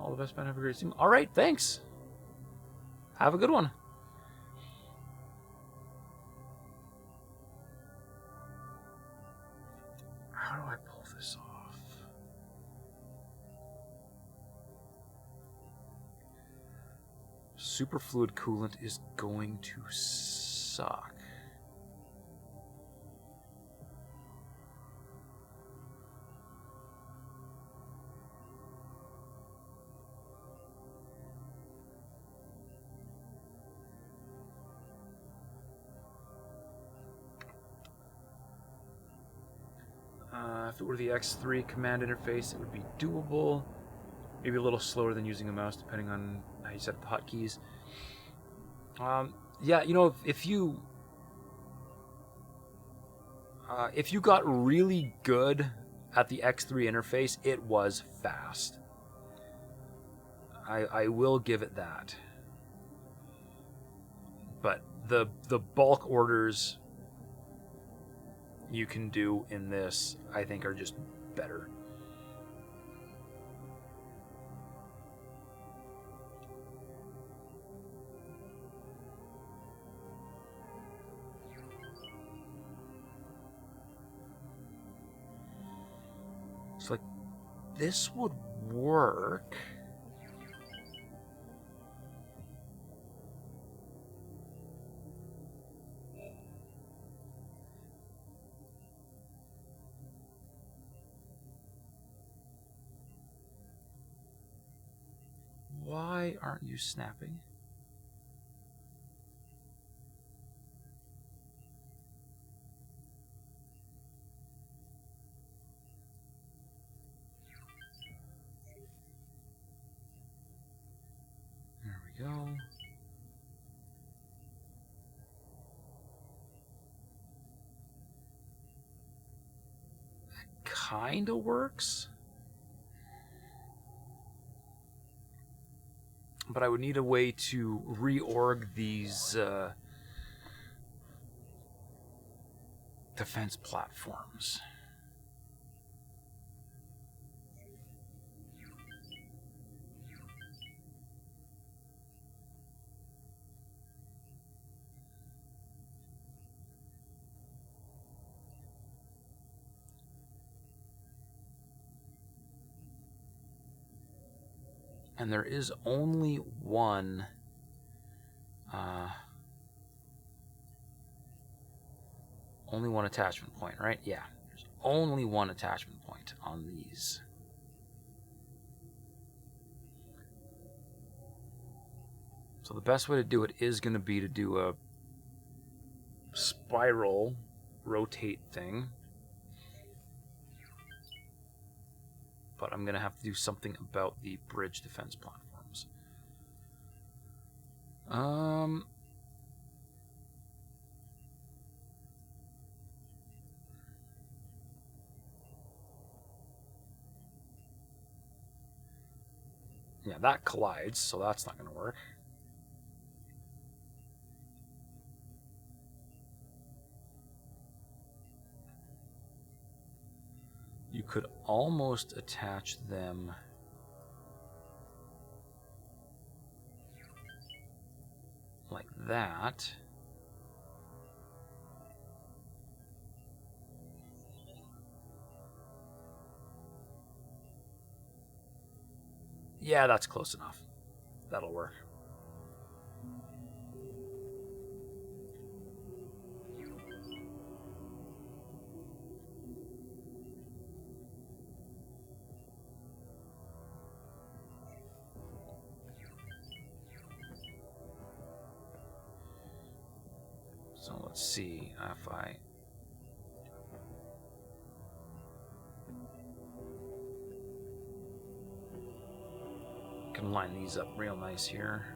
S1: All the best, man. Have a great team. All right, thanks. Have a good one. How do I pull this off? Superfluid coolant is going to suck. If it were the X3 command interface, it would be doable. Maybe a little slower than using a mouse, depending on how you set up the hotkeys. Yeah, you know, if you got really good at the X3 interface, it was fast. I will give it that. But the bulk orders you can do in this, I think, are just better. So, like, this would work. Why aren't you snapping? There we go. That kind of works. But I would need a way to reorg these defense platforms. And there is only one attachment point, right? Yeah, there's only one attachment point on these. So the best way to do it is going to be to do a spiral rotate thing. But I'm going to have to do something about the bridge defense platforms. Yeah, that collides, so that's not going to work. You could almost attach them like that. Yeah, that's close enough. That'll work. So let's see if I... can line these up real nice here.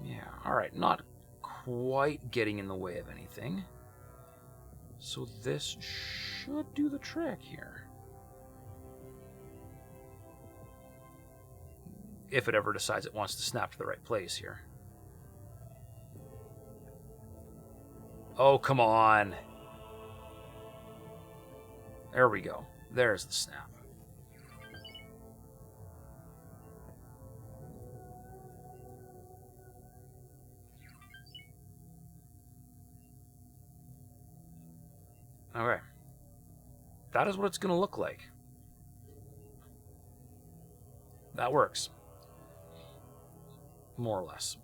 S1: Yeah, alright, not quite getting in the way of anything. So this should do the trick here. If it ever decides it wants to snap to the right place here. Oh, come on. There we go. There's the snap. Okay. That is what it's going to look like. That works. More or less.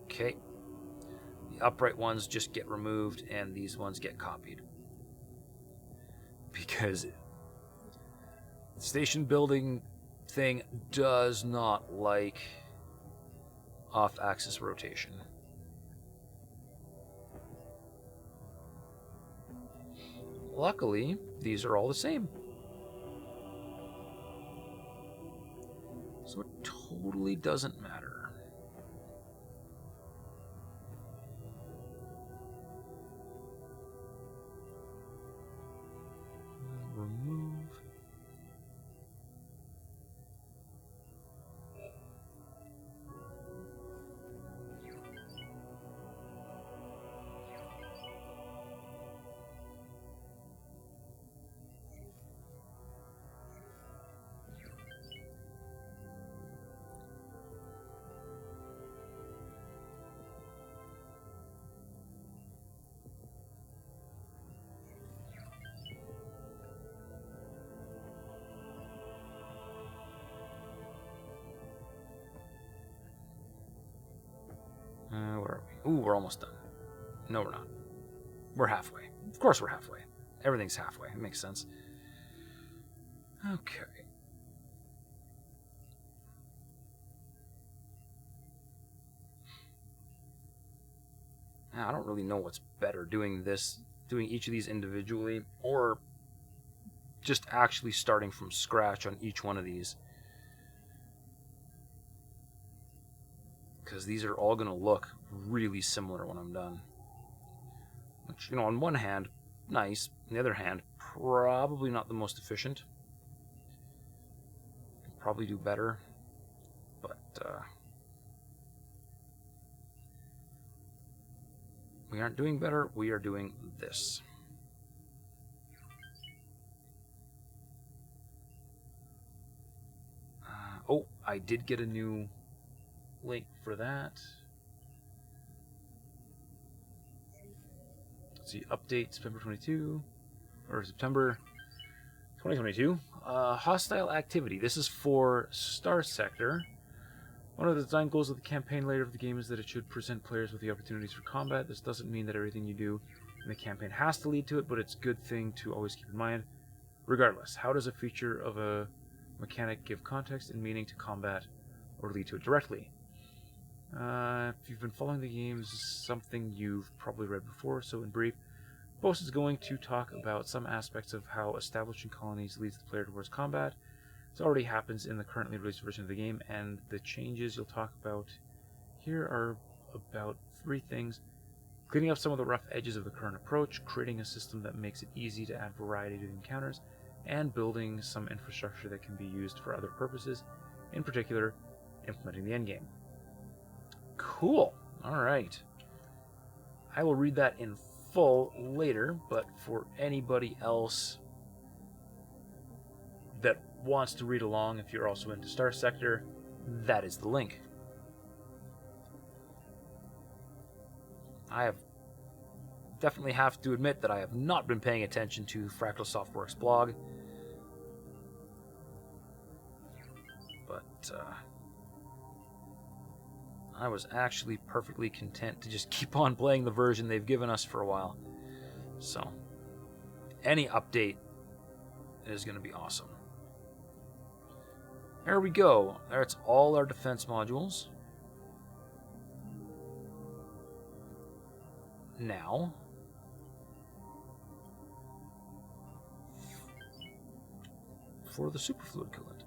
S1: Okay. The upright ones just get removed and these ones get copied. Because the station building thing does not like off-axis rotation. Luckily, these are all the same. So it totally doesn't matter. Remove. Where are we? Ooh, we're almost done. No, we're not. We're halfway. Of course we're halfway. Everything's halfway. It makes sense. Okay. Now, I don't really know what's better, doing each of these individually, or just actually starting from scratch on each one of these. Because these are all going to look really similar when I'm done. Which, you know, on one hand, nice. On the other hand, probably not the most efficient. Probably do better. But, we aren't doing better. We are doing this. Oh, I did get a new link for that. Let's see, update September 22, or September 2022. Hostile activity. This is for Star Sector. One of the design goals of the campaign later of the game is that it should present players with the opportunities for combat. This doesn't mean that everything you do in the campaign has to lead to it, but it's a good thing to always keep in mind. Regardless, how does a feature of a mechanic give context and meaning to combat or lead to it directly? If you've been following the game, this is something you've probably read before, so in brief, Boss is going to talk about some aspects of how establishing colonies leads the player towards combat. This already happens in the currently released version of the game, and the changes you'll talk about here are about 3 things. Cleaning up some of the rough edges of the current approach, creating a system that makes it easy to add variety to encounters, and building some infrastructure that can be used for other purposes, in particular, implementing the endgame. Cool. Alright. I will read that in full later, but for anybody else that wants to read along, if you're also into Star Sector, that is the link. I have definitely have to admit that I have not been paying attention to Fractal Softworks blog, but I was actually perfectly content to just keep on playing the version they've given us for a while. So, any update is going to be awesome. There we go. That's all our defense modules. Now, for the superfluid coolant.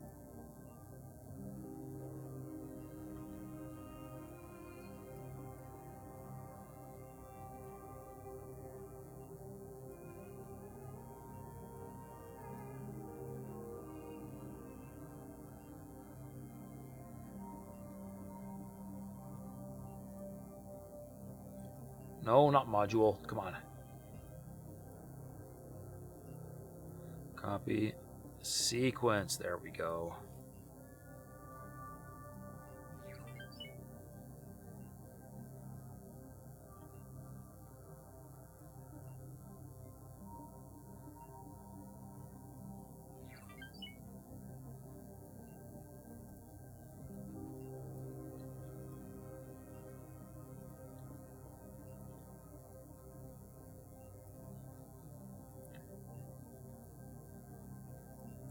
S1: No, not module. Come on. Copy sequence. There we go.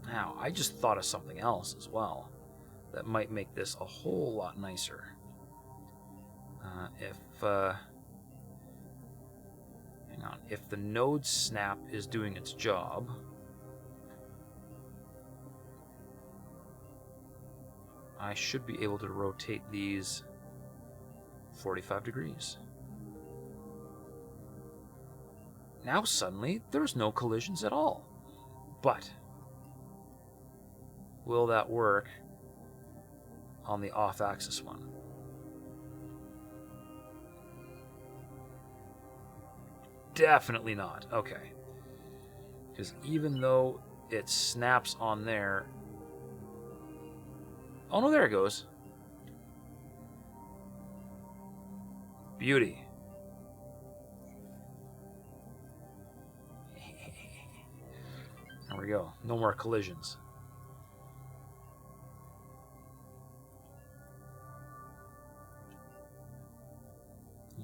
S1: Now, I just thought of something else as well that might make this a whole lot nicer. Hang on, if the node snap is doing its job, I should be able to rotate these 45 degrees. Now suddenly, there's no collisions at all. But will that work on the off-axis one? Definitely not. Okay. Because even though it snaps on there... Oh no, there it goes. Beauty. There we go. No more collisions.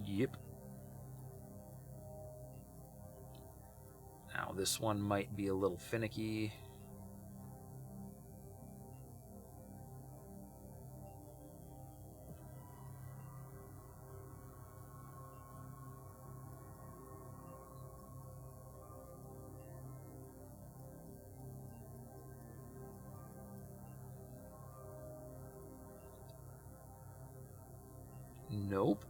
S1: Yep. Now this one might be a little finicky. Nope.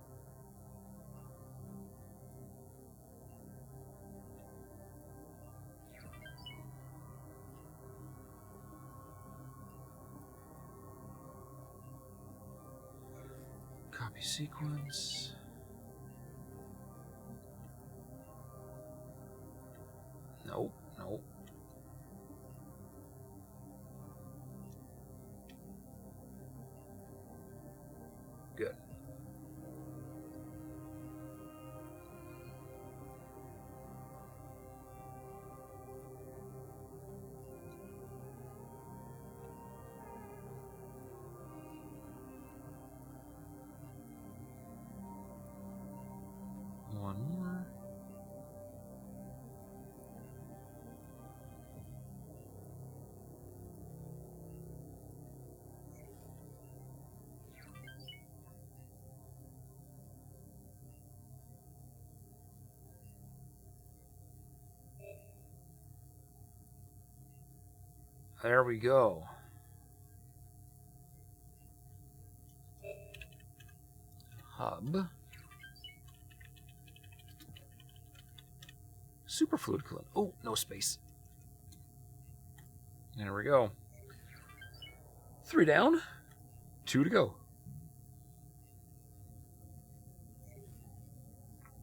S1: Copy sequence. Nope, nope. Good. One more. There we go. Hub. Superfluid coolant. Oh, no space. There we go. 3 down, 2 to go.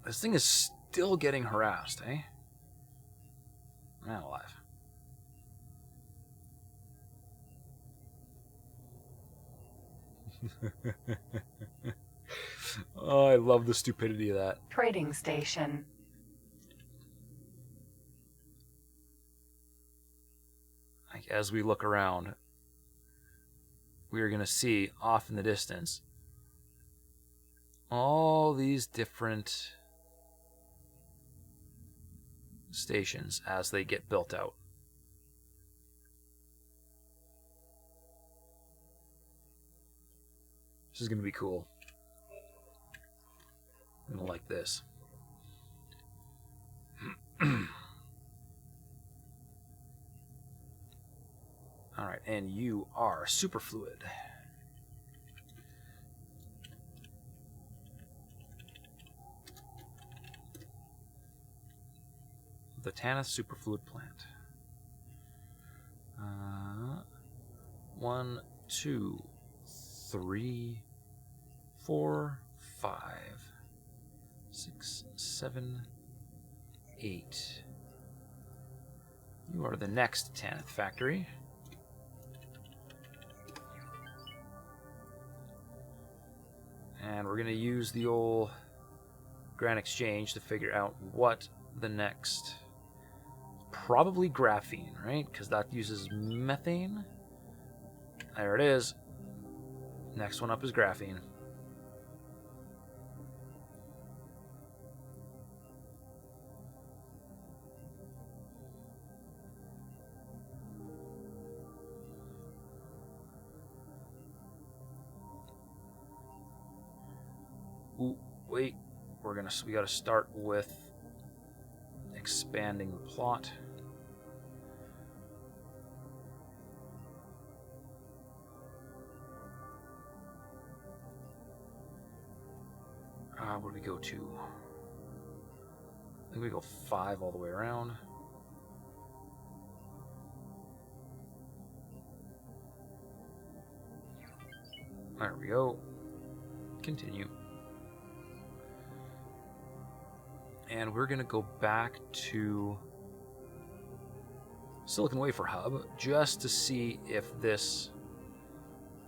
S1: This thing is still getting harassed, eh? Man alive. Oh, I love the stupidity of that.
S2: Trading station.
S1: Like, as we look around, we are going to see off in the distance all these different stations as they get built out. This is going to be cool. I'm going to like this. Alright, and you are superfluid. The Tanith superfluid plant. 1, 2, 3, 4, 5, 6, 7, 8. You are the next Tanith factory. And we're going to use the old Grand Exchange to figure out what the next... Probably graphene, right? Because that uses methane. There it is. Next one up is graphene. Ooh, wait. We got to start with expanding the plot. Where do we go to? I think we go 5 all the way around. There we go. Continue. And we're going to go back to Silicon Wafer Hub just to see if this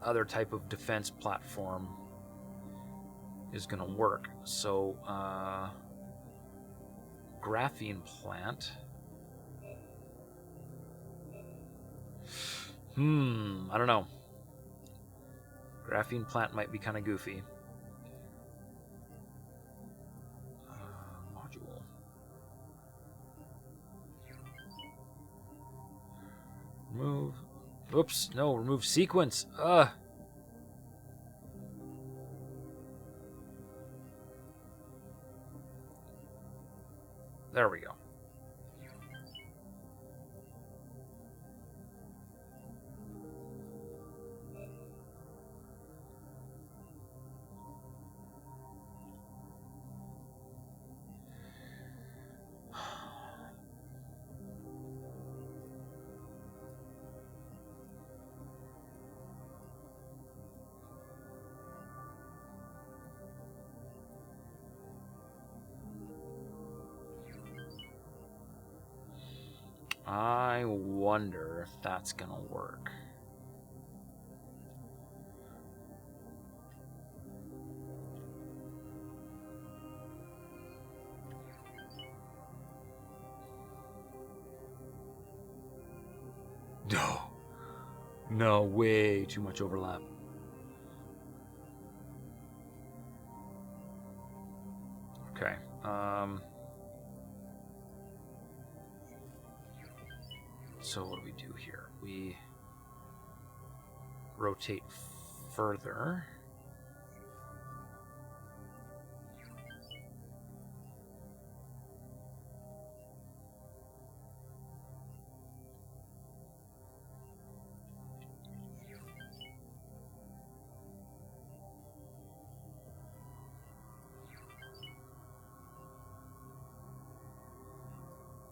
S1: other type of defense platform is going to work. So, graphene plant. I don't know. Graphene plant might be kind of goofy. Module. Remove. Oops, no, remove sequence. There we go. I wonder if that's gonna work. No, way too much overlap. Okay. So what do we do here? We rotate further.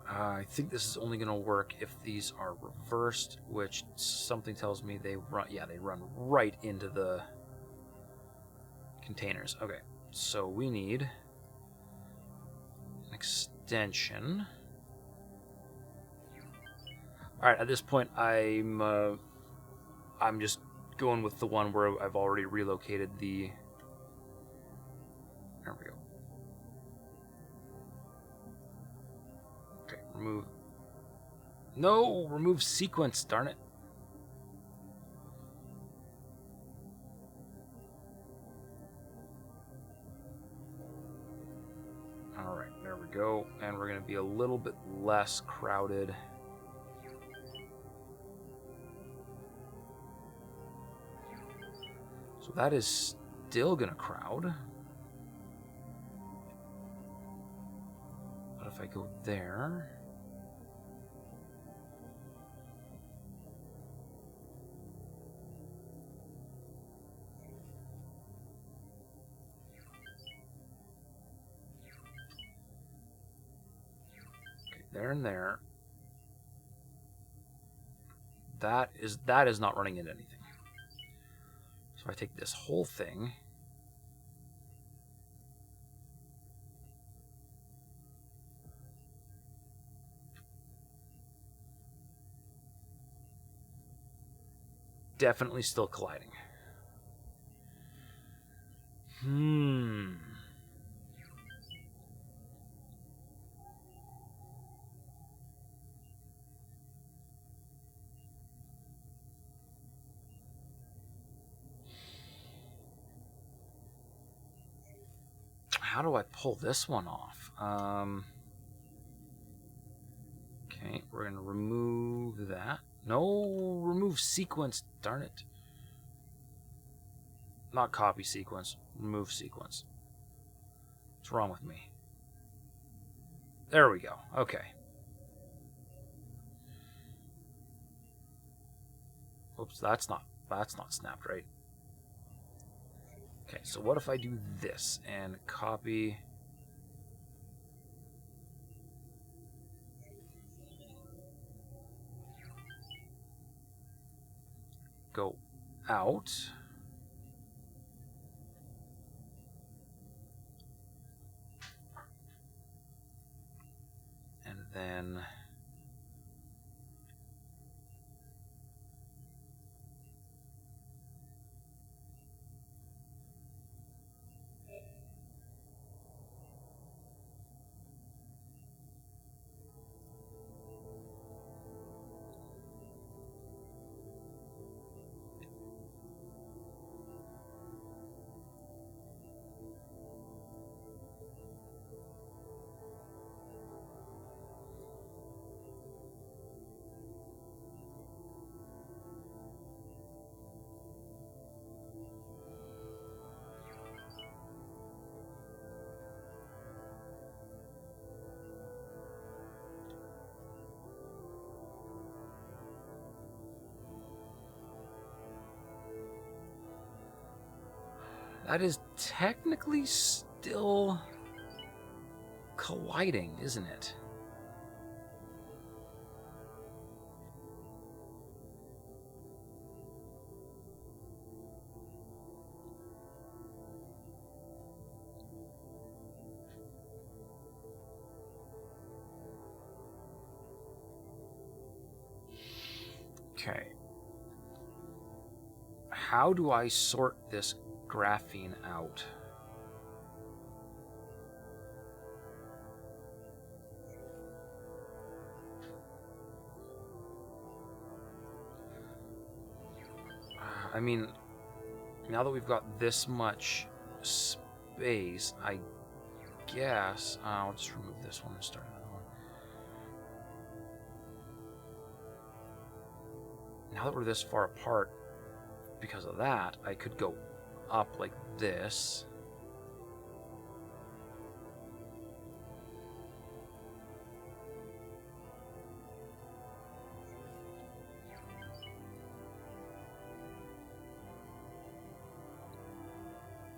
S1: I think this is only going to work if these are reversed, which something tells me they run. Yeah, they run right into the containers. Okay, so we need extension. Alright, at this point, I'm just going with the one where I've already relocated the... There we go. Okay, remove... No! Remove sequence, darn it. Alright, there we go. And we're going to be a little bit less crowded. So that is still going to crowd. But if I go there... Okay, there and there. That is not running into anything. So I take this whole thing, definitely still colliding. How do I pull this one off? Okay, we're going to remove that. No, remove sequence, darn it. Not copy sequence, remove sequence. What's wrong with me? There we go, okay. Oops, that's not snapped right. Okay, so what if I do this and copy... Go out. And then... That is technically still colliding, isn't it? Okay. How do I sort this graphene out? I mean, now that we've got this much space, I guess I'll just remove this one and start another one. Now that we're this far apart, because of that, I could go up like this.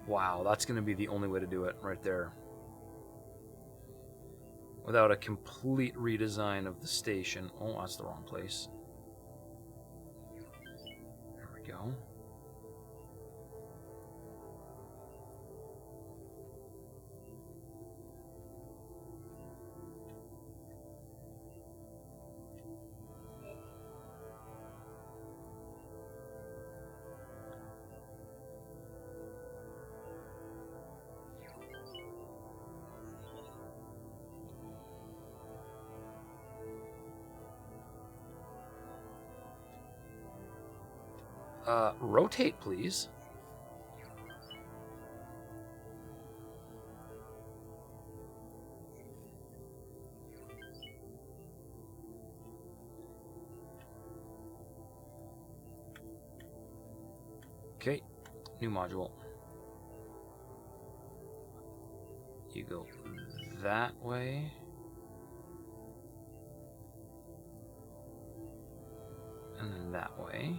S1: Wow, that's going to be the only way to do it right there. Without a complete redesign of the station. Oh, that's the wrong place. There we go. Rotate, please. Okay, new module. You go that way. And then that way.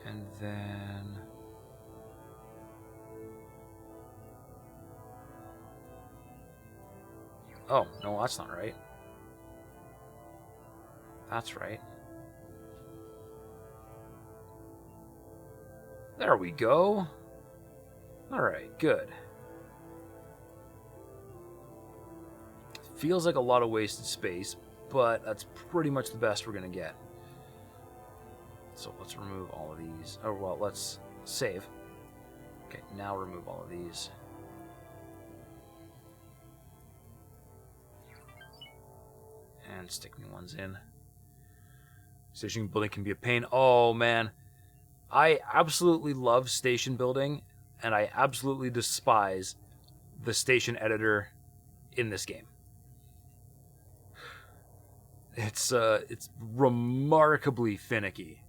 S1: And then... Oh, no, that's not right. That's right. There we go. Alright, good. Feels like a lot of wasted space, but that's pretty much the best we're going to get. So let's remove all of these. Oh, well, let's save. Okay, now remove all of these. And stick new ones in. Station building can be a pain. Oh, man. I absolutely love station building, and I absolutely despise the station editor in this game. It's remarkably finicky.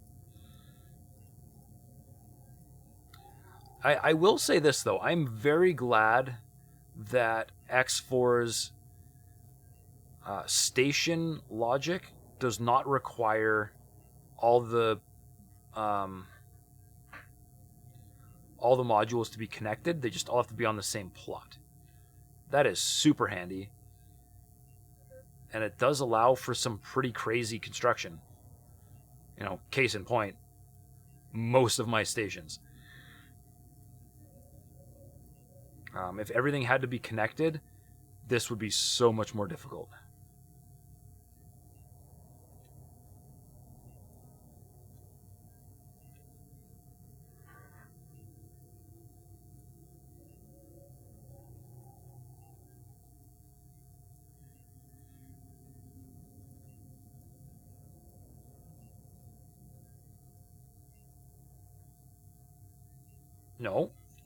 S1: I will say this, though. I'm very glad that X4's station logic does not require all the modules to be connected. They just all have to be on the same plot. That is super handy. And it does allow for some pretty crazy construction. You know, case in point, most of my stations. If everything had to be connected, this would be so much more difficult.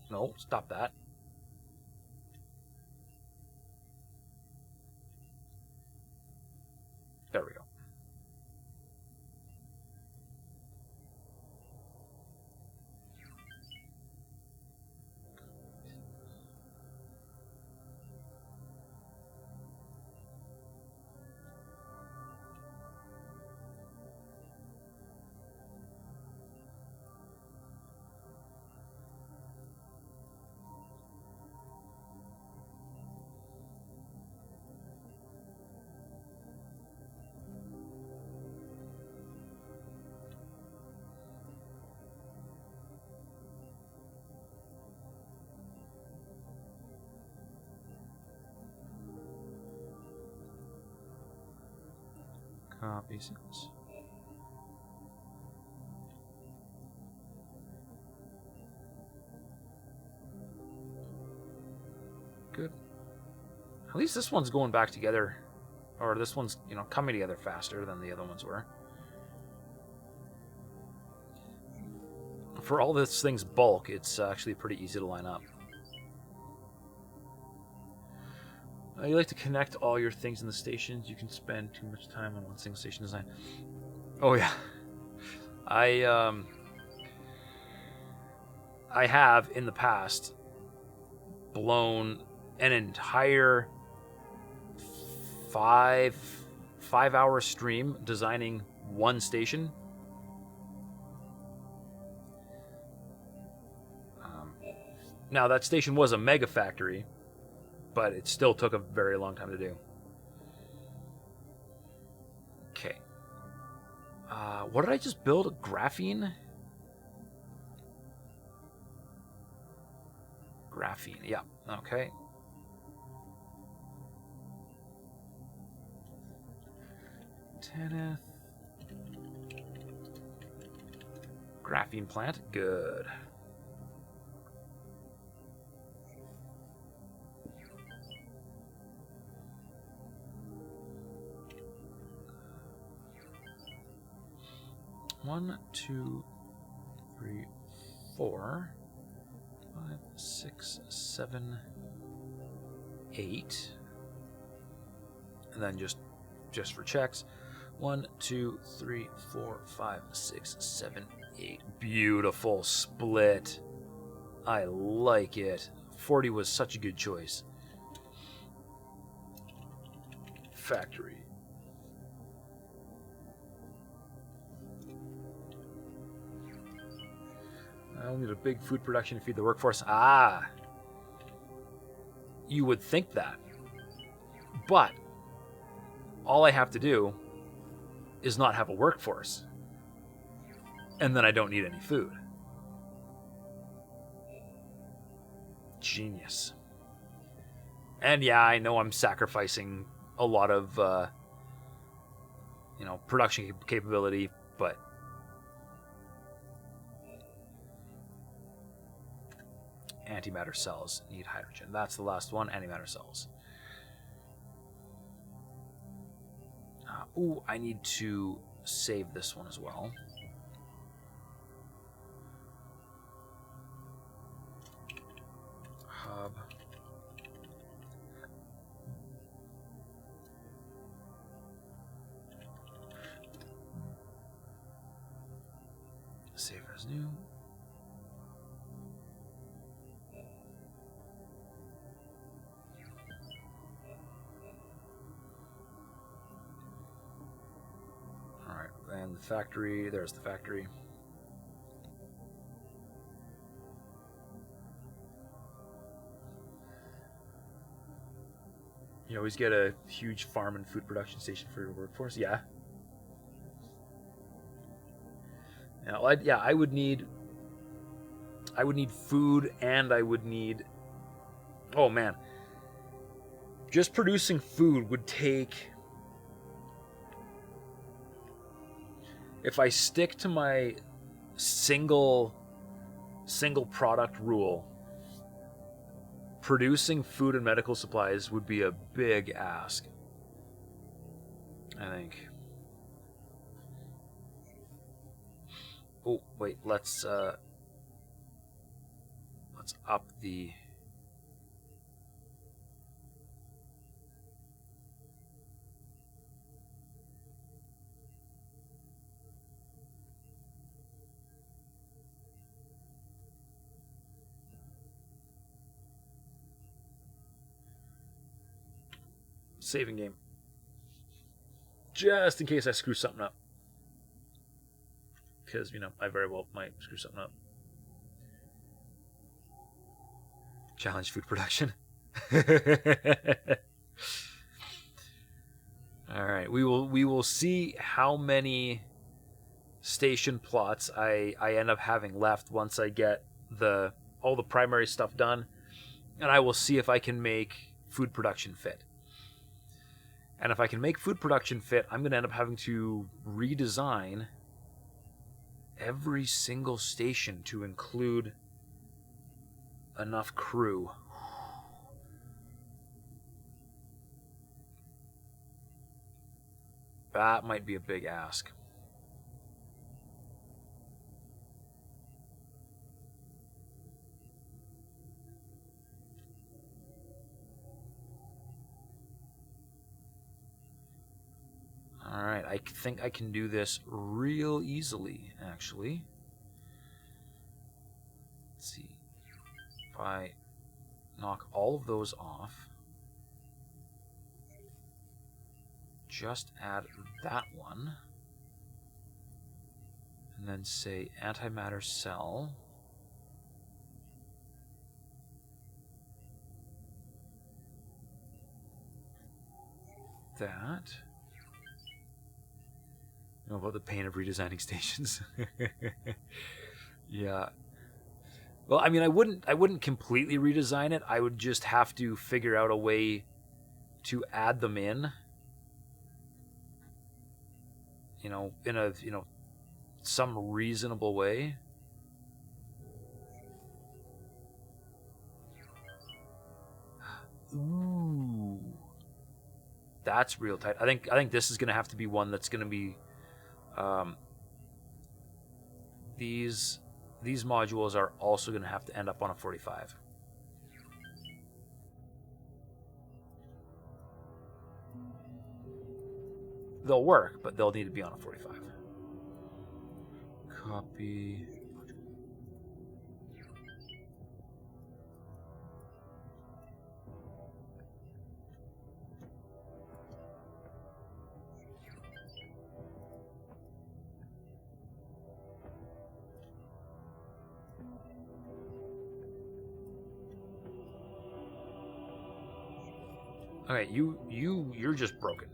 S1: No, stop that. There we go. Copy sequence. Good. At least this one's going back together, or this one's, you know, coming together faster than the other ones were. For all this thing's bulk, it's actually pretty easy to line up. You like to connect all your things in the stations. You can spend too much time on one single station design. Oh yeah, I have in the past blown an entire five-hour stream designing one station. Now that station was a mega factory, but it still took a very long time to do. Okay. What did I just build? Graphene? Graphene, yeah. Okay. Teneth. Graphene plant, good. 1, 2, 3, 4, 5, 6, 7, 8. And then just for checks. 1, 2, 3, 4, 5, 6, 7, 8. Beautiful split. I like it. 40 was such a good choice. Factory. I'll need a big food production to feed the workforce. Ah. You would think that. But all I have to do is not have a workforce. And then I don't need any food. Genius. And yeah, I know I'm sacrificing a lot of, production capability, but antimatter cells need hydrogen. That's the last one, antimatter cells. Ooh, I need to save this one as well. Hub. Save as new. Alright, and the factory, there's the factory. You always get a huge farm and food production station for your workforce. Yeah. Now, I would need food, and I would need. Oh man, just producing food would take. If I stick to my single product rule, producing food and medical supplies would be a big ask, I think. Oh, wait, let's up the saving game, just in case I screw something up, because I very well might screw something up. Challenge food production. All right, we will see how many station plots I end up having left once I get all the primary stuff done, and I will see if I can make food production fit. And if I can make food production fit, I'm going to end up having to redesign every single station to include enough crew. That might be a big ask. Alright, I think I can do this real easily, actually. Let's see. If I knock all of those off, just add that one, and then say antimatter cell. That. You know about the pain of redesigning stations. Yeah. Well, I mean, I wouldn't completely redesign it. I would just have to figure out a way to add them in. In a some reasonable way. Ooh. That's real tight. I think this is going to have to be one that's going to be these modules are also going to have to end up on a 45. They'll work, but they'll need to be on a 45. Copy. Okay, you're just broken.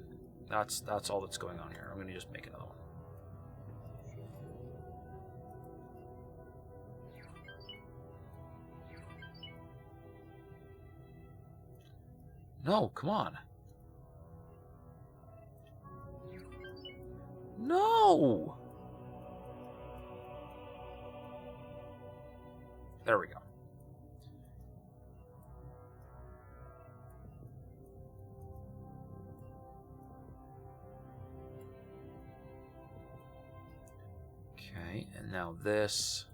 S1: That's all that's going on here. I'm gonna just make another one. No, come on. No! There we go. Okay, and now this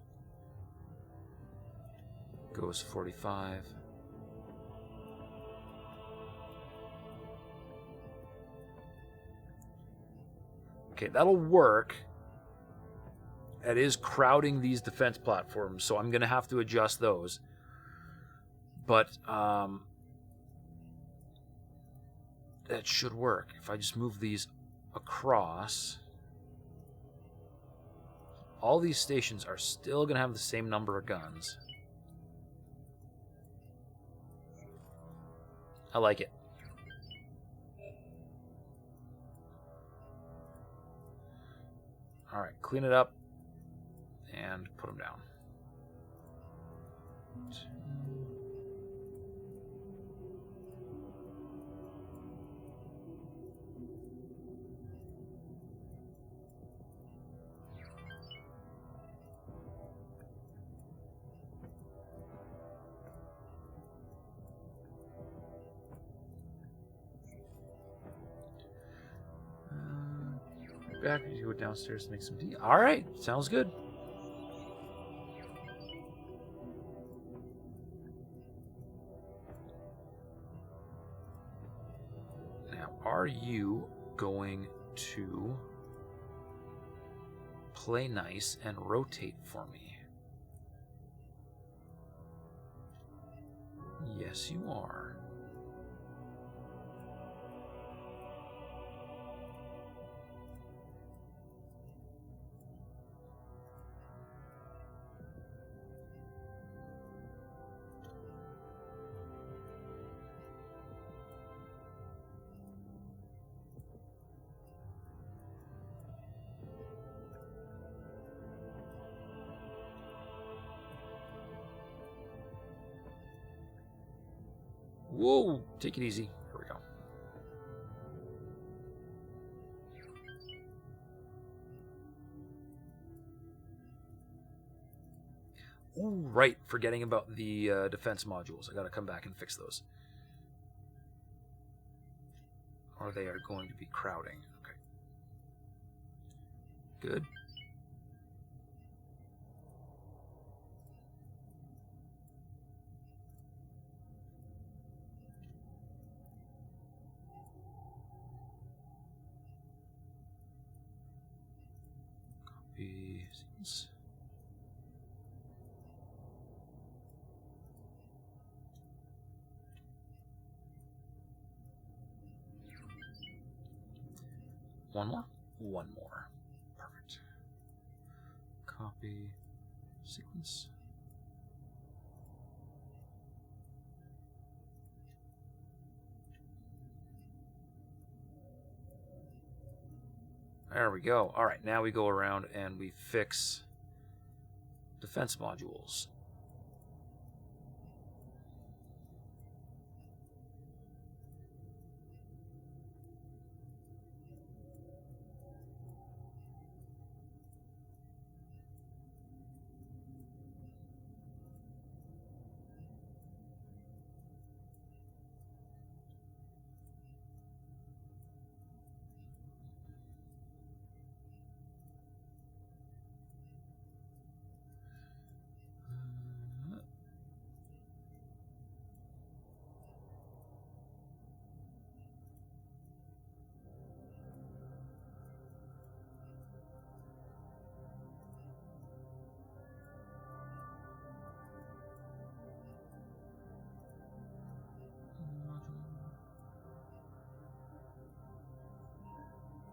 S1: goes 45. Okay, that'll work. It is crowding these defense platforms, so I'm going to have to adjust those. But that should work. If I just move these across, all these stations are still going to have the same number of guns. I like it. All right, clean it up and put them down. Back, you go downstairs to make some tea. All right, sounds good. Now, are you going to play nice and rotate for me? Yes, you are. Whoa, take it easy. Here we go. Ooh, right, forgetting about the defense modules. I gotta come back and fix those. Or they are going to be crowding. Okay. Good. Copy sequence. One more? One more. Perfect. Copy sequence. There we go. All right, now we go around and we fix defense modules.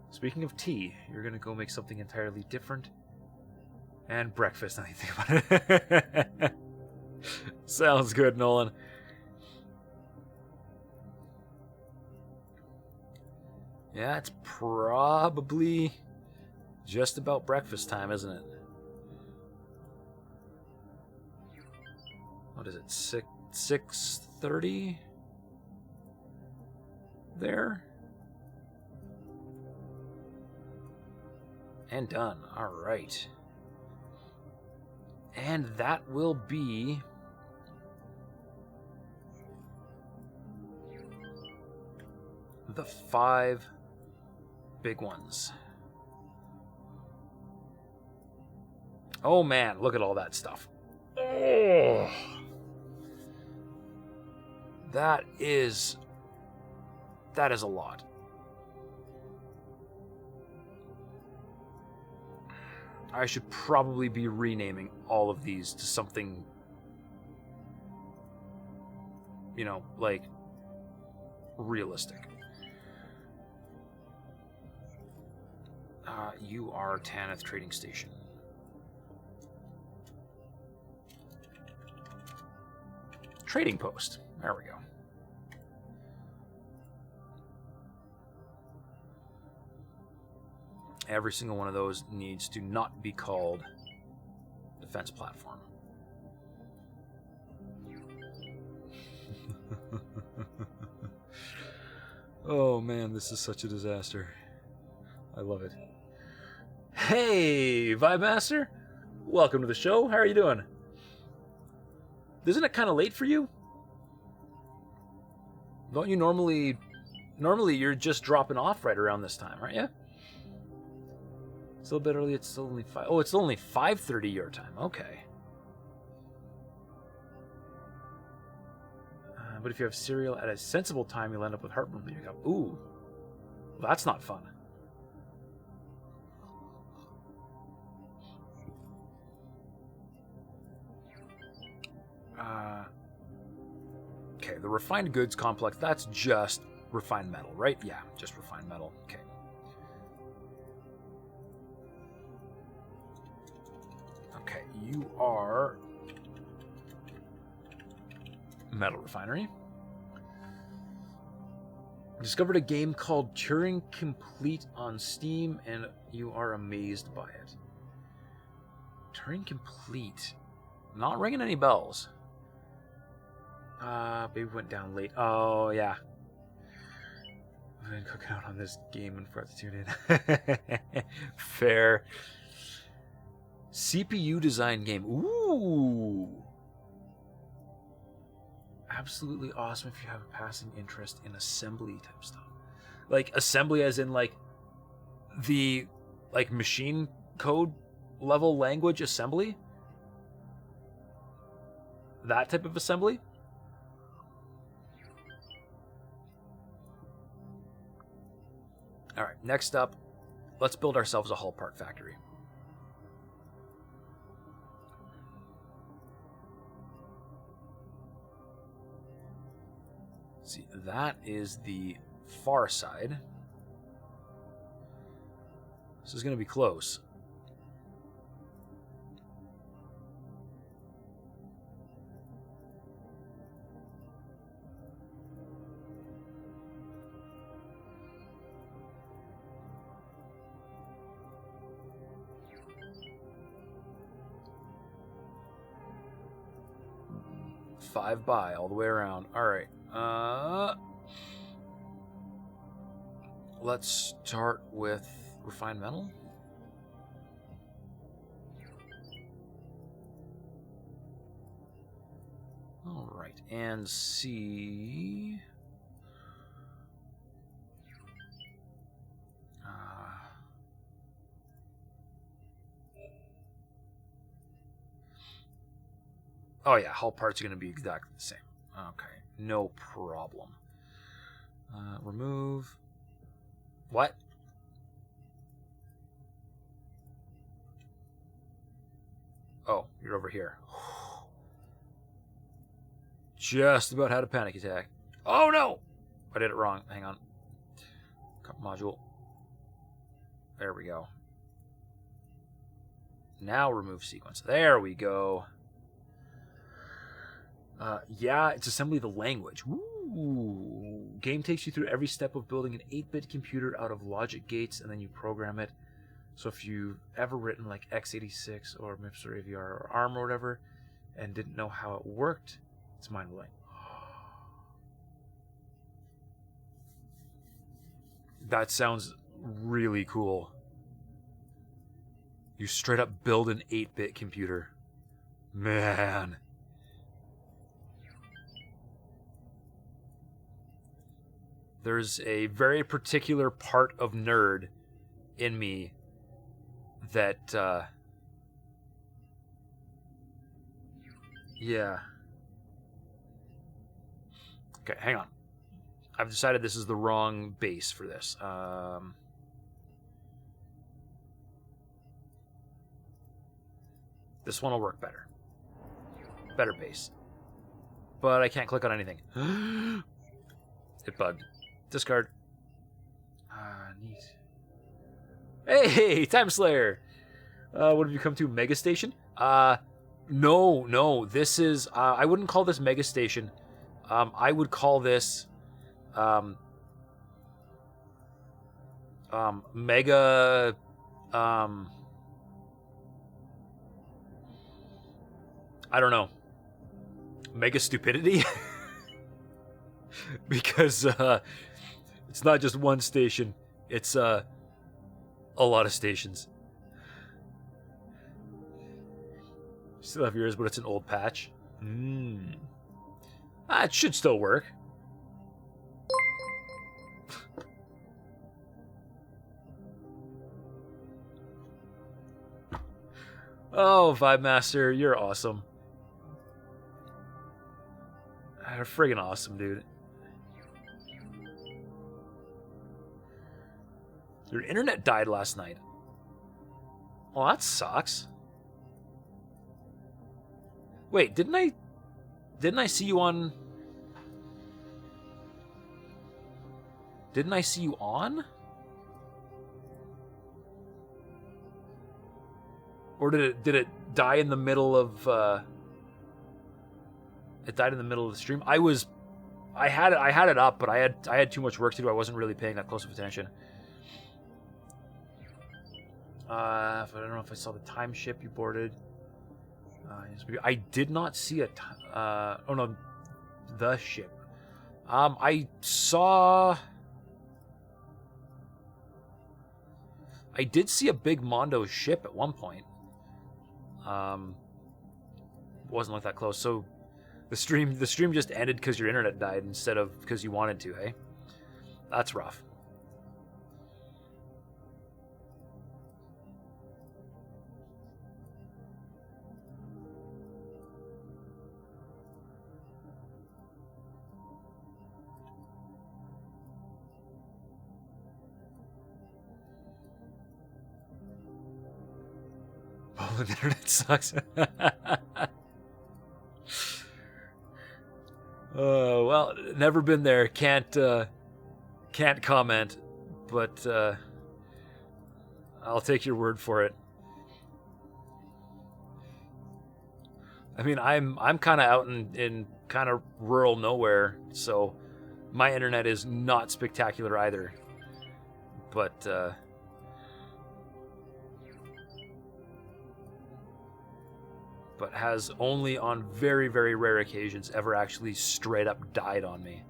S1: Speaking of tea, you're gonna go make something entirely different. And breakfast, now you think about it. Sounds good, Nolan. Yeah, it's probably just about breakfast time, isn't it? What is it? 6:30? There? And done. All right. And that will be the 5 big ones. Oh man, look at all that stuff. Oh. That is a lot. I should probably be renaming all of these to something, you know, like realistic. You are Tanith Trading Station. Trading Post. There we go. Every single one of those needs to not be called Defense Platform. Oh man, this is such a disaster. I love it. Hey, Vibe Master! Welcome to the show. How are you doing? Isn't it kind of late for you? Don't you normally you're just dropping off right around this time, aren't you? It's a little bit early. It's still only 5. Oh, it's only 5:30 your time. Okay. But if you have cereal at a sensible time, you'll end up with heartburn when you wake up. Ooh, well, that's not fun. Okay, the refined goods complex, that's just refined metal, right? Yeah, just refined metal. Okay. Okay, you are Metal Refinery. Discovered a game called Turing Complete on Steam, and you are amazed by it. Turing Complete. Not ringing any bells. Baby went down late. Oh, yeah. I've been cooking out on this game and forgot to tune in. Fair. CPU design game. Ooh. Absolutely awesome if you have a passing interest in assembly type stuff. Like assembly as in like the like machine code level language assembly. That type of assembly. All right, next up, let's build ourselves a hull part factory. See, that is the far side. This is going to be close. Five by all the way around. All right. Let's start with refined metal. All right, and see. Oh yeah, hull parts are going to be exactly the same. Okay, no problem. Remove. What? Oh, you're over here. Just about had a panic attack. Oh no! I did it wrong. Hang on. Module. There we go. Now remove sequence. There we go. Yeah, it's assembly the language. Ooh. Game takes you through every step of building an 8-bit computer out of logic gates, and then you program it. So if you've ever written like x86 or MIPS or AVR or ARM or whatever, and didn't know how it worked, it's mind-blowing. That sounds really cool. You straight up build an 8-bit computer. Man. There's a very particular part of nerd in me that, yeah. Okay, hang on. I've decided this is the wrong base for this. This one will work better. Better base. But I can't click on anything. It bugged. Discard. Neat. Hey, Time Slayer! What have you come to? Mega Station? No. This is... I wouldn't call this Mega Station. I would call this... Mega... I don't know. Mega Stupidity? Because, it's not just one station. It's, a lot of stations. Still have yours, but it's an old patch. It should still work. Oh, Vibe Master, you're awesome. You're friggin' awesome, dude. Your internet died last night. Well, that sucks. Wait, didn't I see you on... Didn't I see you on? Or did it die in the middle of it died in the middle of the stream? I had it up, but I had too much work to do. I wasn't really paying that close of attention. I don't know if I saw the time ship you boarded. I did not see a... oh no, the ship. I saw... I did see a big Mondo ship at one point. Wasn't like that close. So the stream just ended because your internet died instead of because you wanted to, hey? That's rough. Oh, the internet sucks. Well, never been there. Can't comment, but I'll take your word for it. I mean, I'm kind of out in kind of rural nowhere, so my internet is not spectacular either. But has only on very, very rare occasions ever actually straight up died on me.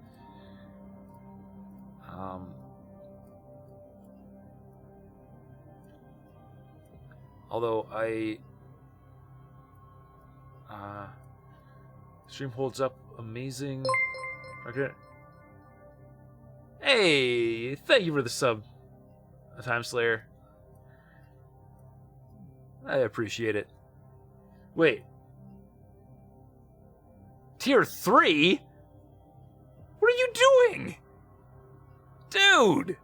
S1: Although stream holds up amazing. Okay. Hey, thank you for the sub, Time Slayer. I appreciate it. Wait. Tier 3? What are you doing? Dude!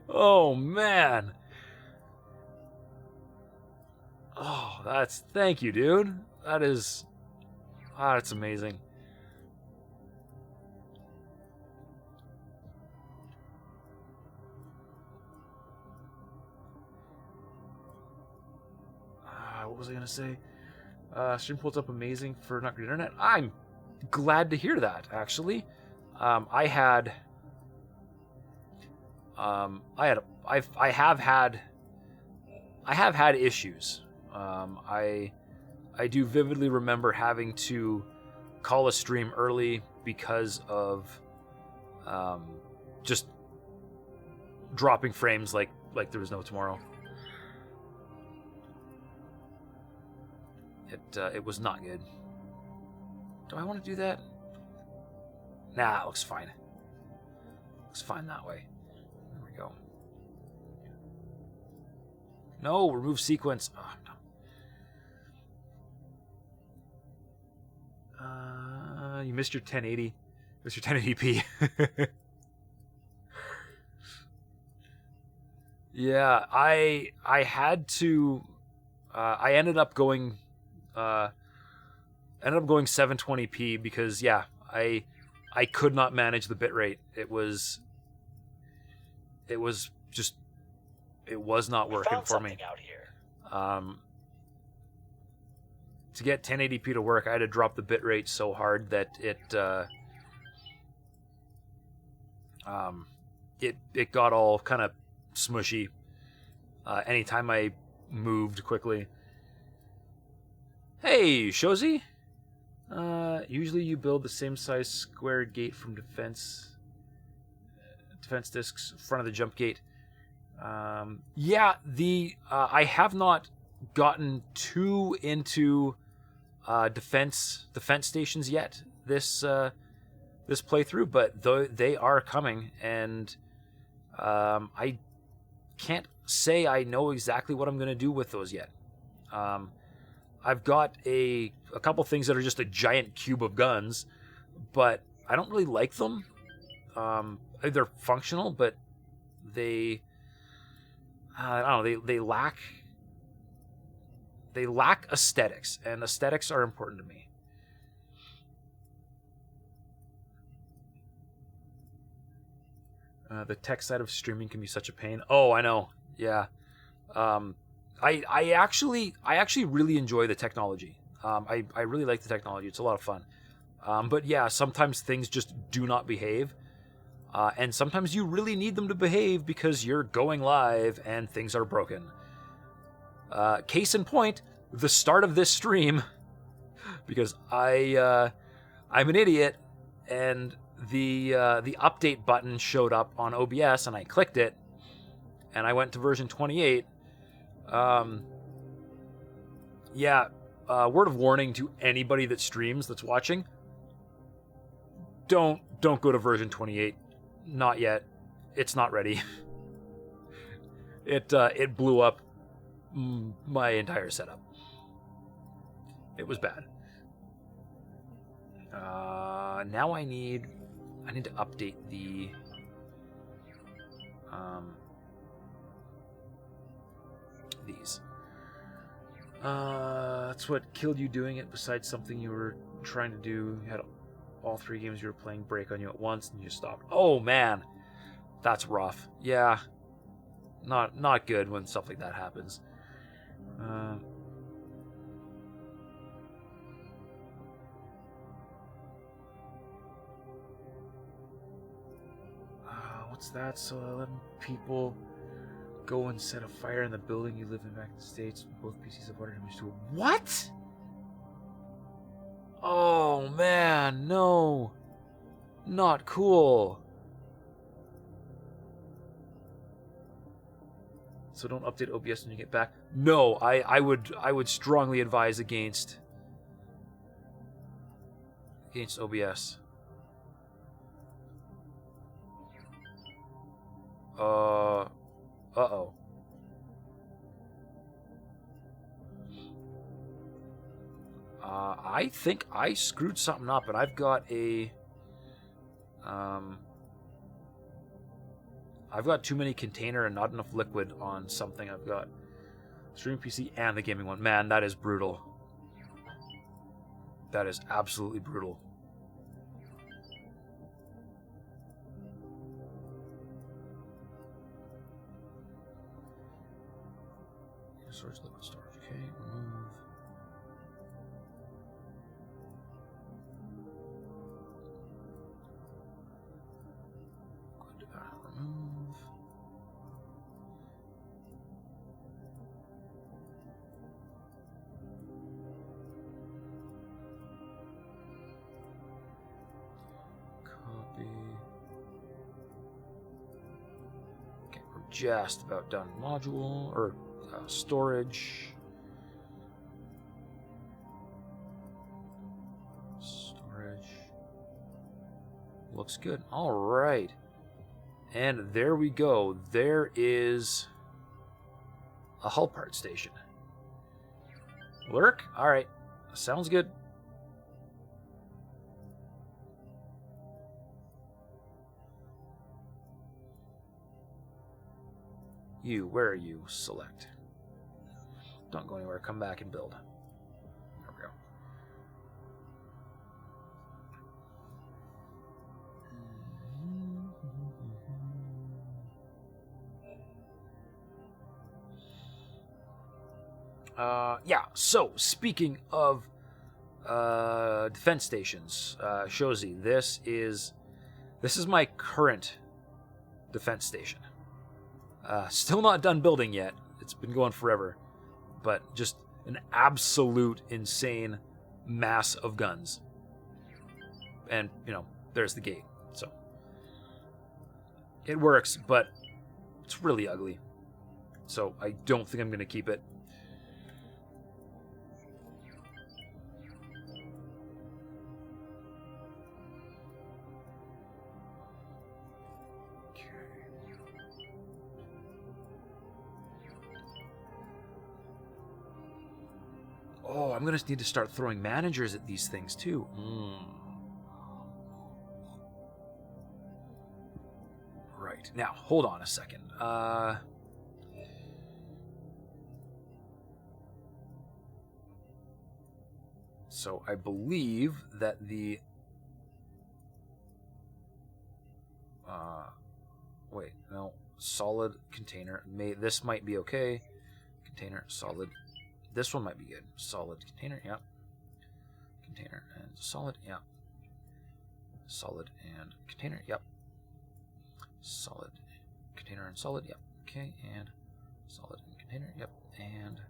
S1: Oh, man. Oh, thank you, dude. That's amazing. what was I gonna say? Stream holds up amazing for not great internet. I'm glad to hear that. Actually, I have had issues. I do vividly remember having to call a stream early because of just dropping frames like there was no tomorrow. It was not good. Do I want to do that? Nah, it looks fine. Looks fine that way. There we go. No, remove sequence. Oh, no. You missed your 1080. Missed your 1080p. Yeah, I had to. I ended up going 720p because I could not manage the bitrate. It was not working for me.
S7: Out here.
S1: To get 1080p to work, I had to drop the bitrate so hard that it got all kind of smushy anytime I moved quickly. Hey, Shozi. Usually you build the same size square gate from defense discs in front of the jump gate. I have not gotten too into defense stations yet this playthrough, but they are coming, and I can't say I know exactly what I'm going to do with those yet. I've got a couple things that are just a giant cube of guns, but I don't really like them. They're functional, but I don't know, they lack aesthetics, and aesthetics are important to me. The tech side of streaming can be such a pain. Oh, I know. Yeah. I actually really enjoy the technology. I really like the technology. It's a lot of fun. But yeah, sometimes things just do not behave. And sometimes you really need them to behave because you're going live and things are broken. Case in point, the start of this stream, because I'm an idiot, and the update button showed up on OBS, and I clicked it, and I went to version 28. Word of warning to anybody that streams that's watching: don't go to version 28. Not yet. It's not ready. It blew up my entire setup. It was bad. Now I need to update the these. That's what killed you doing it, besides something you were trying to do. You had all 3 games you were playing break on you at once and you stopped. Oh man, that's rough. Yeah, not good when stuff like that happens. What's that? So 11 people go and set a fire in the building you live in back in the States. Both PCs have water damage to it. What? Oh man, no. Not cool. So don't update OBS when you get back. No, I would strongly advise against OBS. Uh-oh. I think I screwed something up, and I've got too many container and not enough liquid on something. I've got streaming PC and the gaming one. Man, that is brutal. That is absolutely brutal. Storage, liquid storage. Okay, remove. Good. Remove. Copy. Okay, we're just about done. Module or storage. Storage. Looks good. All right. And there we go. There is a hull part station. Lurk? All right. Sounds good. You, where are you? Select. Don't go anywhere. Come back and build. There we go. Yeah, so speaking of defense stations, Shozi, this is my current defense station. Still not done building yet. It's been going forever. But just an absolute insane mass of guns. And, there's the gate. So it works, but it's really ugly. So I don't think I'm going to keep it. Oh, I'm going to need to start throwing managers at these things, too. Right. Now, hold on a second. So, I believe that the... wait, no. Solid container. This might be okay. Container, solid... This one might be good. Solid container, yeah. Container and solid, yeah. Solid and container, yep. Solid container and solid, yep. Okay, and solid and container, yep. And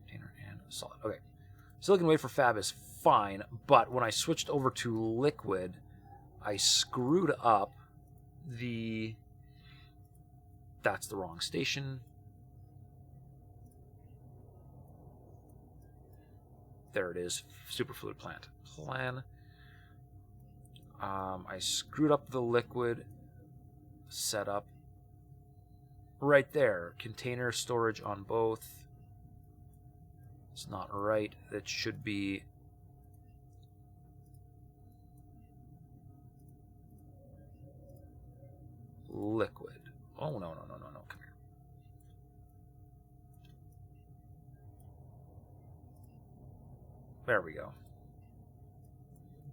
S1: container and solid. Okay. Silicon wafer fab is fine, but when I switched over to liquid, I screwed up the... That's the wrong station. There it is, superfluid plant. Plan. I screwed up the liquid setup. Right there, container storage on both. It's not right. That should be... liquid. Oh, no. Come here. There we go.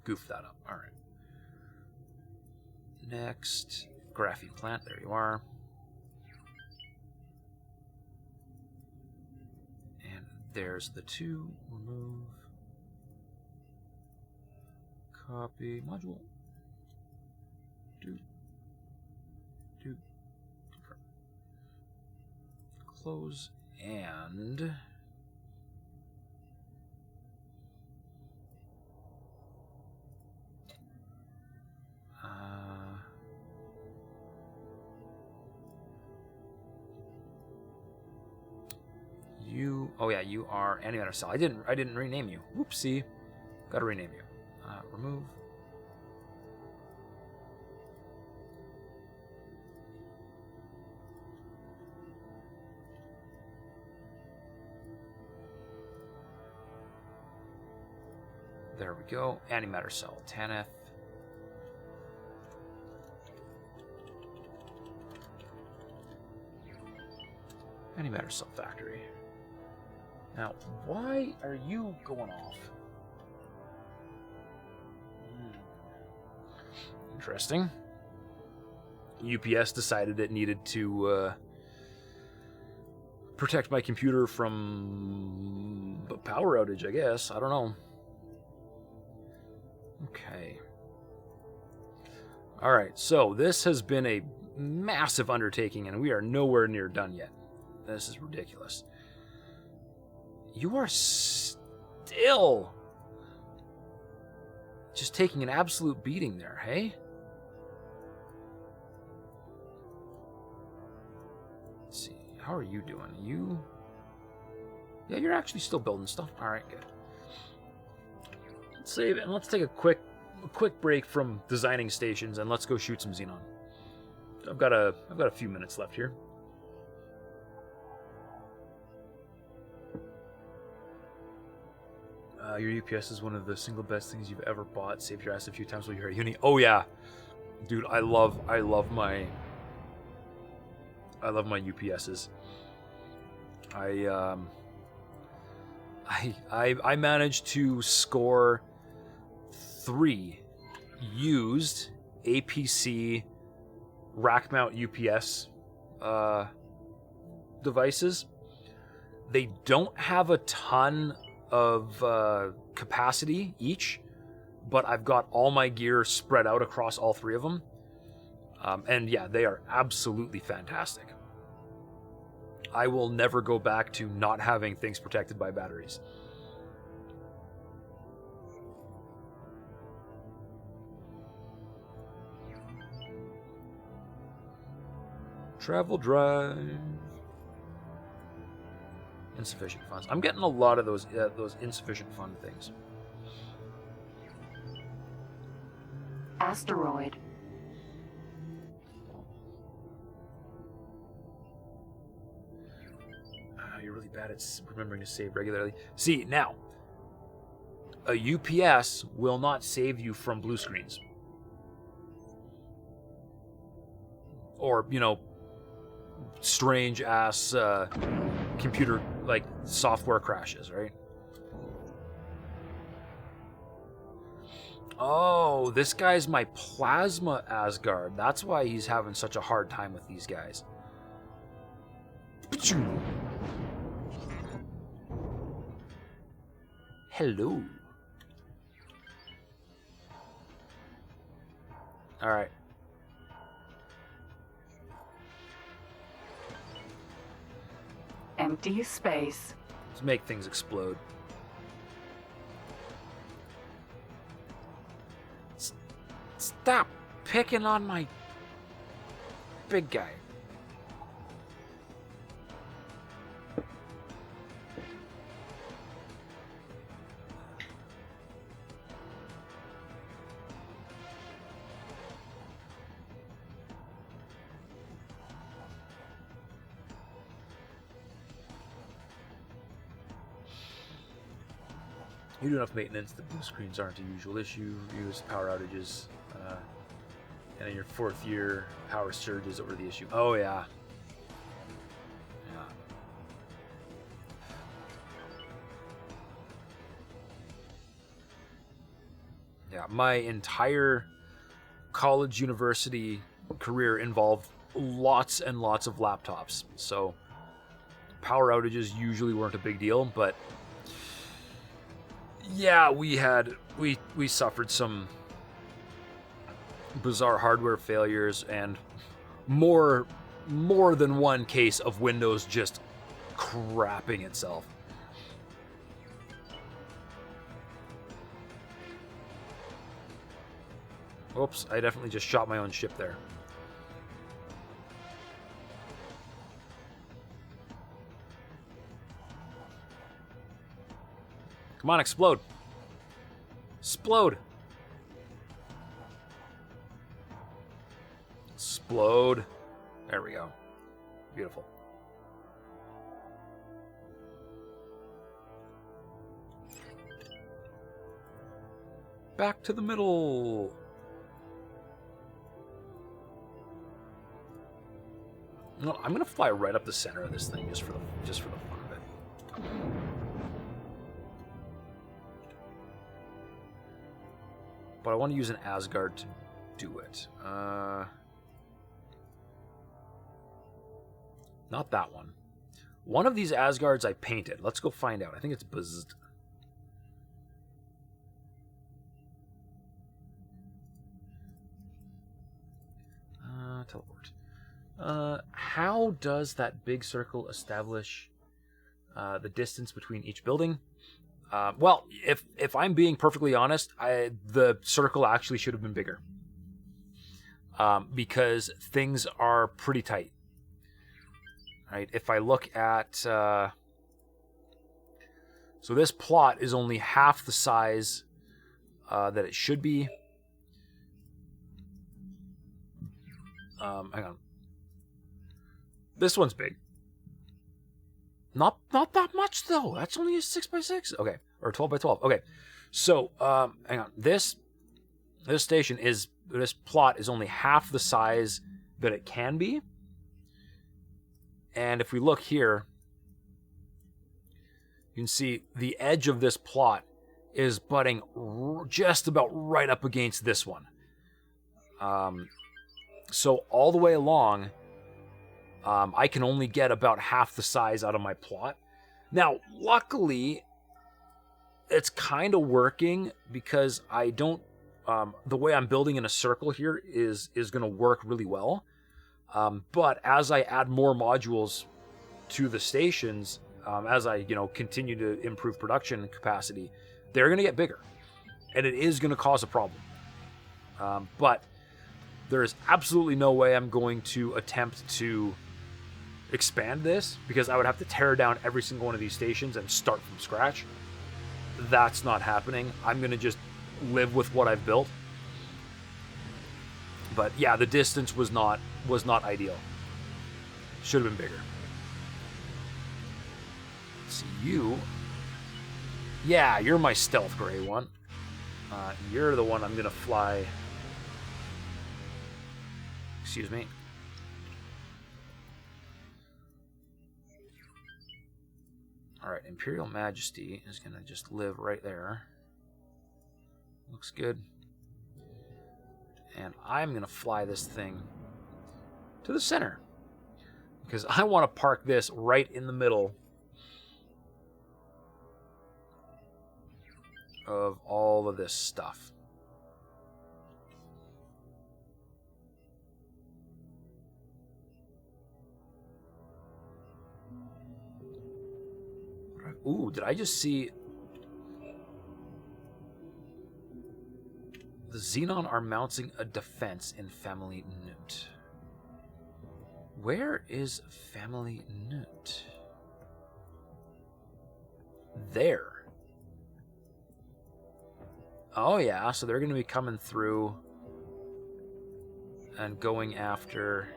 S1: Goof that up. All right. Next, graphene plant. There you are. And there's the two. Remove. Copy. Module. Do. Confirm. Close. And... oh yeah, you are antimatter cell. I didn't rename you. Whoopsie. Gotta rename you. Remove. There we go. Antimatter cell. Tanith. Antimatter cell factory. Now, why are you going off? Interesting. UPS decided it needed to protect my computer from a power outage, I guess. I don't know. Okay. Alright, so this has been a massive undertaking, and we are nowhere near done yet. This is ridiculous. You are still just taking an absolute beating there, hey? Let's see. How are you doing? You... Yeah, you're actually still building stuff. Alright, good. Let's save it, and let's take a quick break from designing stations, and let's go shoot some Xenon. I've got a few minutes left here. Your UPS is one of the single best things you've ever bought. Saved your ass a few times while you're at uni. Oh yeah, dude, I love my UPSs. I managed to score 3 used APC rack mount UPS devices. They don't have a ton of capacity each, but I've got all my gear spread out across all 3 of them. And yeah, they are absolutely fantastic. I will never go back to not having things protected by batteries. Travel drive. Insufficient funds. I'm getting a lot of those insufficient fund things.
S2: Asteroid.
S1: You're really bad at remembering to save regularly. See, now, a UPS will not save you from blue screens. Or, you know, strange ass computer, like, software crashes, right? Oh, this guy's my plasma Asgard. That's why he's having such a hard time with these guys. Hello. Alright.
S2: Empty space.
S1: Let's make things explode. Stop picking on my big guy. You do enough maintenance, the blue screens aren't a usual issue. Use power outages. And in your 4th year, power surges over the issue. Oh, yeah. Yeah, my entire college, university career involved lots and lots of laptops. So power outages usually weren't a big deal, but yeah, we suffered some bizarre hardware failures and more than one case of Windows just crapping itself. Oops, I definitely just shot my own ship there. Come on, explode. Explode. Explode. There we go. Beautiful. Back to the middle. No, I'm gonna fly right up the center of this thing just for the fun of it. But I want to use an Asgard to do it. Not that one. One of these Asgards I painted. Let's go find out. I think it's buzzed. Teleport. How does that big circle establish the distance between each building? Well, if I'm being perfectly honest, the circle actually should have been bigger. Because things are pretty tight. Right? If I look at... so this plot is only half the size that it should be. Hang on. This one's big. Not that much though. That's only a 6x6. Okay, or 12x12. Okay, so hang on. This plot is only half the size that it can be. And if we look here, you can see the edge of this plot is butting just about right up against this one. So all the way along, I can only get about half the size out of my plot. Now, luckily, it's kind of working because I don't... the way I'm building in a circle here is going to work really well. But as I add more modules to the stations, as I continue to improve production capacity, they're going to get bigger. And it is going to cause a problem. But there is absolutely no way I'm going to attempt to expand this, because I would have to tear down every single one of these stations and start from scratch. That's not happening. I'm going to just live with what I've built. But yeah, the distance was not ideal. Should have been bigger. Let's see, you... Yeah, you're my stealth gray one. You're the one I'm going to fly... Excuse me. Alright, Imperial Majesty is going to just live right there. Looks good. And I'm going to fly this thing to the center, because I want to park this right in the middle of all of this stuff. Ooh, did I just see... The Xenon are mounting a defense in Family Newt. Where is Family Newt? There. Oh yeah, so they're going to be coming through and going after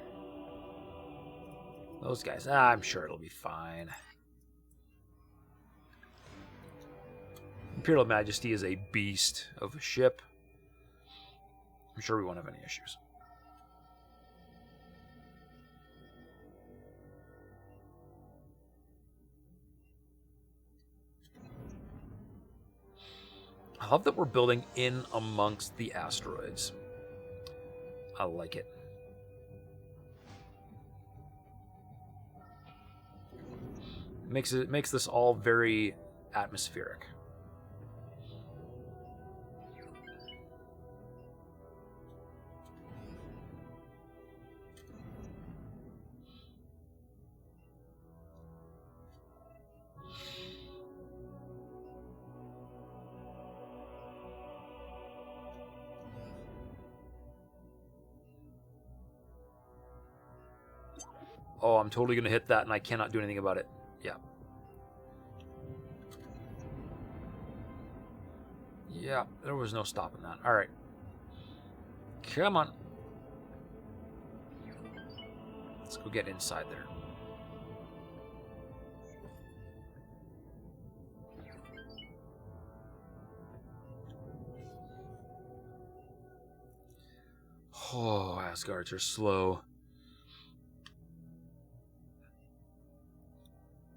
S1: those guys. I'm sure it'll be fine. Imperial Majesty is a beast of a ship. I'm sure we won't have any issues. I love that we're building in amongst the asteroids. I like it. It makes this all very atmospheric. Oh, I'm totally going to hit that and I cannot do anything about it. Yeah. Yeah, there was no stopping that. All right. Come on. Let's go get inside there. Oh, Asgards are slow.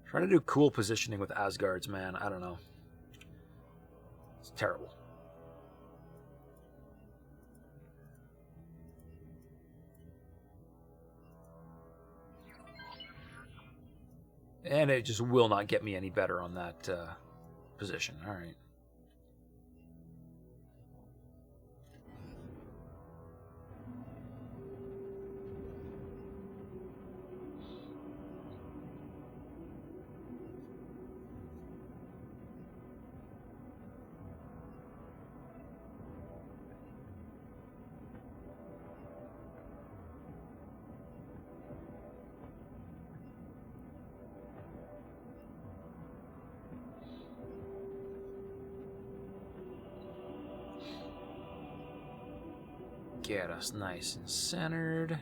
S1: Trying to do cool positioning with Asgards, man. I don't know. It's terrible. And it just will not get me any better on that position. All right. Get us nice and centered.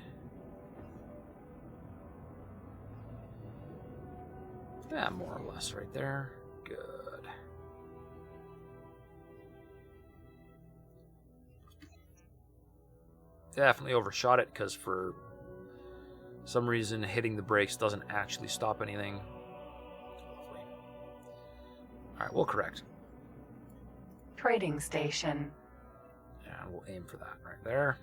S1: Yeah, more or less right there. Good. Definitely overshot it because for some reason hitting the brakes doesn't actually stop anything. Lovely. Alright, we'll correct.
S2: Trading station.
S1: And we'll aim for that right there.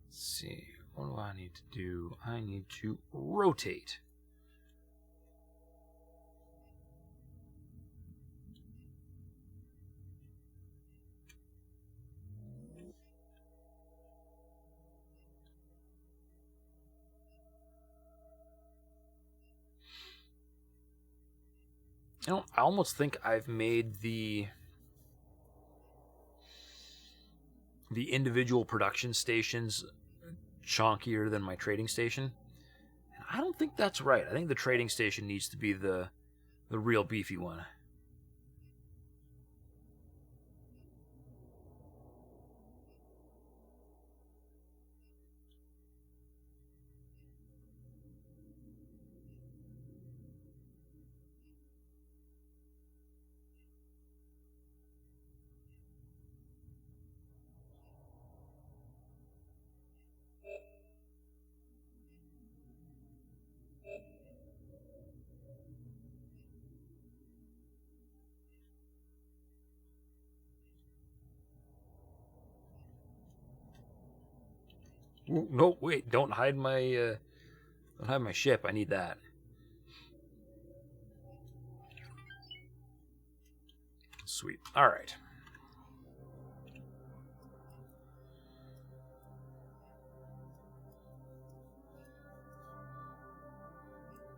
S1: Let's see, what do I need to do? I need to rotate. You know, I almost think I've made the individual production stations chonkier than my trading station. And I don't think that's right. I think the trading station needs to be the real beefy one. No, wait! Don't hide my ship. I need that. Sweet. All right.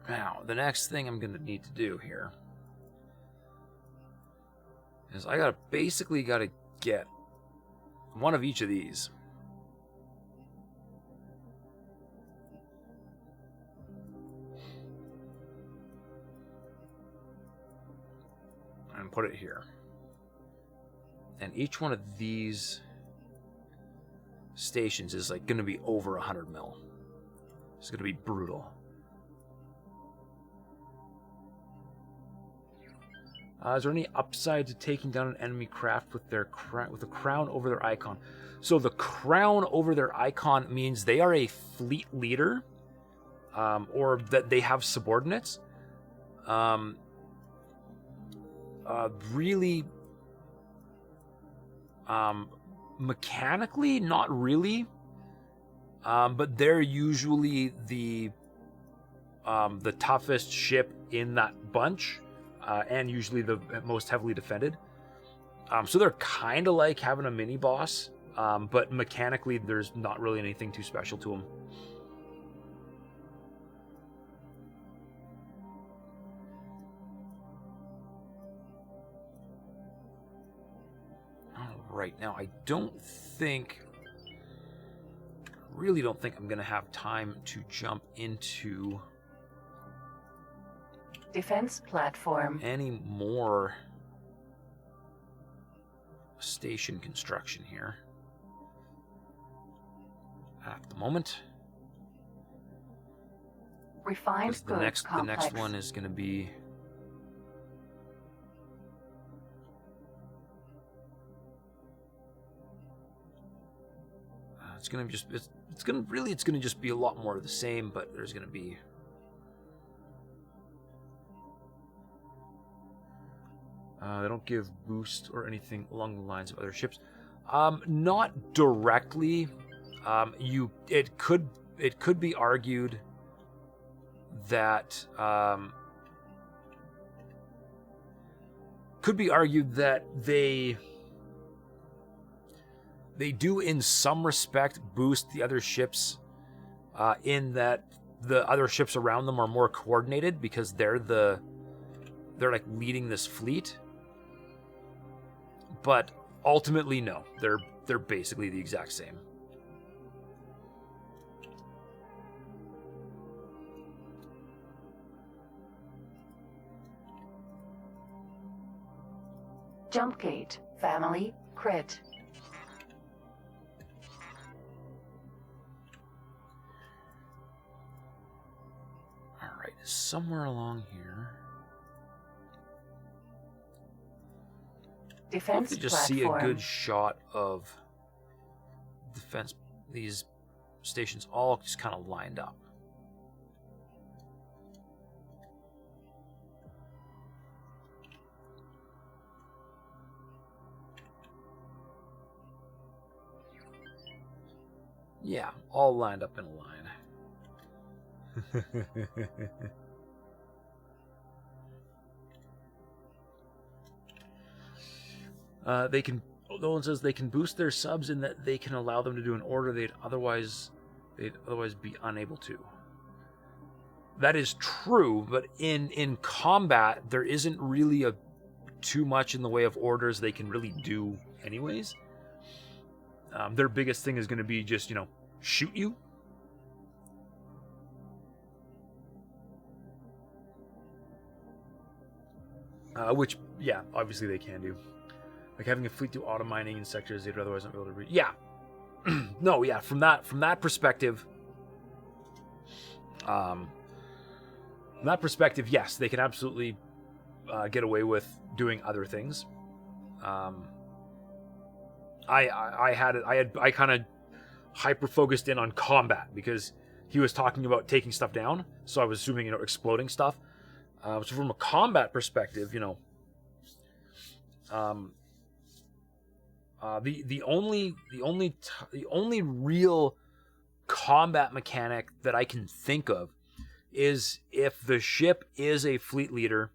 S1: Now, the next thing I'm going to need to do here is I basically got to get one of each of these. And put it here. And each one of these stations is like going to be over 100 mil. It's going to be brutal. Is there any upside to taking down an enemy craft with a crown over their icon? So the crown over their icon means they are a fleet leader, or that they have subordinates. Really, mechanically, not really. But they're usually the toughest ship in that bunch. And usually the most heavily defended. So they're kind of like having a mini boss, but mechanically there's not really anything too special to them. Alright, now I really don't think I'm going to have time to jump into
S2: Defense platform.
S1: any more station construction here at the moment.
S2: Refined
S1: 'Cause the
S2: goods
S1: next
S2: complex.
S1: one is going to be it's going to just it's going to just be a lot more of the same, but there's going to be they don't give boost or anything along the lines of other ships. Not directly. It could be argued that they do in some respect boost the other ships, in that the other ships around them are more coordinated because they're like leading this fleet. But ultimately, no, they're basically the exact same.
S2: Jump gate. Family. Crit.
S1: Alright, somewhere along here.
S2: Defense
S1: You just
S2: platform.
S1: see a good shot of these stations all just kind of lined up. Yeah, all lined up in a line. Nolan says they can boost their subs in that they can allow them to do an order they'd otherwise be unable to. That is true, but in combat there isn't really too much in the way of orders they can really do anyways. Their biggest thing is going to be just, shoot you. Which, yeah, obviously they can do. Like having a fleet do auto mining in sectors they'd otherwise not be able to reach. Yeah. No, yeah, from that perspective, yes, they can absolutely get away with doing other things. I kind of hyper focused in on combat because he was talking about taking stuff down, so I was assuming exploding stuff. So from a combat perspective, the only real combat mechanic that I can think of is if the ship is a fleet leader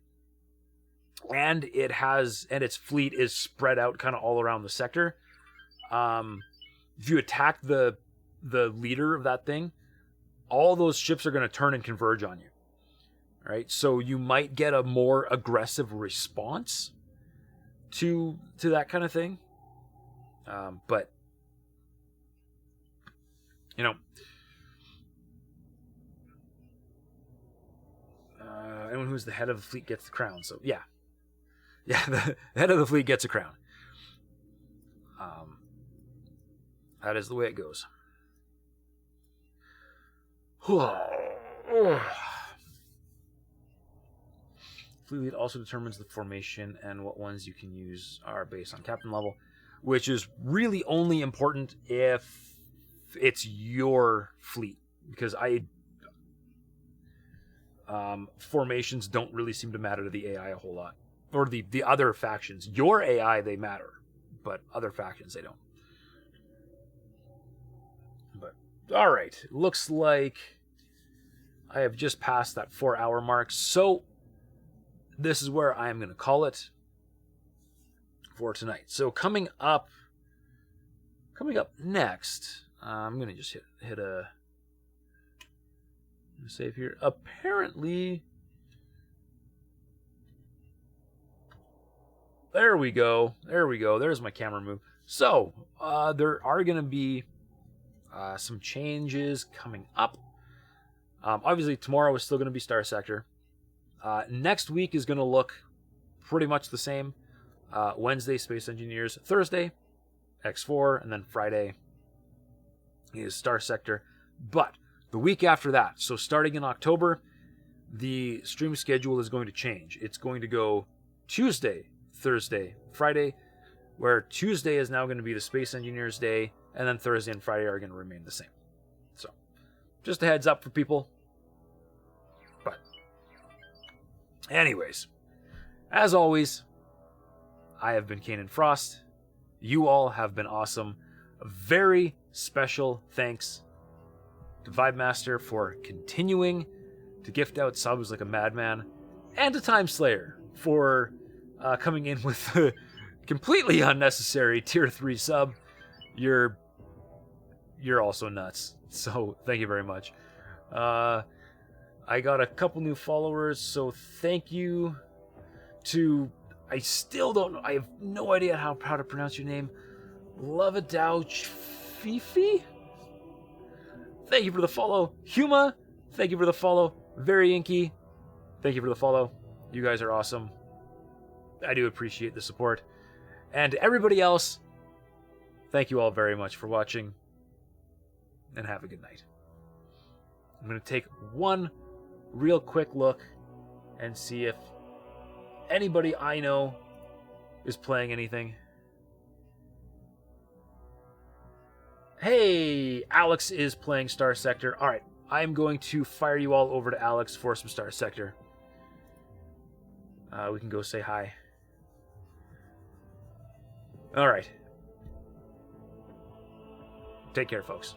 S1: and its fleet is spread out kind of all around the sector. If you attack the leader of that thing, all those ships are going to turn and converge on you. Right? So you might get a more aggressive response to that kind of thing. But anyone who's the head of the fleet gets the crown. So yeah, the head of the fleet gets a crown. That is the way it goes. Fleet lead also determines the formation and what ones you can use are based on captain level, which is really only important if it's your fleet, because formations don't really seem to matter to the AI a whole lot, or the other factions. Your AI, they matter, but other factions, they don't. But all right, looks like I have just passed that 4-hour mark, so this is where I am going to call it for tonight. So coming up next, I'm going to just hit a save here. Apparently, there we go. There's my camera move. So there are going to be some changes coming up. Obviously, tomorrow is still going to be Star Sector. Next week is going to look pretty much the same. Wednesday, Space Engineers. Thursday, X4. And then Friday is Star Sector. But the week after that, so starting in October, the stream schedule is going to change. It's going to go Tuesday, Thursday, Friday, where Tuesday is now going to be the Space Engineers Day, and then Thursday and Friday are going to remain the same. So, just a heads up for people. But, anyways, as always, I have been Kanan Frost. You all have been awesome. A very special thanks to Vibemaster for continuing to gift out subs like a madman, and to Time Slayer for coming in with a completely unnecessary tier 3 sub. You're also nuts, so thank you very much. I got a couple new followers, so thank you to, I still don't know, I have no idea how to pronounce your name, Lovadouch Fifi? Thank you for the follow. Huma, thank you for the follow. Very Inky, thank you for the follow. You guys are awesome. I do appreciate the support. And everybody else, thank you all very much for watching. And have a good night. I'm going to take one real quick look and see if anybody I know is playing anything. Hey, Alex is playing Star Sector. Alright, I'm going to fire you all over to Alex for some Star Sector. We can go say hi. Alright. Take care, folks.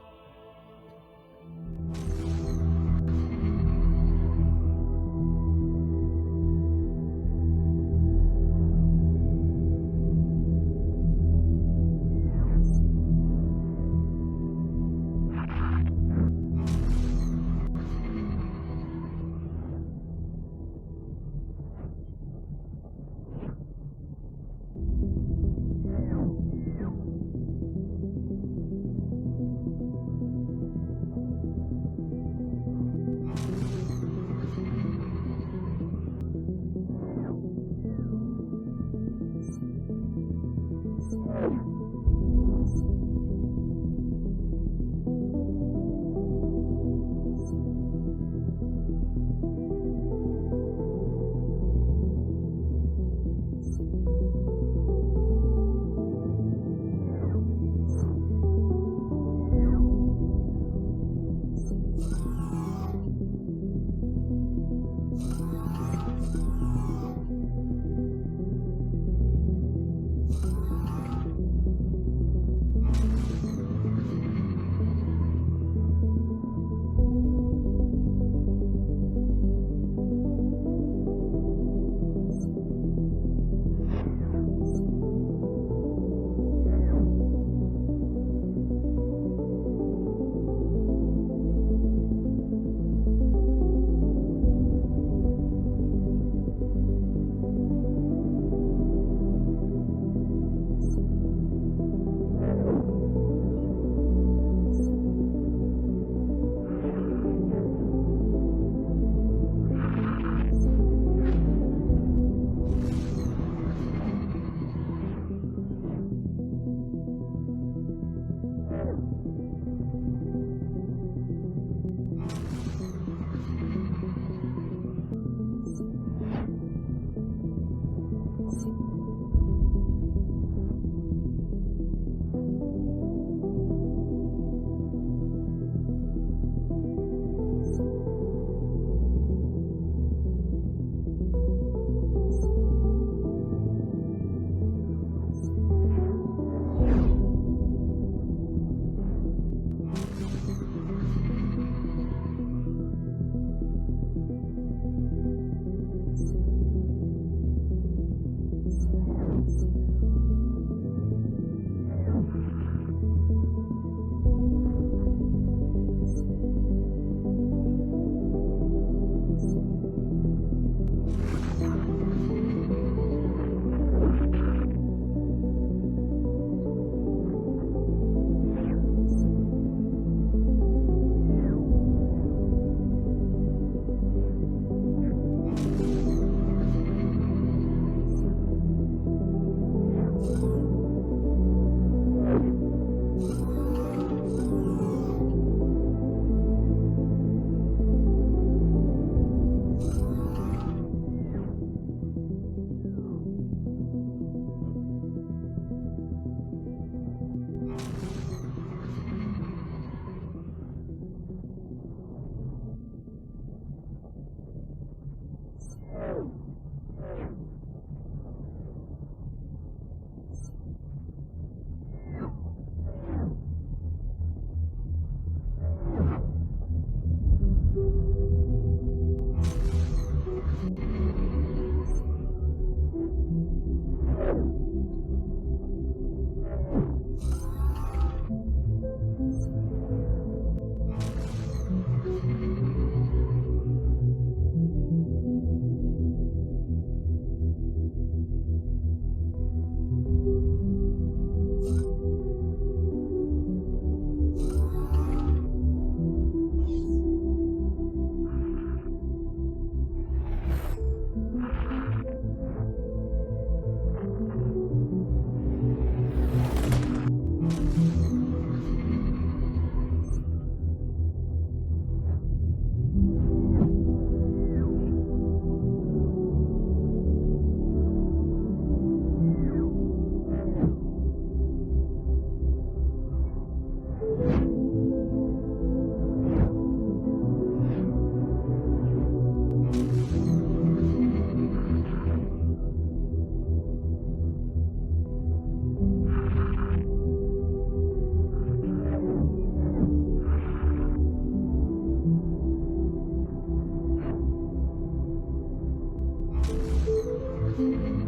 S1: time.